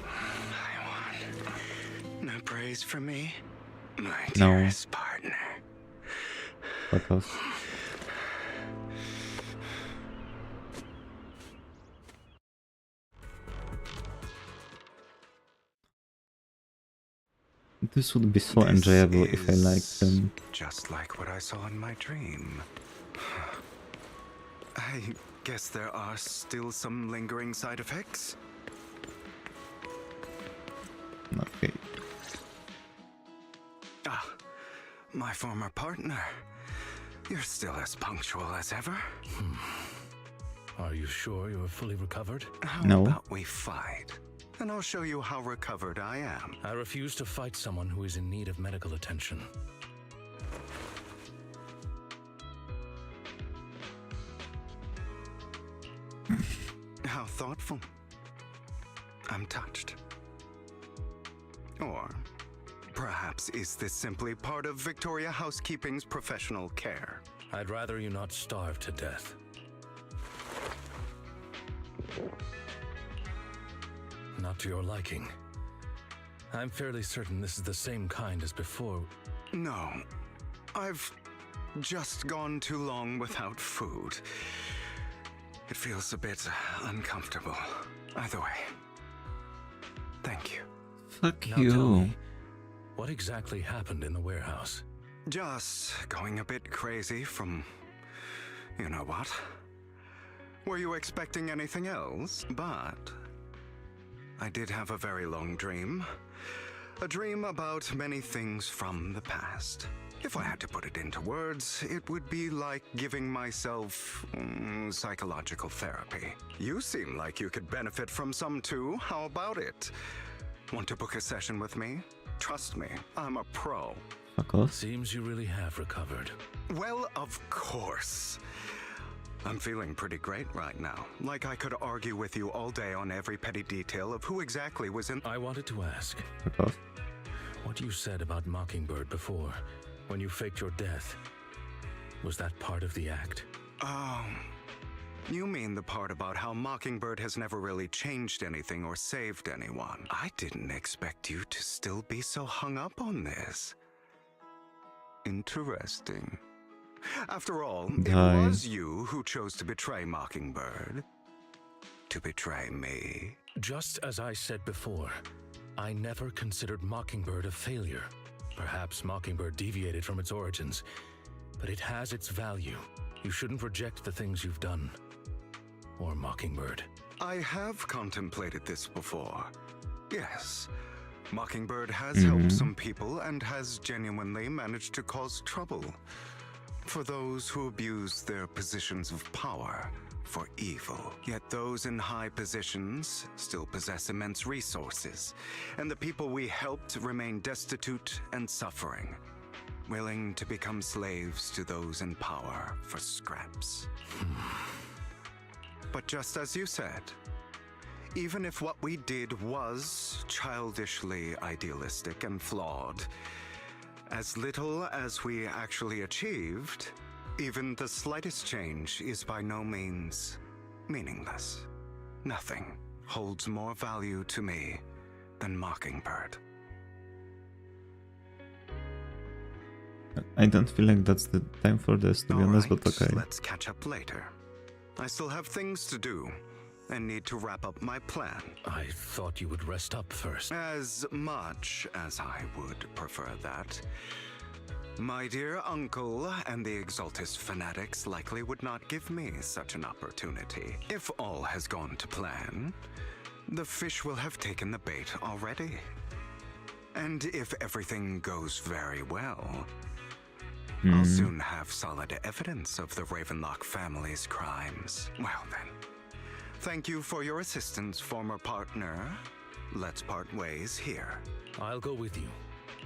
I won. No praise for me, my dearest partner. Fuck off. This would be so enjoyable if I liked them. Just like what I saw in my dream. I guess there are still some lingering side effects. Okay. Ah, my former partner. You're still as punctual as ever. Are you sure you're fully recovered? How No. about we fight? And I'll show you how recovered I am. I refuse to fight someone who is in need of medical attention. How thoughtful. I'm touched. Or perhaps is this simply part of Victoria Housekeeping's professional care? I'd rather you not starve to death. Not to your liking. I'm fairly certain this is the same kind as before. No. I've just gone too long without food. It feels a bit uncomfortable. Either way. Thank you. Fuck Now tell you. me, what exactly happened in the warehouse? Just going a bit crazy from... you know what? Were you expecting anything else? But... I did have a very long dream. A dream about many things from the past. If I had to put it into words, it would be like giving myself psychological therapy. You seem like you could benefit from some too. How about it? Want to book a session with me? Trust me, I'm a pro. Fuck off. Seems you really have recovered. Well, of course. I'm feeling pretty great right now. Like I could argue with you all day on every petty detail of who exactly was in... I wanted to ask, Fuck off. what you said about Mockingbird before, when you faked your death, was that part of the act? Oh, you mean the part about how Mockingbird has never really changed anything or saved anyone. I didn't expect you to still be so hung up on this. Interesting. After all, it was you who chose to betray Mockingbird. To betray me. Just as I said before, I never considered Mockingbird a failure. Perhaps Mockingbird deviated from its origins, but it has its value. You shouldn't reject the things you've done. Or Mockingbird. I have contemplated this before. Yes. Mockingbird has helped some people and has genuinely managed to cause trouble for those who abuse their positions of power for evil. Yet those in high positions still possess immense resources, and the people we helped remain destitute and suffering, willing to become slaves to those in power for scraps. But just as you said, even if what we did was childishly idealistic and flawed, as little as we actually achieved, even the slightest change is by no means meaningless. Nothing holds more value to me than Mockingbird. I don't feel like that's the time for this, to be honest, but okay. Let's catch up later. I still have things to do and need to wrap up my plan. I thought you would rest up first. As much as I would prefer that. My dear uncle and the Exaltus fanatics likely would not give me such an opportunity. If all has gone to plan, the fish will have taken the bait already. And if everything goes very well, I'll soon have solid evidence of the Ravenlock family's crimes. Well then, thank you for your assistance, former partner. Let's part ways here. I'll go with you.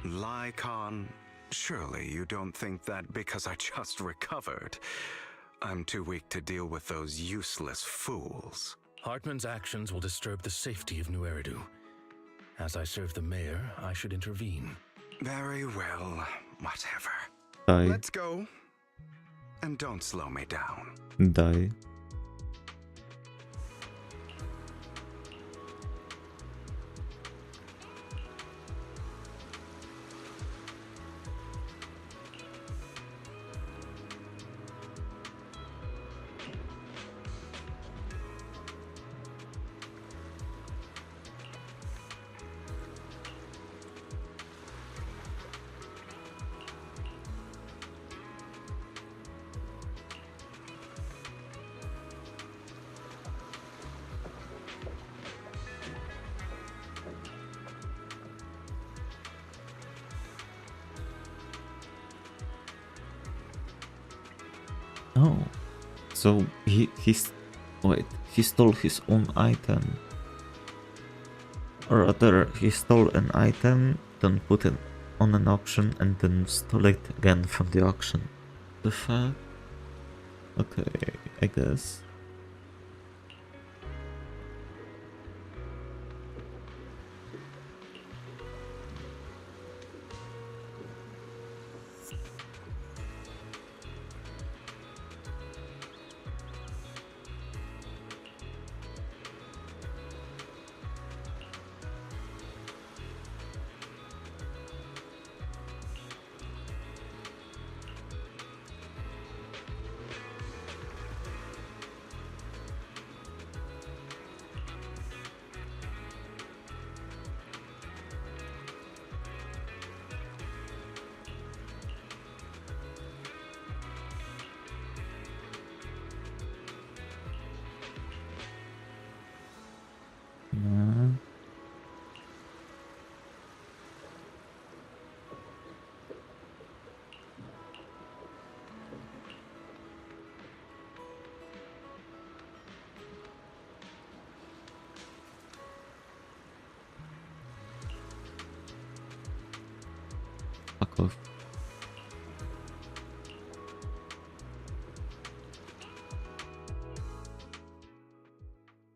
Lycon, surely you don't think that because I just recovered, I'm too weak to deal with those useless fools. Hartman's actions will disturb the safety of New Eridu. As I serve the mayor, I should intervene. Very well, whatever. Die. Let's go. And don't slow me down. Die. Oh, so he stole his own item, or rather, he stole an item, then put it on an auction, and then stole it again from the auction. The fuck? Okay, I guess. Fuck off.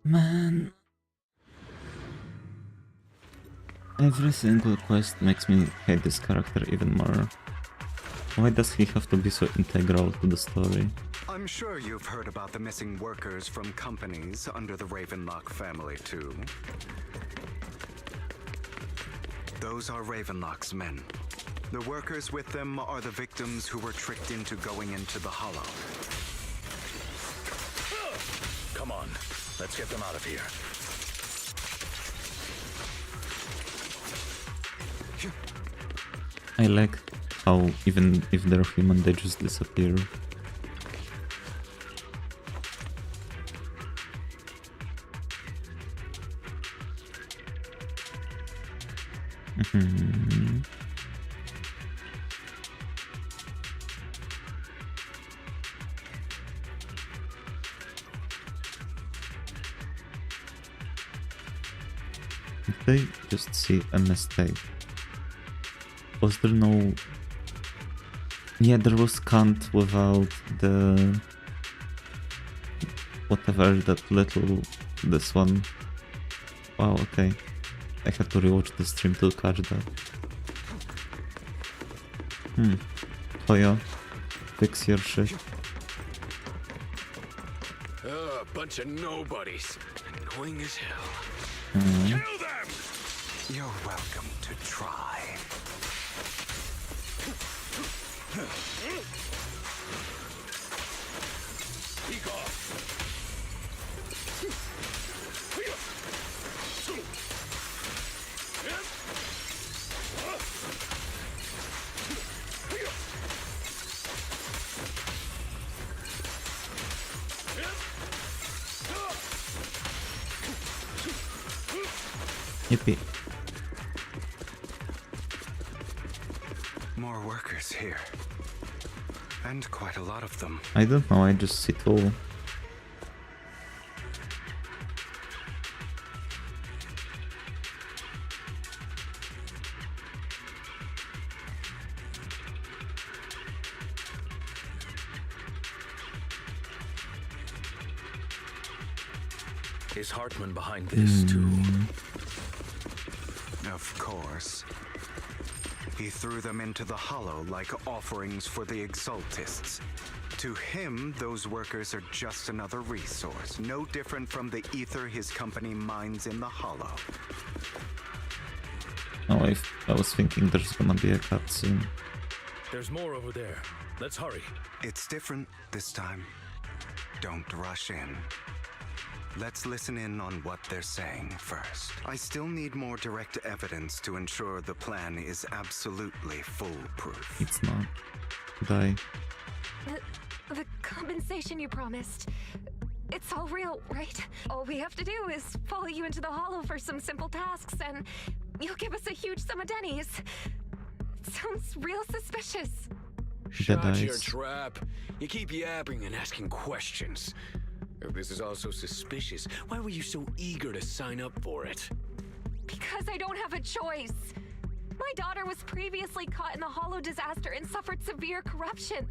Man. Every single quest makes me hate this character even more. Why does he have to be so integral to the story? I'm sure you've heard about the missing workers from companies under the Ravenlock family too. Those are Ravenlock's men. The workers with them are the victims who were tricked into going into the Hollow. Come on, let's get them out of here. I like how even if they're human, they just disappear. Mhm. Did they just see a mistake? Was there no... Yeah, there was can't without the... whatever, that little... this one. Wow, okay. I had to rewatch the stream to catch that. Toya, fix your shit. A bunch of nobodies. Annoying as hell. Mm. Kill them! You're welcome to try. Yippee. More workers here. And quite a lot of them. I don't know, I just see two. Is Hartman behind this too? Of course. He threw them into the Hollow like offerings for the Exaltists. To him, those workers are just another resource, no different from the ether his company mines in the Hollow. Oh, I was thinking there's gonna be a cutscene. There's more over there. Let's hurry. It's different this time. Don't rush in. Let's listen in on what they're saying first. I still need more direct evidence to ensure the plan is absolutely foolproof. It's not. Die. The compensation you promised. It's all real, right? All we have to do is follow you into the Hollow for some simple tasks, and you'll give us a huge sum of dennies. It sounds real suspicious. Shut your trap. You keep yapping and asking questions. If this is all so suspicious, why were you so eager to sign up for it? Because I don't have a choice. My daughter was previously caught in the Hollow disaster and suffered severe corruption.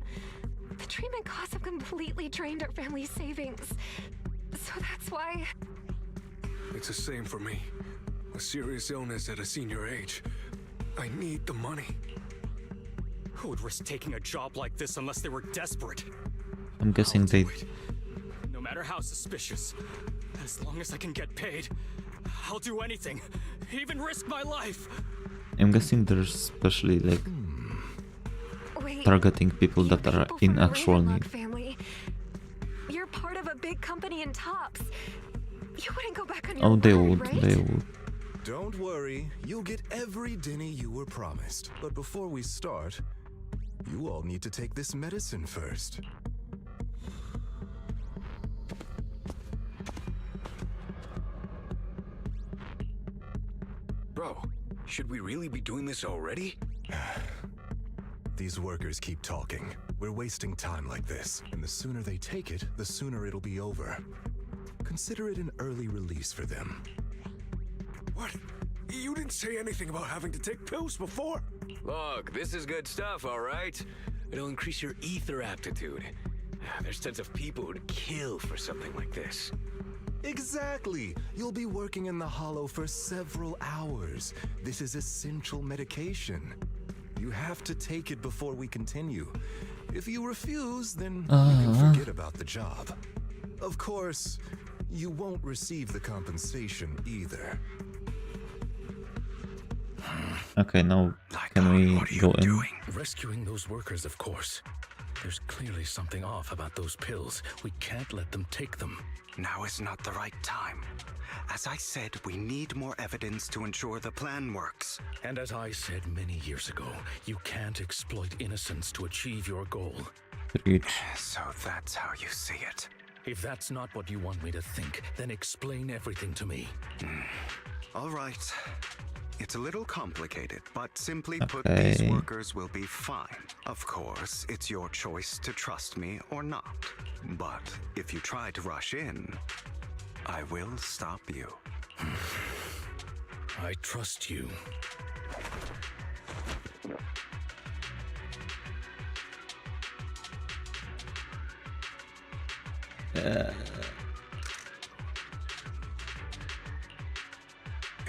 The treatment costs have completely drained our family's savings. So that's why... It's the same for me. A serious illness at a senior age. I need the money. Who would risk taking a job like this unless they were desperate? I'm guessing they... No matter how suspicious, as long as I can get paid, I'll do anything, even risk my life. I'm guessing there's especially like Wait, targeting people that are in actual need. Family. You're part of a big company in Tops. You wouldn't go back on your Oh, they word, would, right? they would. Don't worry, you'll get every denny you were promised. But before we start, you all need to take this medicine first. Bro, should we really be doing this already? These workers keep talking. We're wasting time like this, and the sooner they take it, the sooner it'll be over. Consider it an early release for them. What? You didn't say anything about having to take pills before. Look, this is good stuff, all right? It'll increase your ether aptitude. There's tons of people who'd kill for something like this. Exactly! You'll be working in the Hollow for several hours. This is essential medication. You have to take it before we continue. If you refuse, then you can forget about the job. Of course, you won't receive the compensation either. Okay, now can we go in? Rescuing those workers, of course. There's clearly something off about those pills. We can't let them take them. Now is not the right time. As I said, we need more evidence to ensure the plan works. And as I said many years ago, you can't exploit innocence to achieve your goal. So that's how you see it. If that's not what you want me to think, then explain everything to me. All right. It's a little complicated, but simply put, these workers will be fine. Of course, it's your choice to trust me or not. But if you try to rush in, I will stop you. I trust you.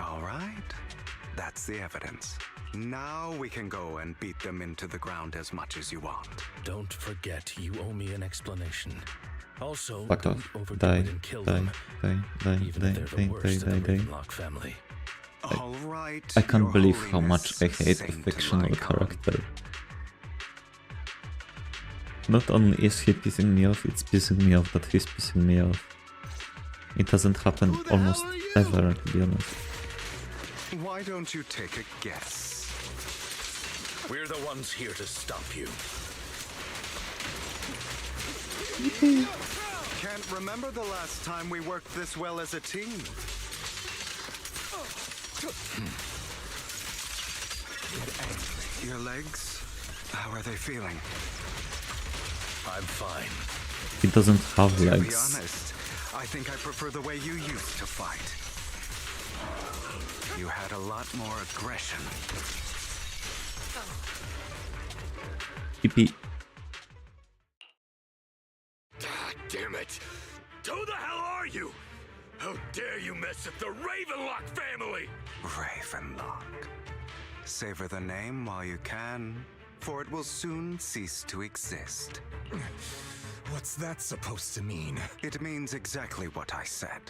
All right. That's the evidence. Now we can go and beat them into the ground as much as you want. Don't forget, you owe me an explanation. Also, Fuck don't off. overdo Die. it and kill Die. them. Die. Even if they're the worst in the Die. Ravenlock family. All right. I can't Your believe how Holiness, much I hate a Saint fictional Lycon. character. Not only is he pissing me off, it's pissing me off that he's pissing me off. It doesn't happen almost ever, to be honest. Why don't you take a guess? We're the ones here to stop you. Can't remember the last time we worked this well as a team. Your legs? How are they feeling? I'm fine. He doesn't have To be legs. honest, I think I prefer the way you used to fight. You had a lot more aggression. PP. God damn it! Who the hell are you? How dare you mess with the Ravenlock family? Ravenlock. Savor the name while you can, for it will soon cease to exist. What's that supposed to mean? It means exactly what I said.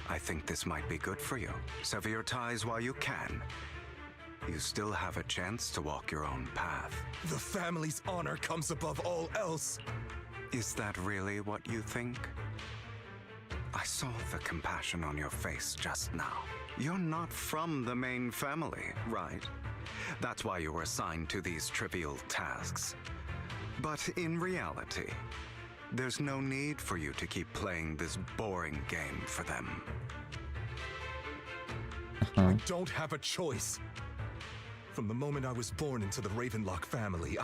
I think this might be good for you. Sever your ties while you can. You still have a chance to walk your own path. The family's honor comes above all else. Is that really what you think? I saw the compassion on your face just now. You're not from the main family, right? That's why you were assigned to these trivial tasks. But in reality, there's no need for you to keep playing this boring game for them. I don't have a choice. From the moment I was born into the Ravenlock family,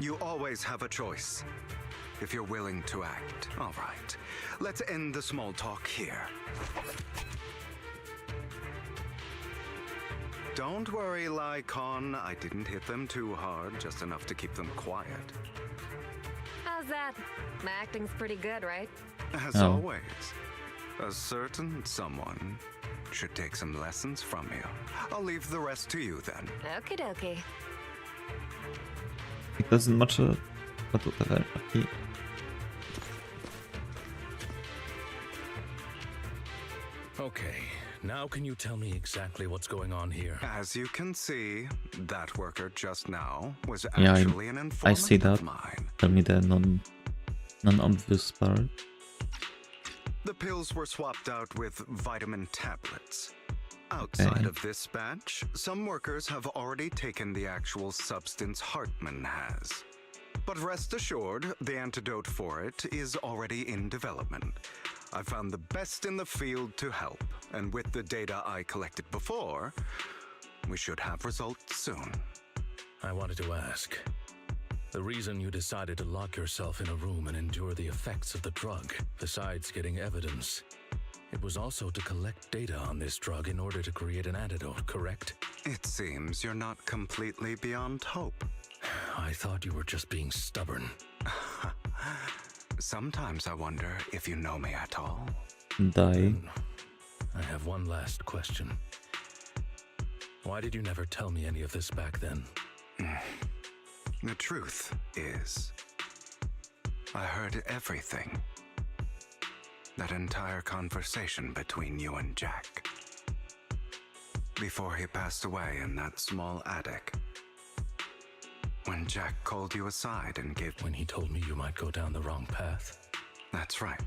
You always have a choice. If you're willing to act. All right. Let's end the small talk here. Don't worry, Lycon. I didn't hit them too hard, just enough to keep them quiet. How's that? My acting's pretty good, right? As always, a certain someone should take some lessons from you. I'll leave the rest to you then. Okie dokie. It doesn't matter, but whatever. Okay. Okay, now can you tell me exactly what's going on here? As you can see, that worker just now was Yeah, actually an I informant see that. of mine. Tell me the non-obvious part. The pills were swapped out with vitamin tablets. Outside Okay. of this batch, some workers have already taken the actual substance Hartman has. But rest assured, the antidote for it is already in development. I found the best in the field to help, and with the data I collected before, we should have results soon. I wanted to ask. The reason you decided to lock yourself in a room and endure the effects of the drug, besides getting evidence, it was also to collect data on this drug in order to create an antidote, correct? It seems you're not completely beyond hope. I thought you were just being stubborn. Sometimes I wonder if you know me at all. Die. I have one last question. Why did you never tell me any of this back then? The truth is, I heard everything. That entire conversation between you and Jack. Before he passed away in that small attic. When Jack called you aside and gave... When he told me you might go down the wrong path? That's right.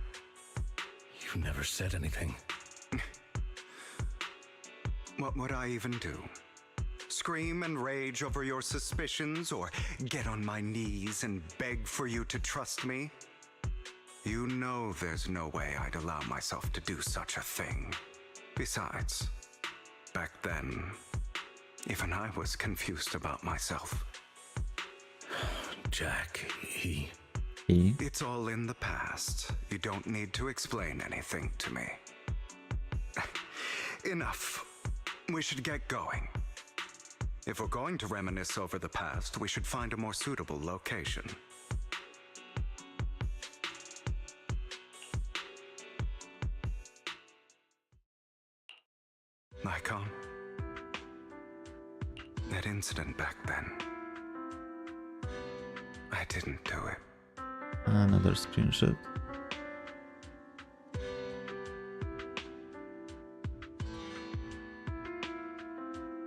You never said anything. What would I even do? Scream and rage over your suspicions, or get on my knees and beg for you to trust me? You know there's no way I'd allow myself to do such a thing. Besides, back then, even I was confused about myself. Jack, he... It's all in the past. You don't need to explain anything to me. Enough. We should get going. If we're going to reminisce over the past, we should find a more suitable location. Icon? That incident back then. I didn't do it. Another screenshot.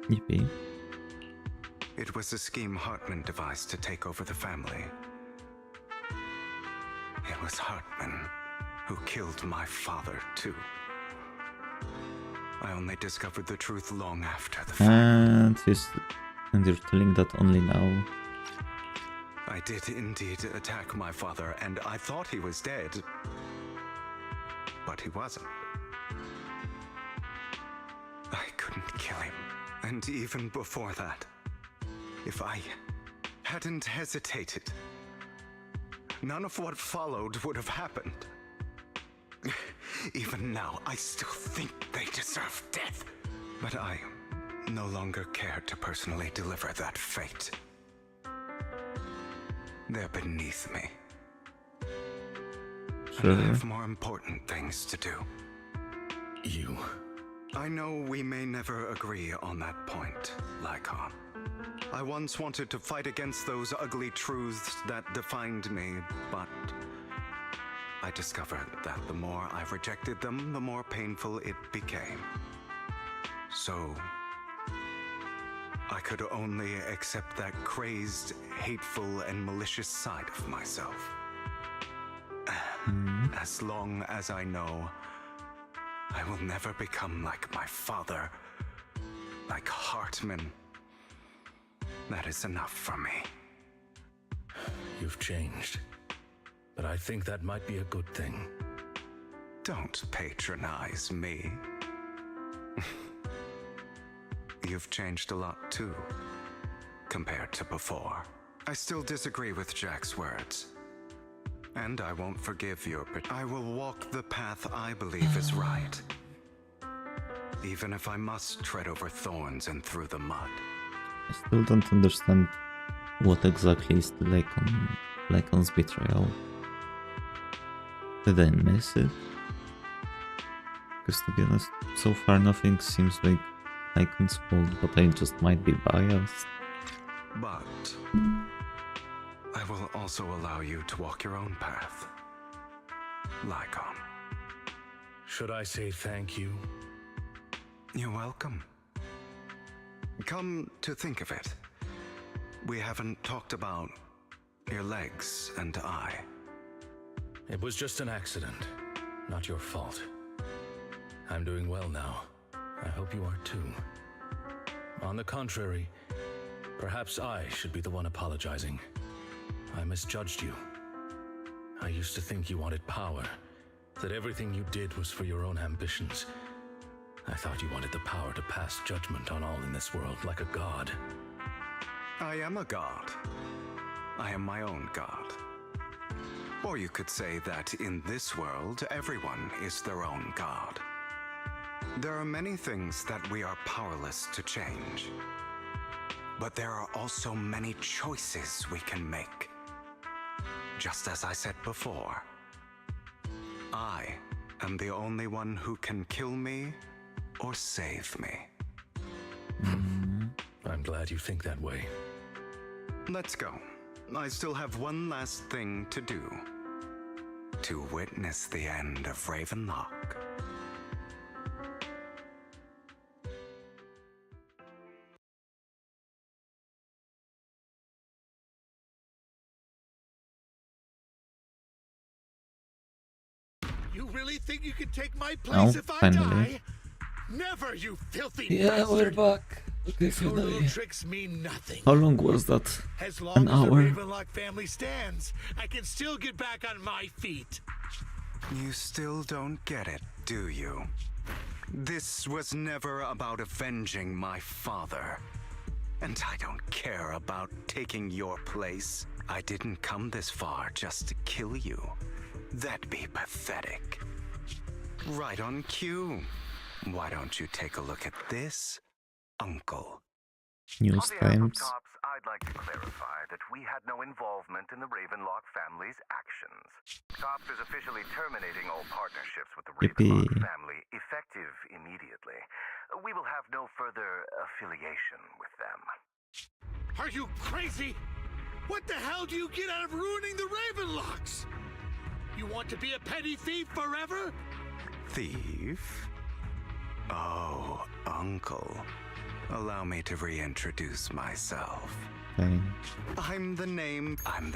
Yippee. It was a scheme Hartman devised to take over the family. It was Hartman who killed my father, too. I only discovered the truth long after the fact. And you're telling that only now. I did indeed attack my father, and I thought he was dead. But he wasn't. I couldn't kill him. And even before that, if I hadn't hesitated, none of what followed would have happened. Even now, I still think they deserve death. But I no longer care to personally deliver that fate. They're beneath me. Sure. And I have more important things to do. You... I know we may never agree on that point, Lycon. I once wanted to fight against those ugly truths that defined me, but I discovered that the more I rejected them, the more painful it became. So I could only accept that crazed, hateful, and malicious side of myself. As long as I know I will never become like my father, like Hartman, that is enough for me. You've changed, but I think that might be a good thing. Don't patronize me. You've changed a lot too, compared to before. I still disagree with Jack's words. And I won't forgive your... I will walk the path I believe is right. Even if I must tread over thorns and through the mud. I still don't understand what exactly is Lycon's betrayal. Did I miss it? Because to be honest, so far nothing seems like Lycon's fault, but I just might be biased. But I will also allow you to walk your own path, Lycon. Should I say thank you? You're welcome. Come to think of it, we haven't talked about your legs and eye. It was just an accident, not your fault. I'm doing well now. I hope you are too. On the contrary, perhaps I should be the one apologizing. I misjudged you. I used to think you wanted power, that everything you did was for your own ambitions. I thought you wanted the power to pass judgment on all in this world like a god. I am a god. I am my own god. Or you could say that in this world, everyone is their own god. There are many things that we are powerless to change. But there are also many choices we can make. Just as I said before, I am the only one who can kill me or save me. I'm glad you think that way. Let's go. I still have one last thing to do. To witness the end of Ravenlock. You really think you can take my place if I die? Never, you filthy Yeah, we're bastard. back. Okay, Your little finally. tricks mean nothing. How long was that? As long An as the hour? Ravenlock family stands, I can still get back on my feet. You still don't get it, do you? This was never about avenging my father. And I don't care about taking your place. I didn't come this far just to kill you. That'd be pathetic. Right on cue. Why don't you take a look at this, Uncle? News Times. I'd like to clarify that we had no involvement in the Ravenlock family's actions. Cops is officially terminating all partnerships with the Yippee. Ravenlock family, effective immediately. We will have no further affiliation with them. Are you crazy? What the hell do you get out of ruining the Ravenlocks? You want to be a petty thief forever? Thief? Oh, Uncle. Allow me to reintroduce myself. Okay. I'm the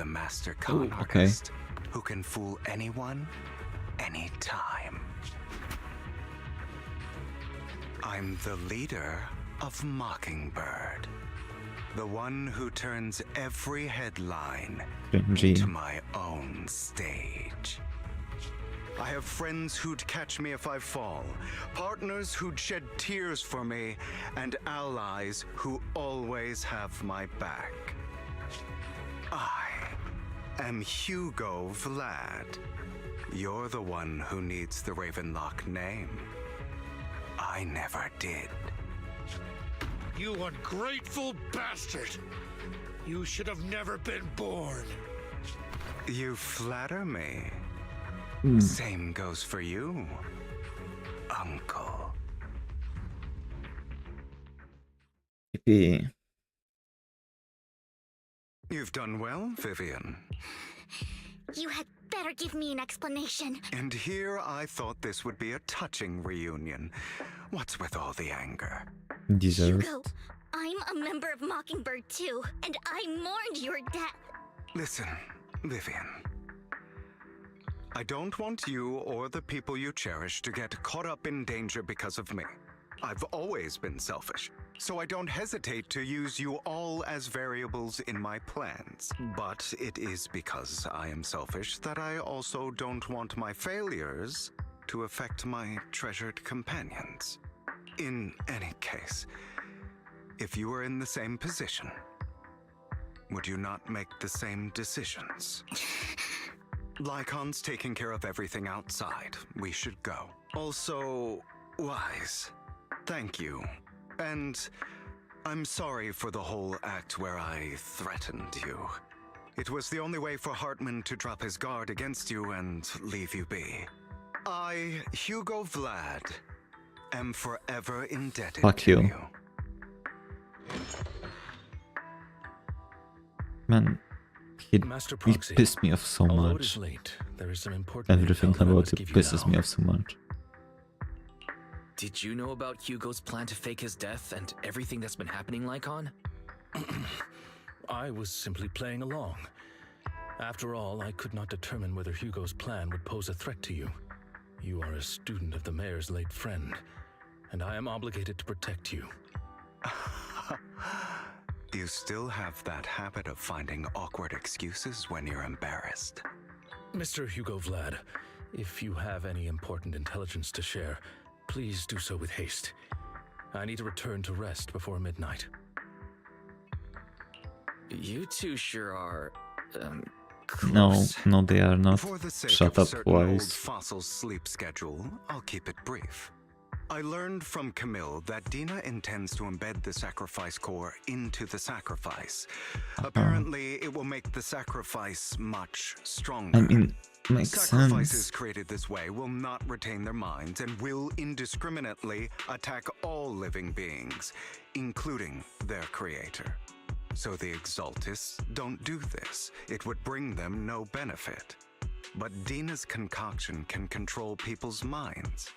master con Oh, okay. artist who can fool anyone, anytime. I'm the leader of Mockingbird. The one who turns every headline Cringy. into my own stage. I have friends who'd catch me if I fall, partners who'd shed tears for me, and allies who always have my back. I am Hugo Vlad. You're the one who needs the Ravenlock name. I never did. You ungrateful bastard! You should have never been born. You flatter me. Hmm. Same goes for you, Uncle. Yippee. You've done well, Vivian. You had better give me an explanation. And here I thought this would be a touching reunion. What's with all the anger? Deserved. Hugo, I'm a member of Mockingbird too, and I mourned your death. Listen, Vivian. I don't want you or the people you cherish to get caught up in danger because of me. I've always been selfish, so I don't hesitate to use you all as variables in my plans. But it is because I am selfish that I also don't want my failures to affect my treasured companions. In any case, if you were in the same position, would you not make the same decisions? Lycon's taking care of everything outside. We should go. Also, Wise, thank you. And I'm sorry for the whole act where I threatened you. It was the only way for Hartman to drop his guard against you and leave you be. I, Hugo Vlad, am forever indebted Fuck to you. Man, Master he Proxy, pissed me off so although it much. is late, there is some important Everything intel that I about must it give you pisses now. me off so much. Did you know about Hugo's plan to fake his death and everything that's been happening, Lycon? I was simply playing along. After all, I could not determine whether Hugo's plan would pose a threat to you. You are a student of the mayor's late friend, and I am obligated to protect you. You still have that habit of finding awkward excuses when you're embarrassed. Mr. Hugo Vlad, if you have any important intelligence to share, please do so with haste. I need to return to rest before midnight. You two sure are, No, close. no, they are not. For the sake Shut of up, certain old Wise. fossil's sleep schedule, I'll keep it brief. I learned from Camille that Dina intends to embed the sacrifice core into the sacrifice. Apparently, it will make the sacrifice much stronger. I mean, makes Sacrifices sense. created this way will not retain their minds and will indiscriminately attack all living beings, including their creator. So the Exaltists don't do this. It would bring them no benefit. But Dina's concoction can control people's minds.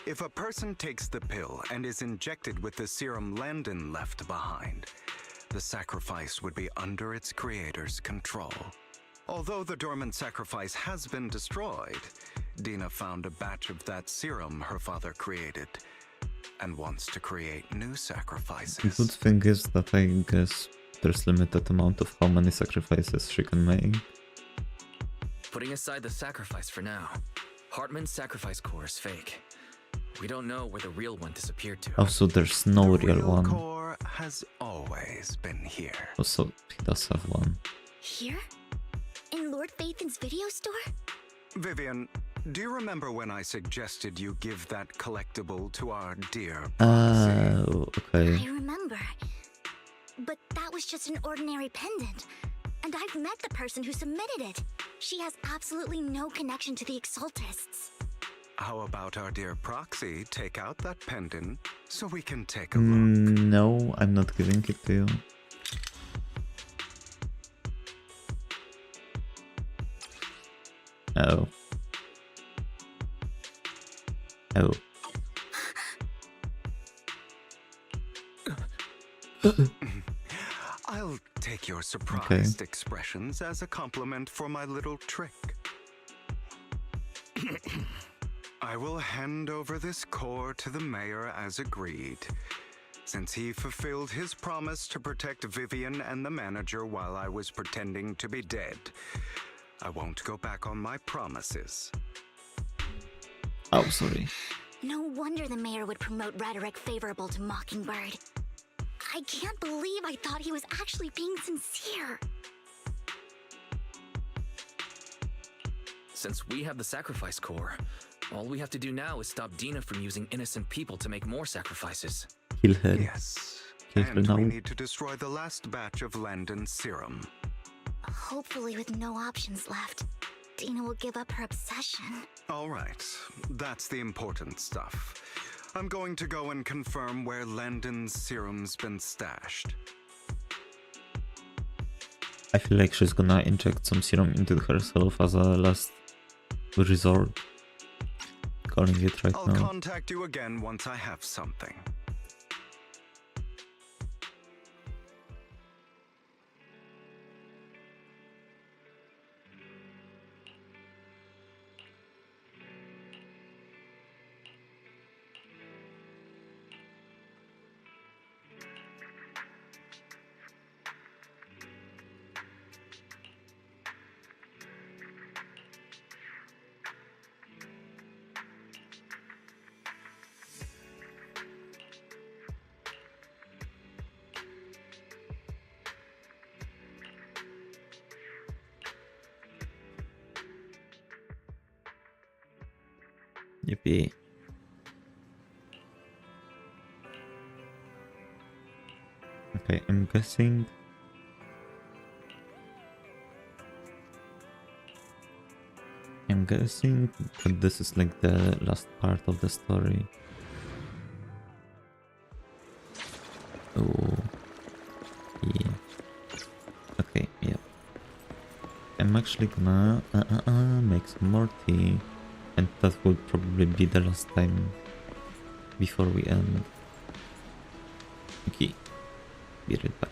If a person takes the pill and is injected with the serum Landon left behind, the sacrifice would be under its creator's control. Although the dormant sacrifice has been destroyed, Dina found a batch of that serum her father created, and wants to create new The sacrifices. good thing is that I guess there's limited amount of how many sacrifices she can make. Putting aside the sacrifice for now, Hartman's sacrifice core is fake. We don't know where the real one disappeared to. Also, there's no The real one. core has always been here. Also, he does have one. Here? In Lord Phaethon's video store? Vivian, do you remember when I suggested you give that collectible to our dear Okay. I remember. But that was just an ordinary pendant. And I've met the person who submitted it. She has absolutely no connection to the Exaltists. How about our dear Proxy take out that pendant so we can take a look? No, I'm not giving it to you. Oh. Oh. I'll take your surprised expressions as a compliment for my little trick. I will hand over this core to the mayor as agreed. Since he fulfilled his promise to protect Vivian and the manager while I was pretending to be dead, I won't go back on my promises. Oh, sorry. No wonder the mayor would promote rhetoric favorable to Mockingbird. I can't believe I thought he was actually being sincere. Since we have the sacrifice core, all we have to do now is stop Dina from using innocent people to make more sacrifices. Kill her. Yes. Kill her And now. we need to destroy the last batch of Landon's serum. Hopefully with no options left, Dina will give up her obsession. All right, that's the important stuff. I'm going to go and confirm where Landon's serum's been stashed. I feel like she's gonna inject some serum into herself as a last resort. Calling it right I'll now. contact you again once I have something. Yippee. Okay, I'm guessing. That this is like the last part of the story. Oh, yeah. Okay, yeah. I'm actually gonna make some more tea, and that will probably be the last time before we end. Okay, be right back.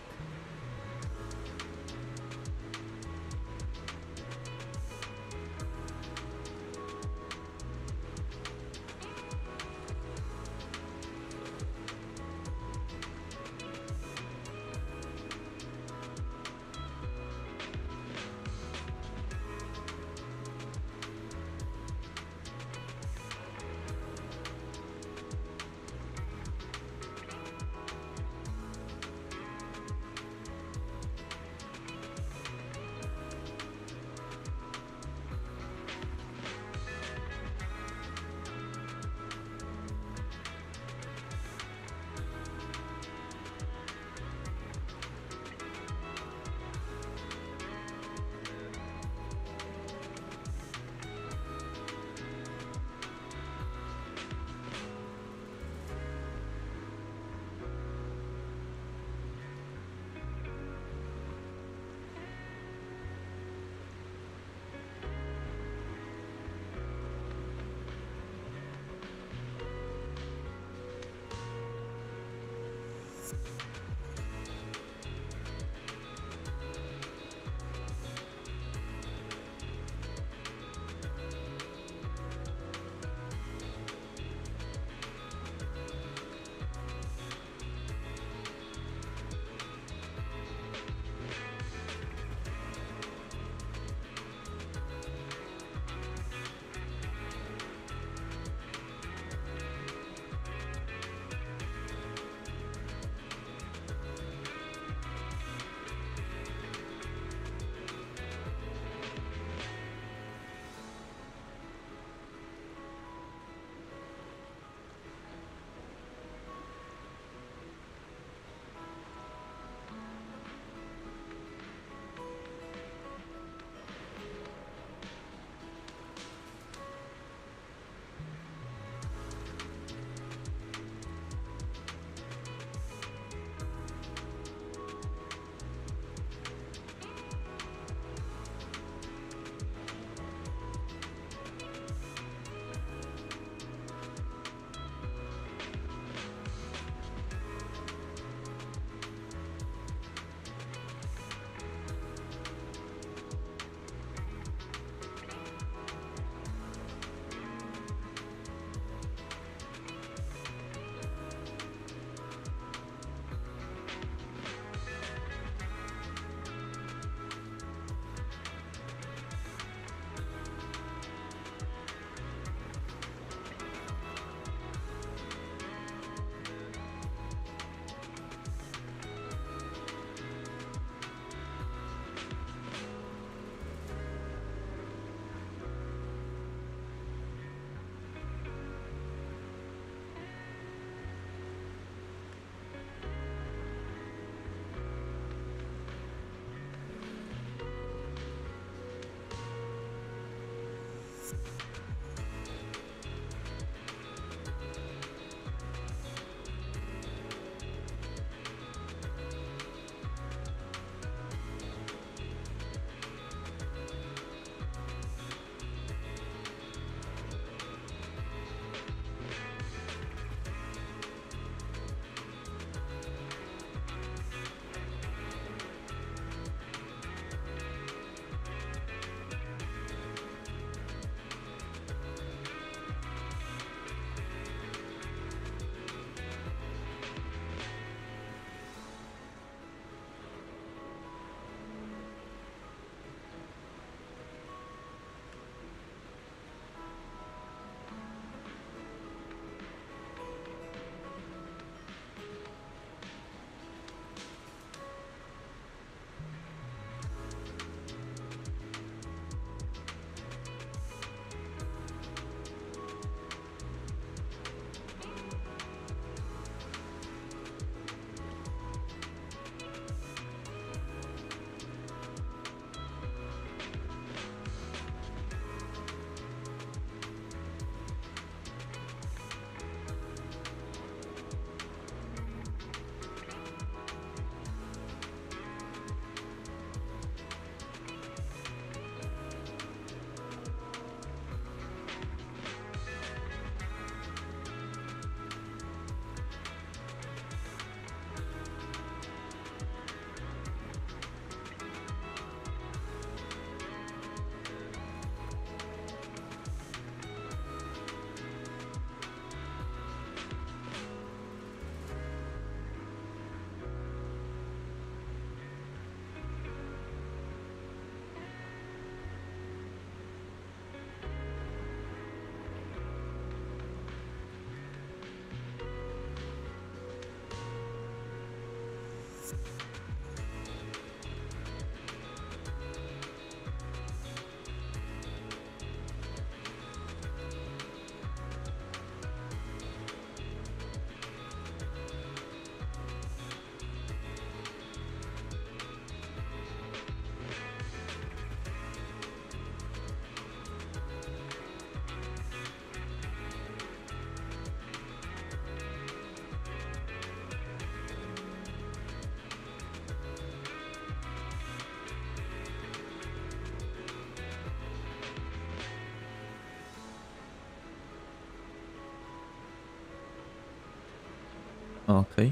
Okay.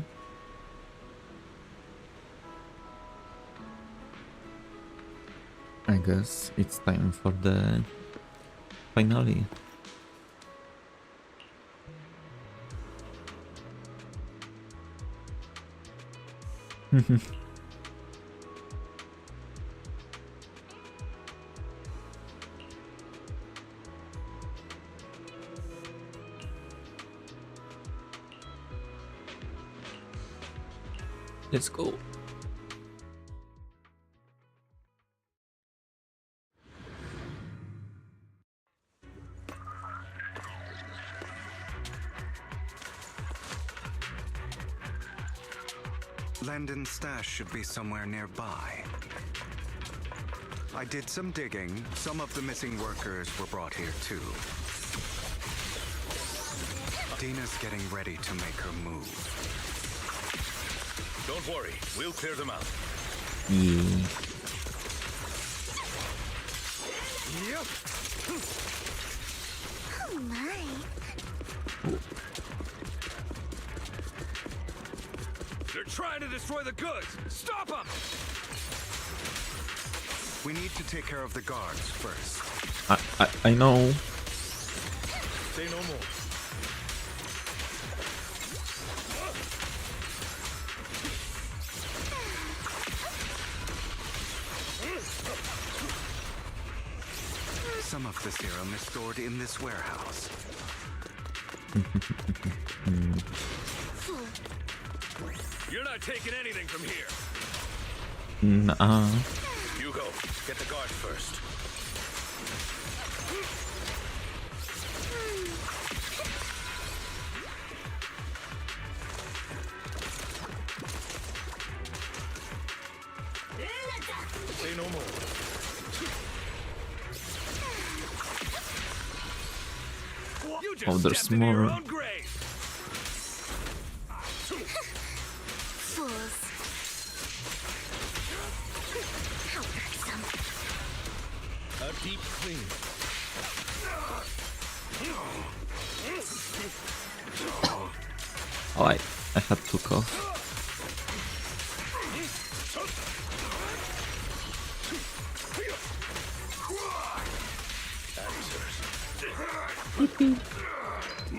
I guess it's time for the finale. Let's go. Landon's stash should be somewhere nearby. I did some digging. Some of the missing workers were brought here too. Dina's getting ready to make her move. Don't worry, we'll clear them out. Yeah. Yep. Oh my. They're trying to destroy the goods. Stop them! We need to take care of the guards first. I know. Say no more. Some of the serum is stored in this warehouse. You're not taking anything from here. Nuh-uh. Hugo, get the guards first. Say no more. You just Oh, there's stepped into your more. own grave. Fools. How irksome. A deep clean. Oh, I had to cough.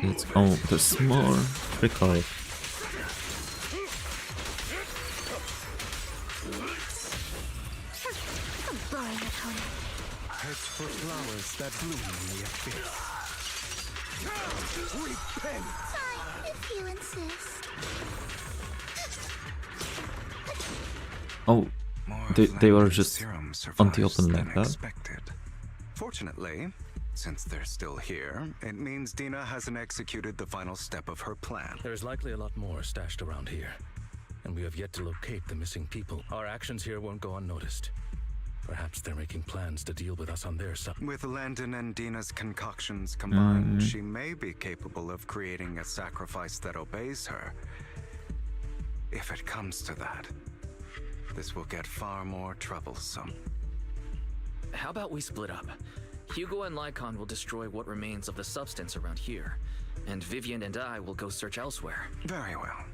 Let's go. There's more. Recover. A boring opponent. Heads for flowers that bloom in the abyss. Fine, if you insist. Oh, they were just Serum on the survives open than like that. expected. Fortunately, since they're still here, it means Dina hasn't executed the final step of her plan. There's likely a lot more stashed around here, and we have yet to locate the missing people. Our actions here won't go unnoticed. Perhaps they're making plans to deal with us on their side. With Landon and Dina's concoctions combined, she may be capable of creating a sacrifice that obeys her. If it comes to that, this will get far more troublesome. How about we split up? Hugo and Lycon will destroy what remains of the substance around here, and Vivian and I will go search elsewhere. Very well.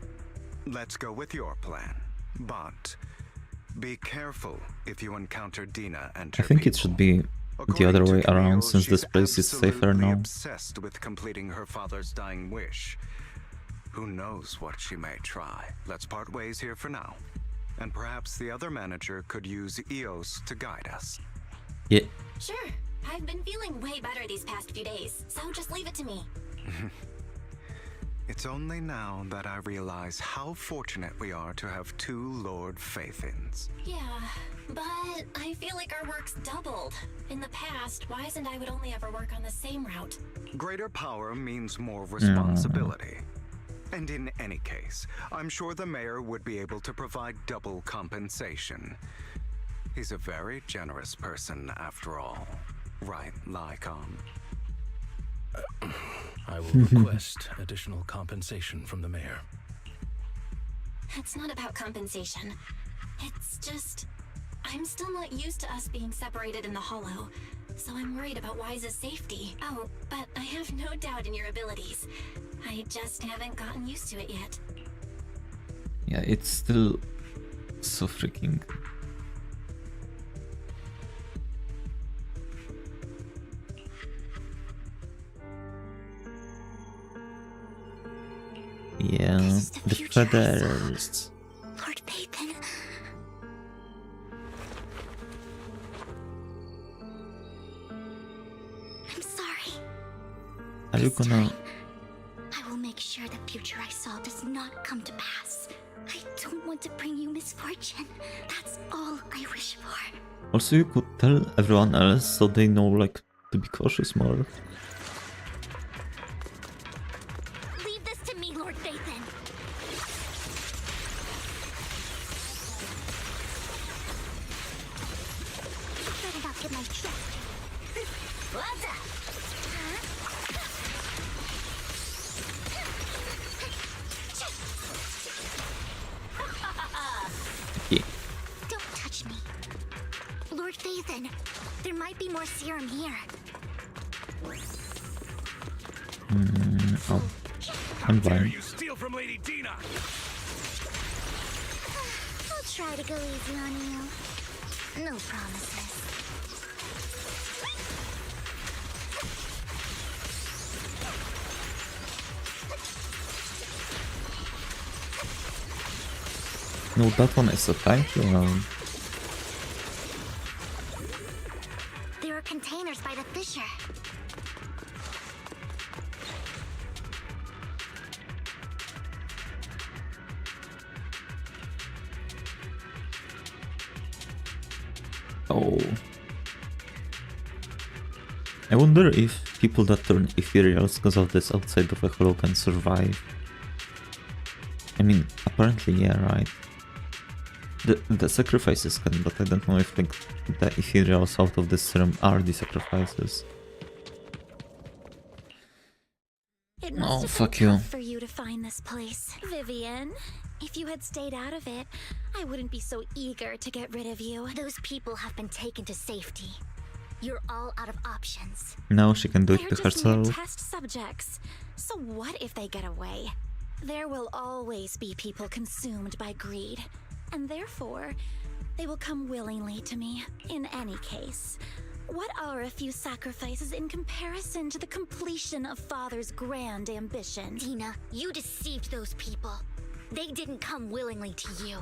Let's go with your plan. But be careful if you encounter Dina and I her think people. it should be the other way around, since this place is safer now. Obsessed with completing her father's dying wish. Who knows what she may try? Let's part ways here for now. And perhaps the other manager could use EOS to guide us. Yeah. Sure. I've been feeling way better these past few days, so just leave it to me. It's only now that I realize how fortunate we are to have two Lord Faithins. Yeah, but I feel like our work's doubled. In the past, Wise and I would only ever work on the same route. Greater power means more responsibility. And in any case, I'm sure the mayor would be able to provide double compensation. He's a very generous person, after all. Right, Lycon? I will request additional compensation from the mayor. It's not about compensation. It's just... I'm still not used to us being separated in the Hollow, so I'm worried about Wise's safety. Oh, but I have no doubt in your abilities. I just haven't gotten used to it yet. Yeah, it's still so freaking... Yeah, the feathers. Lord Peyton. I'm sorry. Are you gonna... I will make sure the future I saw does not come to pass. I don't want to bring you misfortune. That's all I wish for. Also, you could tell everyone else so they know, like, to be cautious more. Leave this to me, Lord Phaethon. Better not get my chest. What's up? Yeah. Don't touch me. Lord Phaethon, there might be more serum here. Oh. I'm fine. You steal from Lady Dina. I'll try to go easy on you. No promises. No, that one is a thank you round. There are containers by the fissure. Oh. I wonder if people that turn ethereals because of this outside of a hollow can survive. I mean, apparently yeah, right? The sacrifices can, but I don't know if like the ethereals out of this serum are the sacrifices. It No, must have fuck been you. tough for you to find this place, Vivian. If you had stayed out of it, I wouldn't be so eager to get rid of you. Those people have been taken to safety. You're all out of options. Now she can do it They're to just mere herself. test subjects. So what if they get away? There will always be people consumed by greed, and therefore, they will come willingly to me. In any case, what are a few sacrifices in comparison to the completion of Father's grand ambition? Dina, you deceived those people. They didn't come willingly to you.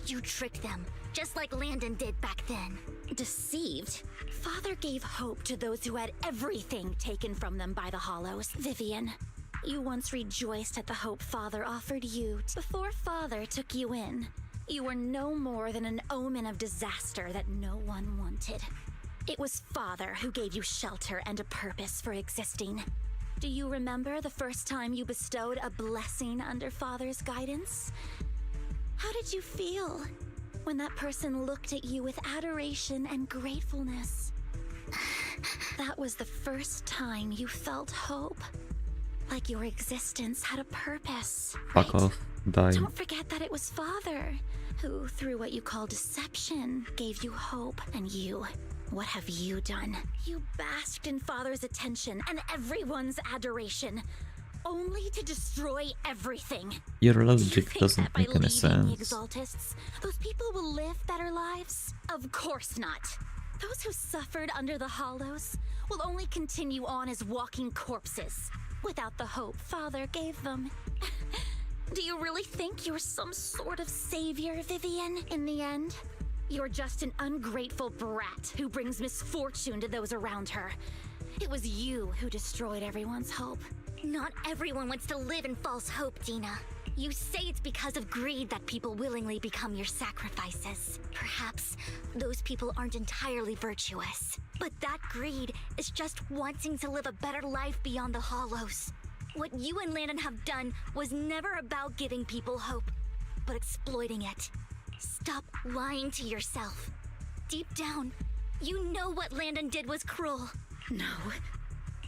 You tricked them, just like Landon did back then. Deceived? Father gave hope to those who had everything taken from them by the Hollows. Vivian, you once rejoiced at the hope Father offered you. Before Father took you in, you were no more than an omen of disaster that no one wanted. It was Father who gave you shelter and a purpose for existing. Do you remember the first time you bestowed a blessing under Father's guidance? How did you feel when that person looked at you with adoration and gratefulness? That was the first time you felt hope. Like your existence had a purpose. Fuck off. Die. Don't forget that it was Father who, through what you call deception, gave you hope. And you, what have you done? You basked in Father's attention and everyone's adoration, only to destroy everything. Your You logic think doesn't that by make any leaving the sense. Exaltists, those people will live better lives? Of course not. Those who suffered under the Hollows will only continue on as walking corpses, without the hope Father gave them. Do you really think you're some sort of savior, Vivian? In the end, you're just an ungrateful brat who brings misfortune to those around her. It was you who destroyed everyone's hope. Not everyone wants to live in false hope, Dina. You say it's because of greed that people willingly become your sacrifices. Perhaps those people aren't entirely virtuous. But that greed is just wanting to live a better life beyond the Hollows. What you and Landon have done was never about giving people hope, but exploiting it. Stop lying to yourself. Deep down, you know what Landon did was cruel. No.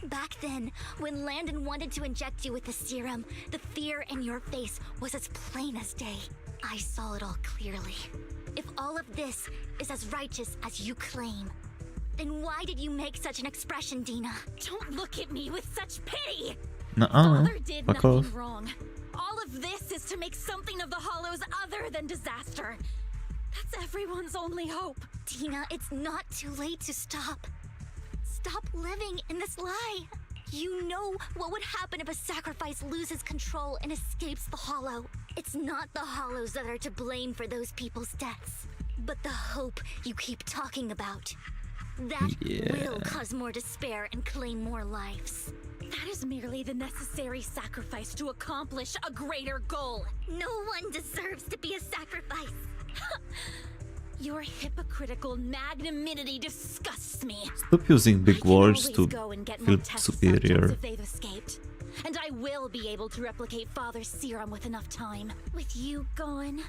Back then, when Landon wanted to inject you with the serum, the fear in your face was as plain as day. I saw it all clearly. If all of this is as righteous as you claim, then why did you make such an expression, Dina? Don't look at me with such pity! Nuh-uh. Father did Fuck nothing off. wrong. All of this is to make something of the Hollows other than disaster. That's everyone's only hope. Dina, it's not too late to stop. Stop living in this lie. You know what would happen if a sacrifice loses control and escapes the Hollow. It's not the Hollows that are to blame for those people's deaths, but the hope you keep talking about. That will cause more despair and claim more lives. That is merely the necessary sacrifice to accomplish a greater goal. No one deserves to be a sacrifice. Your hypocritical magnanimity disgusts me. Stop using big words to Go and get more feel test superior. subjects if they've escaped. And I will be able to replicate Father's serum with enough time. With you gone,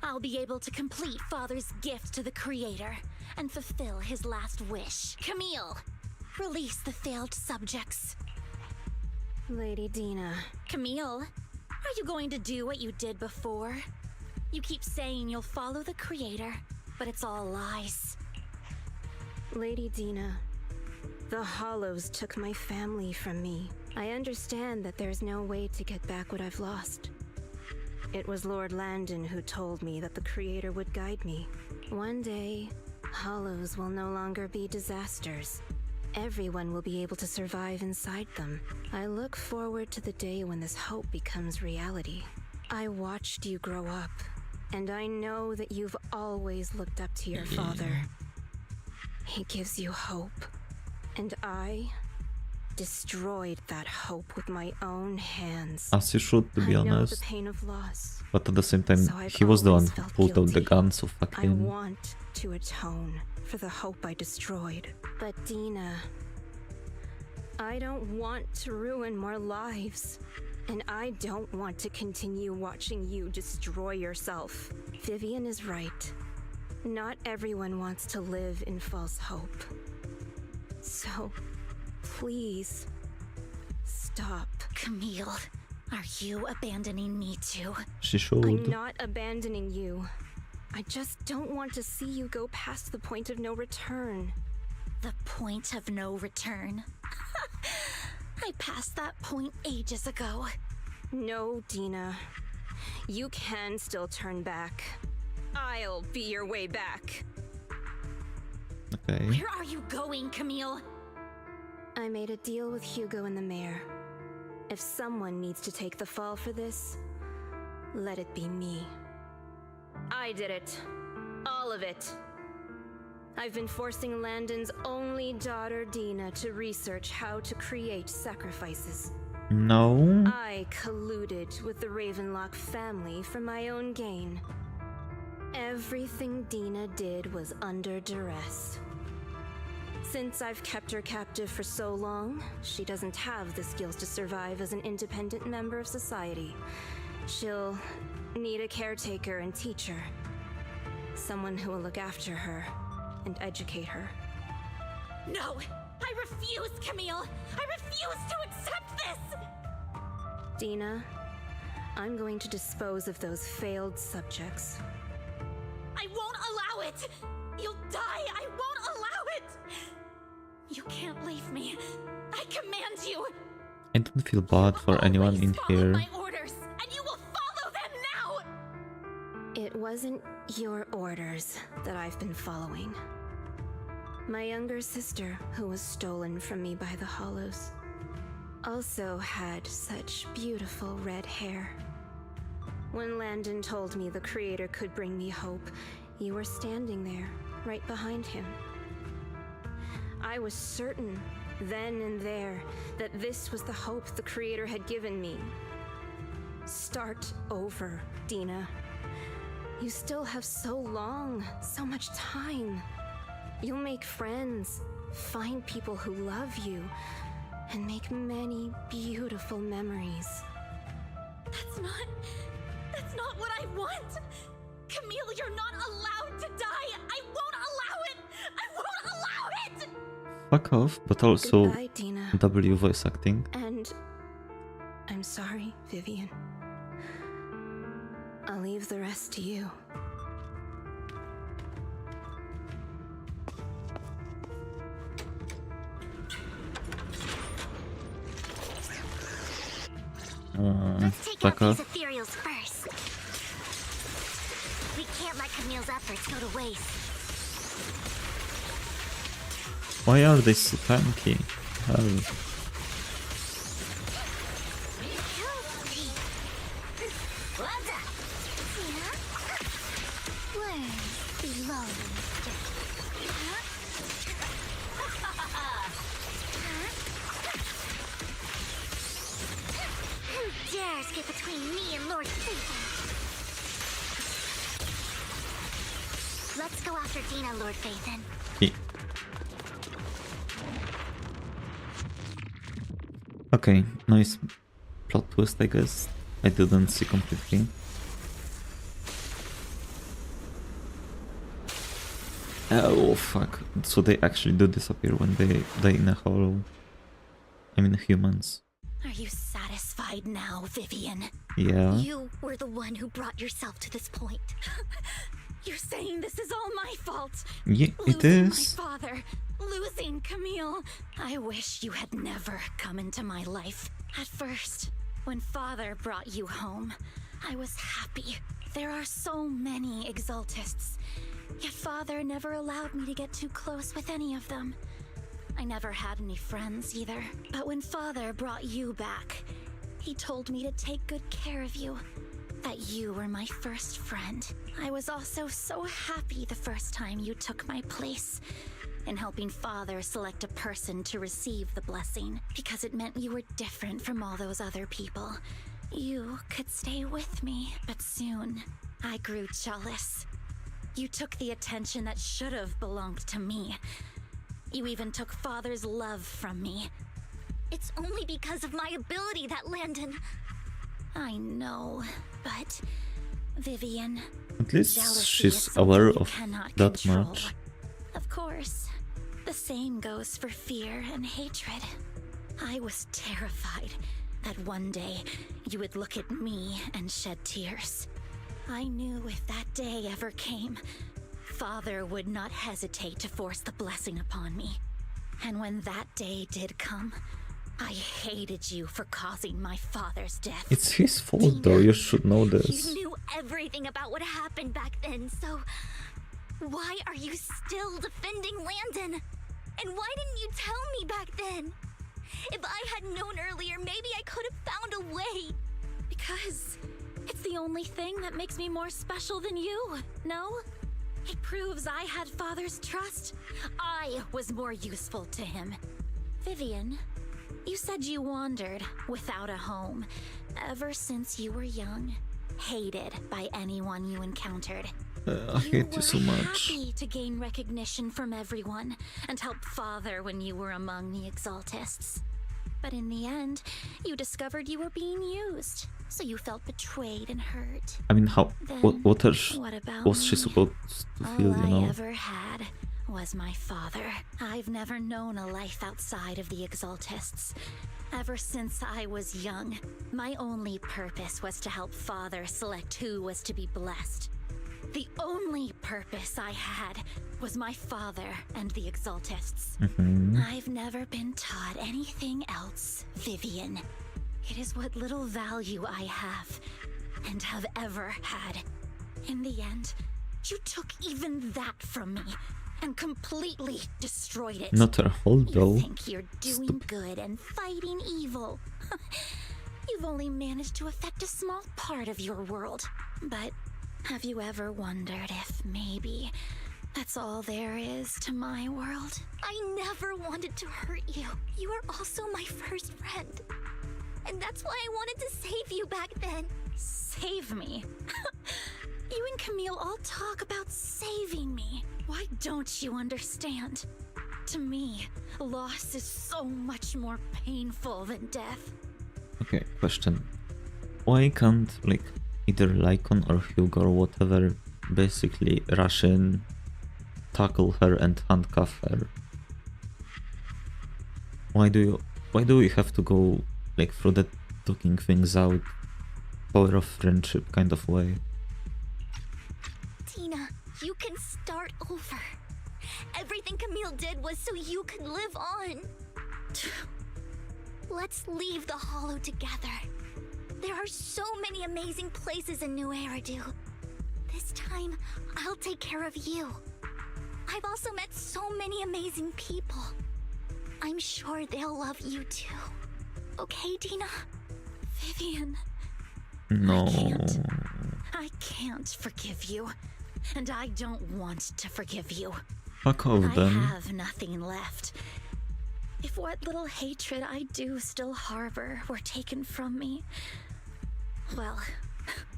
I'll be able to complete Father's gift to the Creator and fulfill his last wish. Camille, release the failed subjects. Lady Dina. Camille, are you going to do what you did before? You keep saying you'll follow the Creator, but it's all lies. Lady Dina, the Hollows took my family from me. I understand that there's no way to get back what I've lost. It was Lord Landon who told me that the Creator would guide me. One day, Hollows will no longer be disasters. Everyone will be able to survive inside them. I look forward to the day when this hope becomes reality. I watched you grow up, and I know that you've always looked up to your father. He gives you hope, and I destroyed that hope with my own hands. As you should, to be I know honest. the pain of loss. But at the same time, So I've he was the one always who felt pulled out the guilty. gun, so fuck I him. want to atone for the hope I destroyed. But Dina, I don't want to ruin more lives. And I don't want to continue watching you destroy yourself. Vivian is right. Not everyone wants to live in false hope. So, please, stop. Camille, are you abandoning me too? She should. I'm not abandoning you. I just don't want to see you go past the point of no return. The point of no return? I passed that point ages ago. No, Dina. You can still turn back. I'll be your way back. Okay. Where are you going, Camille? I made a deal with Hugo and the mayor. If someone needs to take the fall for this, let it be me. I did it. All of it. I've been forcing Landon's only daughter, Dina, to research how to create sacrifices. No. I colluded with the Ravenlock family for my own gain. Everything Dina did was under duress. Since I've kept her captive for so long, she doesn't have the skills to survive as an independent member of society. She'll need a caretaker and teacher. Someone who will look after her and educate her. No! I refuse, Camille! I refuse to accept this! Dina, I'm going to dispose of those failed subjects. I won't allow it! You'll die! I won't allow it! You can't leave me. I command you! I don't feel bad for anyone in here. My orders, and you will follow them now! It wasn't your orders that I've been following. My younger sister, who was stolen from me by the Hollows, also had such beautiful red hair. When Landon told me the Creator could bring me hope, you were standing there, right behind him. I was certain, then and there, that this was the hope the Creator had given me. Start over, Dina. You still have so long, so much time. You'll make friends, find people who love you, and make many beautiful memories. That's not what I want! Camille, you're not allowed to die! I won't allow it! I won't allow it! Fuck off, but also Goodbye, Dina. W voice acting. And I'm sorry, Vivian. I'll leave the rest to you. Let's take out Fuck these off. ethereals first. Camille's efforts go to waste. Why are they so tanky? Hell. Who dares get between me and Lord Phaethon? Let's go after Dina, Lord Phaethon. Okay, nice plot twist, I guess. I didn't see completely. Oh fuck, so they actually do disappear when they die in a hollow. I mean humans. Are you satisfied now, Vivian? Yeah. You were the one who brought yourself to this point. You're saying this is all my fault? Yeah, it Losing is. my father, losing Camille. I wish you had never come into my life. At first, when father brought you home, I was happy. There are so many Exaltists, yet father never allowed me to get too close with any of them. I never had any friends either. But when father brought you back, he told me to take good care of you. That you were my first friend. I was also so happy the first time you took my place in helping father select a person to receive the blessing, because it meant you were different from all those other people. You could stay with me, but soon I grew jealous. You took the attention that should have belonged to me. You even took father's love from me. It's only because of my ability that Landon... I know, but Vivian, At least jealousy she's is aware something you of cannot that control. much. Of course, the same goes for fear and hatred. I was terrified that one day you would look at me and shed tears. I knew if that day ever came, father would not hesitate to force the blessing upon me. And when that day did come, I hated you for causing my father's death. It's his fault though, you should know this. You knew everything about what happened back then, so... why are you still defending Landon? And why didn't you tell me back then? If I had known earlier, maybe I could have found a way. Because it's the only thing that makes me more special than you, no? It proves I had father's trust. I was more useful to him. Vivian, you said you wandered without a home ever since you were young, hated by anyone you encountered. I hate you so much. Happy to gain recognition from everyone and help father when you were among the Exaltists. But in the end, you discovered you were being used, so you felt betrayed and hurt. I mean, how? Then, What else what about was she me? supposed to feel? All You know. I ever had was my father. I've never known a life outside of the Exaltists. Ever since I was young, my only purpose was to help father select who was to be blessed. The only purpose I had was my father and the Exaltists. I've never been taught anything else, Vivian. It is what little value I have, and have ever had. In the end, you took even that from me, and completely destroyed it. Not her fault though. You think you're doing good and fighting evil. You've only managed to affect a small part of your world. But have you ever wondered if maybe that's all there is to my world? I never wanted to hurt you. You were also my first friend. And that's why I wanted to save you back then. Save me? You and Camille all talk about saving me. Why don't you understand? To me, loss is so much more painful than death. Okay, question. Why can't, like, either Lycon or Hugo or whatever basically rush in, tackle her and handcuff her? Why do we have to go, like, through that talking things out, power of friendship kind of way? Tina, you can start over. Everything Camille did was so you could live on. Let's leave the Hollow together. There are so many amazing places in New Eridu. This time, I'll take care of you. I've also met so many amazing people. I'm sure they'll love you too. Okay, Dina? Vivian, No. I can't forgive you. And I don't want to forgive you. Fuck off I then. have nothing left. If what little hatred I do still harbor were taken from me, well...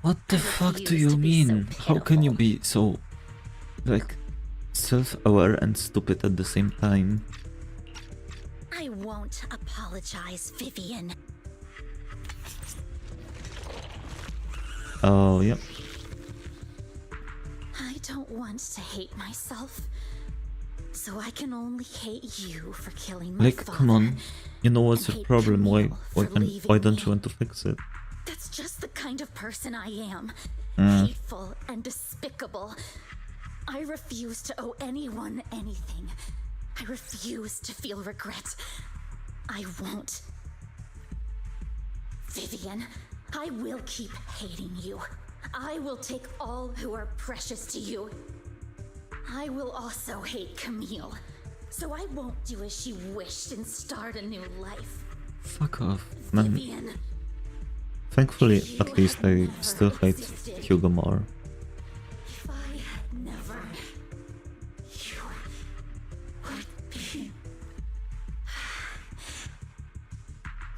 What the fuck do you mean? How can you be so, like, self-aware and stupid at the same time? I won't apologize, Vivian. Oh, yep. I don't want to hate myself. So I can only hate you for killing my Like, father. come on. You know what's and your hate problem? Camille for Why leaving don't me. you want to fix it? That's just the kind of person I am. Mm. Hateful and despicable. I refuse to owe anyone anything. I refuse to feel regret. I won't. Vivian, I will keep hating you. I will take all who are precious to you. I will also hate Camille. So I won't do as she wished and start a new life. Fuck off, man. Vivian. Thankfully, at least I still hate Hugo more. If I had never, you would be.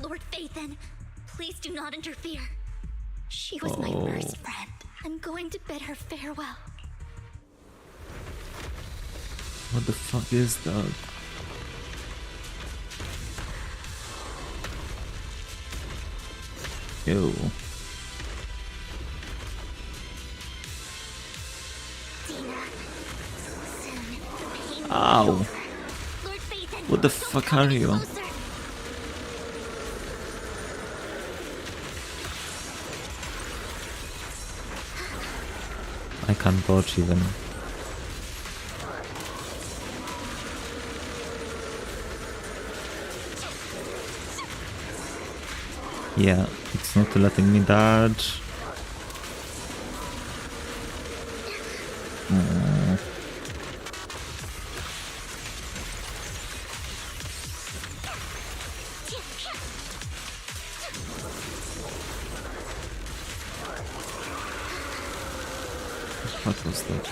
Lord Phaethon, please do not interfere. She was my first friend. I'm going to bid her farewell. What the fuck is that? Ew. Ow. What the fuck are you? I can't dodge even. Yeah, it's not letting me dodge. What was that?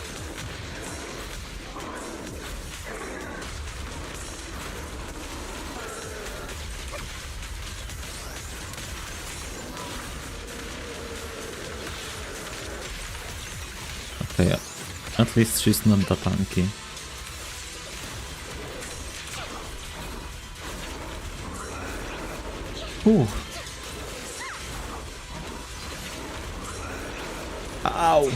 Okay, yeah. At least she's not that tanky. Ooh. Ow.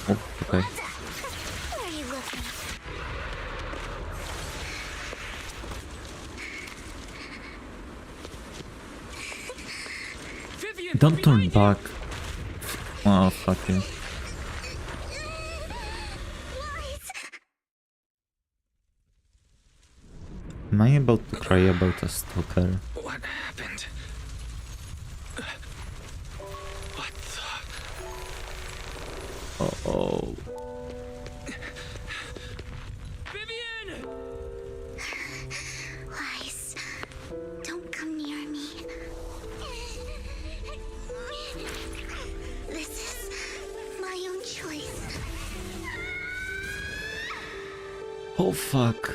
Oh, okay. Where are you looking? Don't turn back. Oh, fuck you. Am I about to cry about a stalker? What happened? What the... Uh-oh. Vivian! Lies. Don't come near me. This is my own choice. Oh, fuck.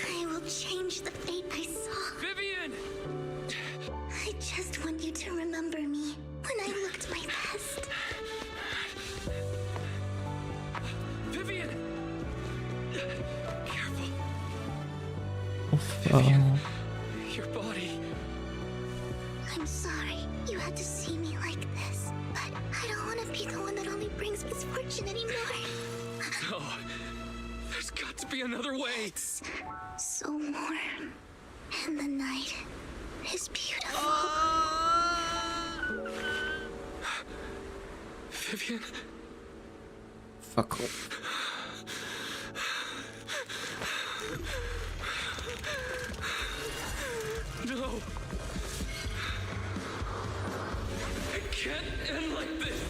I will change the fate I saw. Vivian! I just want you to remember me when I looked my best. Vivian! Careful. Oh, fuck. Your body. I'm sorry you had to see me like this, but I don't want to be the one that only brings misfortune function anymore. No. There's got to be another way. It's so warm. And the night is beautiful. Vivian? Fuck off. No. It can't end like this.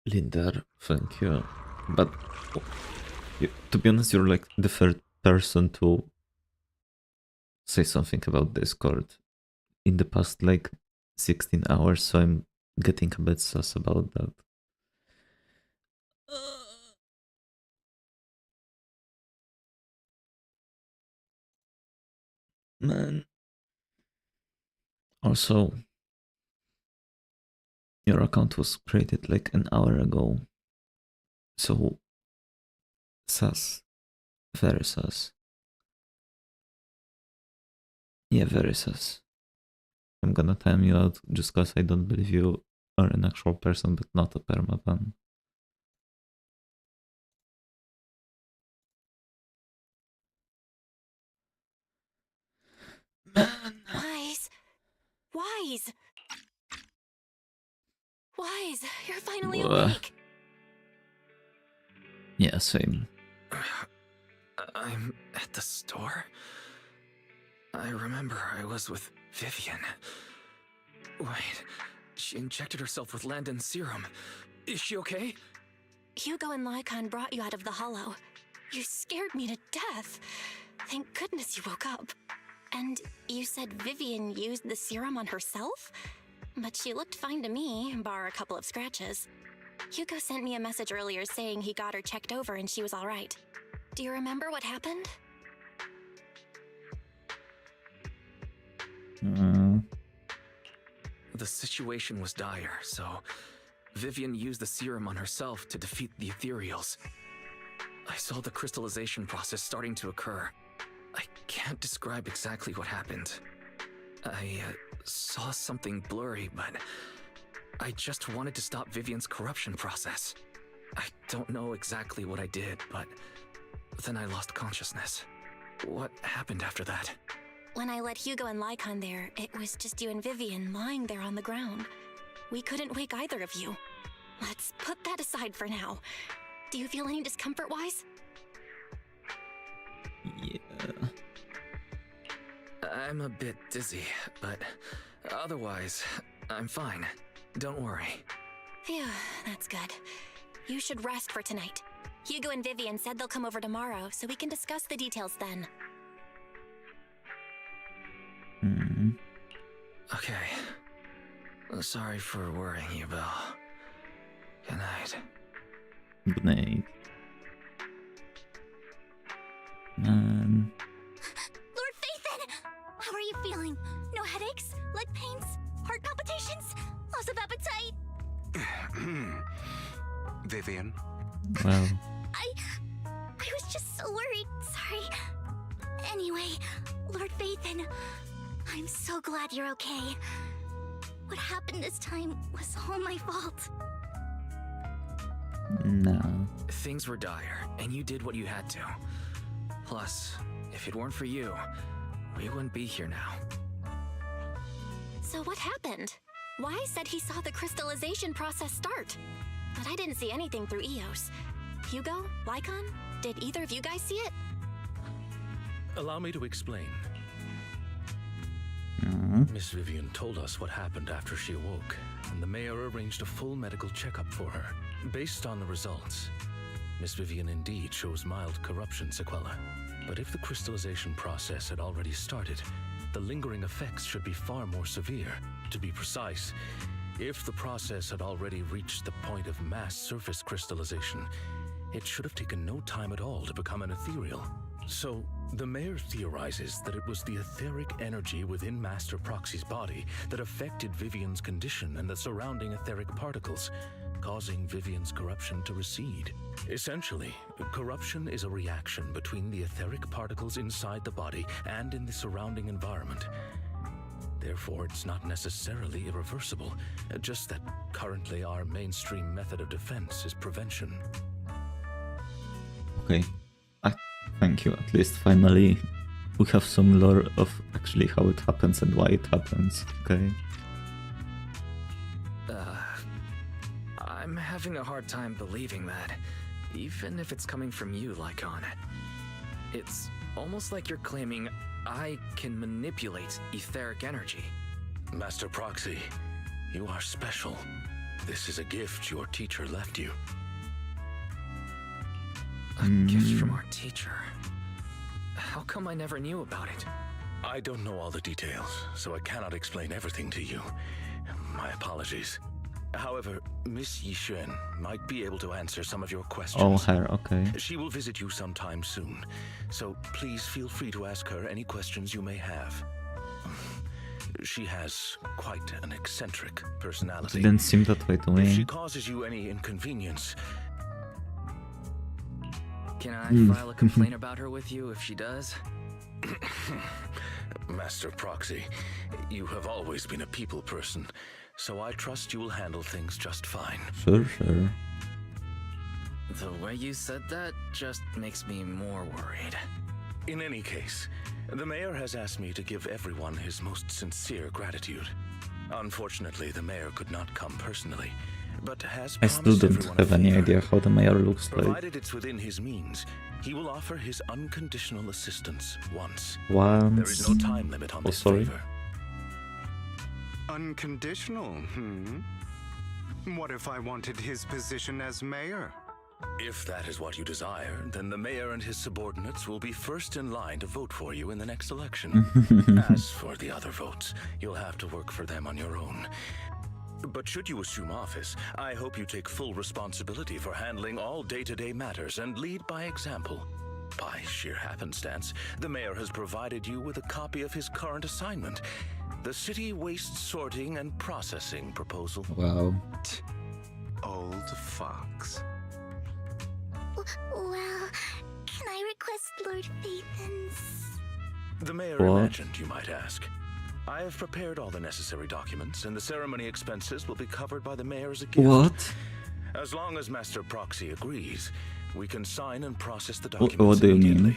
Linder, thank you. But to be honest, you're like the third person to say something about Discord in the past like 16 hours, so I'm getting a bit sus about that. Man. Also, your account was created like an hour ago. So, sus. Very sus. Yeah, very sus. I'm gonna time you out just cause I don't believe you are an actual person, but not a permaban. Wise. Wise. Wise, you're finally awake. Yeah, same. I'm at the store? I remember I was with Vivian. Wait, she injected herself with Landon's serum. Is she okay? Hugo and Lycon brought you out of the hollow. You scared me to death. Thank goodness you woke up. And you said Vivian used the serum on herself? But she looked fine to me, bar a couple of scratches. Hugo sent me a message earlier saying he got her checked over and she was all right. Do you remember what happened? The situation was dire, so Vivian used the serum on herself to defeat the ethereals. I saw the crystallization process starting to occur. I can't describe exactly what happened. I saw something blurry, but I just wanted to stop Vivian's corruption process. I don't know exactly what I did, but then I lost consciousness. What happened after that? When I let Hugo and Lycon there, it was just you and Vivian lying there on the ground. We couldn't wake either of you. Let's put that aside for now. Do you feel any discomfort-wise? Yeah. I'm a bit dizzy, but otherwise, I'm fine. Don't worry. Phew, that's good. You should rest for tonight. Hugo and Vivian said they'll come over tomorrow, so we can discuss the details then. Okay. Sorry for worrying you, Belle. Good night. Good night. Man. Lord Phaethon! How are you feeling? No headaches? Leg pains? Heart palpitations? Loss of appetite? Vivian? Well. I was just so worried. Sorry. Anyway, Lord Phaethon, I'm so glad you're okay. What happened this time was all my fault. No. Things were dire, and you did what you had to. Plus, if it weren't for you, we wouldn't be here now. So what happened? Wise said he saw the crystallization process start, but I didn't see anything through EOS. Hugo? Lycon? Did either of you guys see it? Allow me to explain. Miss Vivian told us what happened after she awoke, and the mayor arranged a full medical checkup for her. Based on the results, Miss Vivian indeed shows mild corruption sequelae. But if the crystallization process had already started, the lingering effects should be far more severe. To be precise, if the process had already reached the point of mass surface crystallization, it should have taken no time at all to become an ethereal. So, the mayor theorizes that it was the etheric energy within Master Proxy's body that affected Vivian's condition and the surrounding etheric particles, causing Vivian's corruption to recede. Essentially, corruption is a reaction between the etheric particles inside the body and in the surrounding environment. Therefore, it's not necessarily irreversible, just that currently our mainstream method of defense is prevention. Okay. Thank you. At least finally we have some lore of actually how it happens and why it happens. Okay. I'm having a hard time believing that, even if it's coming from you, Lycon. It's almost like you're claiming I can manipulate etheric energy. Master Proxy, you are special. This is a gift your teacher left you. A gift from our teacher. How come I never knew about it? I don't know all the details, so I cannot explain everything to you. My apologies. However, Miss Yixuan might be able to answer some of your questions. Oh, her, okay. She will visit you sometime soon, so please feel free to ask her any questions you may have. She has quite an eccentric personality. It didn't seem that way to If she me. causes you any inconvenience, Can I file a complaint about her with you if she does? Master Proxy, you have always been a people person, so I trust you will handle things just fine. Sure. The way you said that just makes me more worried. In any case, the mayor has asked me to give everyone his most sincere gratitude. Unfortunately, the mayor could not come personally, but has I still promised don't everyone a have any favor. idea how the mayor looks like. Provided it's within his means, he will offer his unconditional assistance once. Once. There is no time limit on Oh, this sorry. favor. Unconditional, What if I wanted his position as mayor? If that is what you desire, then the mayor and his subordinates will be first in line to vote for you in the next election. As for the other votes, you'll have to work for them on your own. But should you assume office, I hope you take full responsibility for handling all day-to-day matters and lead by example. By sheer happenstance, the mayor has provided you with a copy of his current assignment, the City Waste Sorting and Processing proposal. Wow. Old fox. Well, can I request Lord Phaethon's? The mayor What? imagined, you might ask. I have prepared all the necessary documents, and the ceremony expenses will be covered by the mayor as a gift. What? As long as Master Proxy agrees, we can sign and process the What documents do you mean? immediately.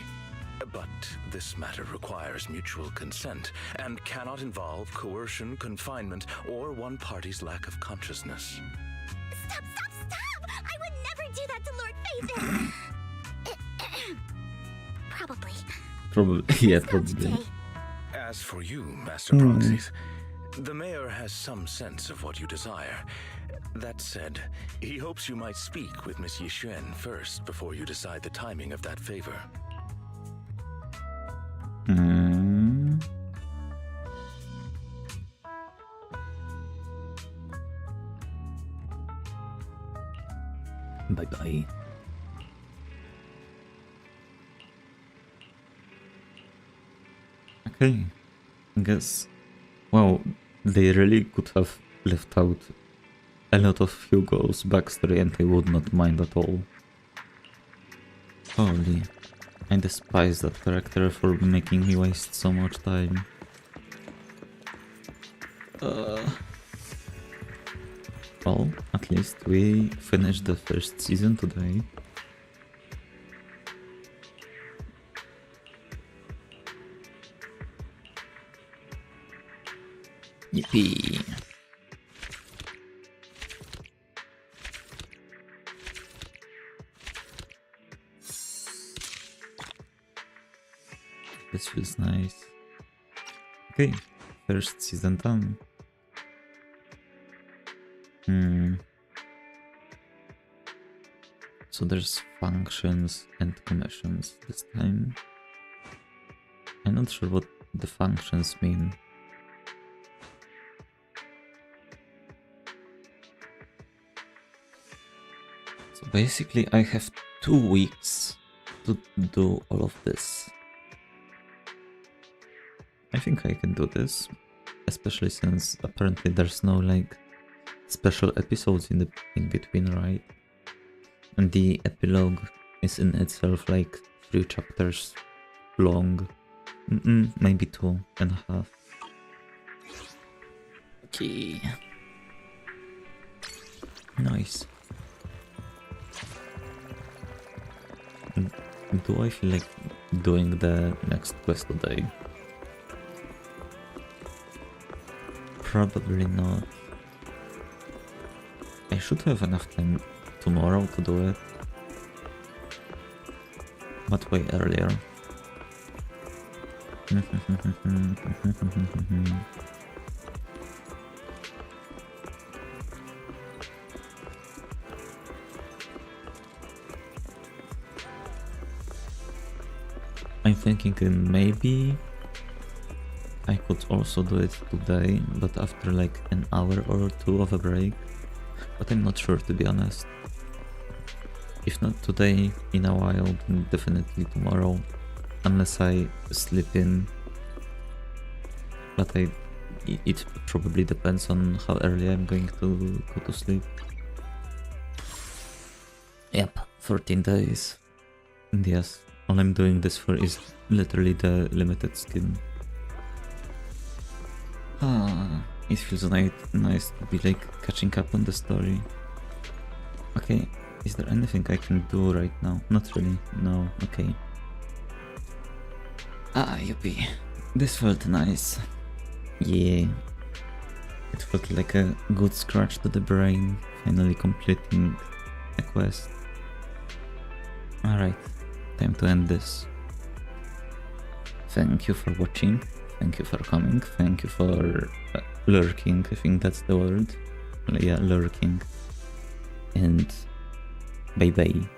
But this matter requires mutual consent and cannot involve coercion, confinement, or one party's lack of consciousness. Stop! I would never do that to Lord Phaethon! Probably. Yeah, probably. As for you, Master Proxies, the mayor has some sense of what you desire. That said, he hopes you might speak with Miss Yixuan first before you decide the timing of that favor. Bye-bye. Okay, I guess, well, they really could have left out a lot of Hugo's backstory and I would not mind at all. Holy, I despise that character for making me waste so much time. Well, at least we finished the first season today. Yippee! This feels nice. Okay, first season done. So there's functions and commissions this time. I'm not sure what the functions mean. So basically I have 2 weeks to do all of this. I think I can do this, especially since apparently there's no like special episodes in between, right? And the epilogue is in itself like 3 chapters long. Maybe 2.5. Okay. Nice. Do I feel like doing the next quest today? Probably not. I should have enough time tomorrow to do it. But way earlier. I'm thinking maybe I could also do it today, but after like an hour or 2 of a break. But I'm not sure, to be honest. If not today, in a while, then definitely tomorrow. Unless I sleep in. But it probably depends on how early I'm going to go to sleep. Yep, 14 days. And yes, all I'm doing this for is literally the limited skin. It feels nice to be like catching up on the story. Okay, is there anything I can do right now? Not really, no, okay. Yuppie. This felt nice. Yeah. It felt like a good scratch to the brain, finally completing a quest. Alright, time to end this. Thank you for watching, thank you for coming, thank you for lurking, I think that's the word. Yeah, lurking. And bye bye.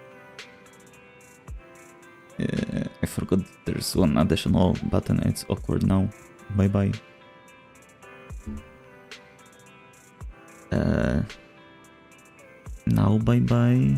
I forgot there's one additional button, it's awkward now. Bye bye. Now bye bye.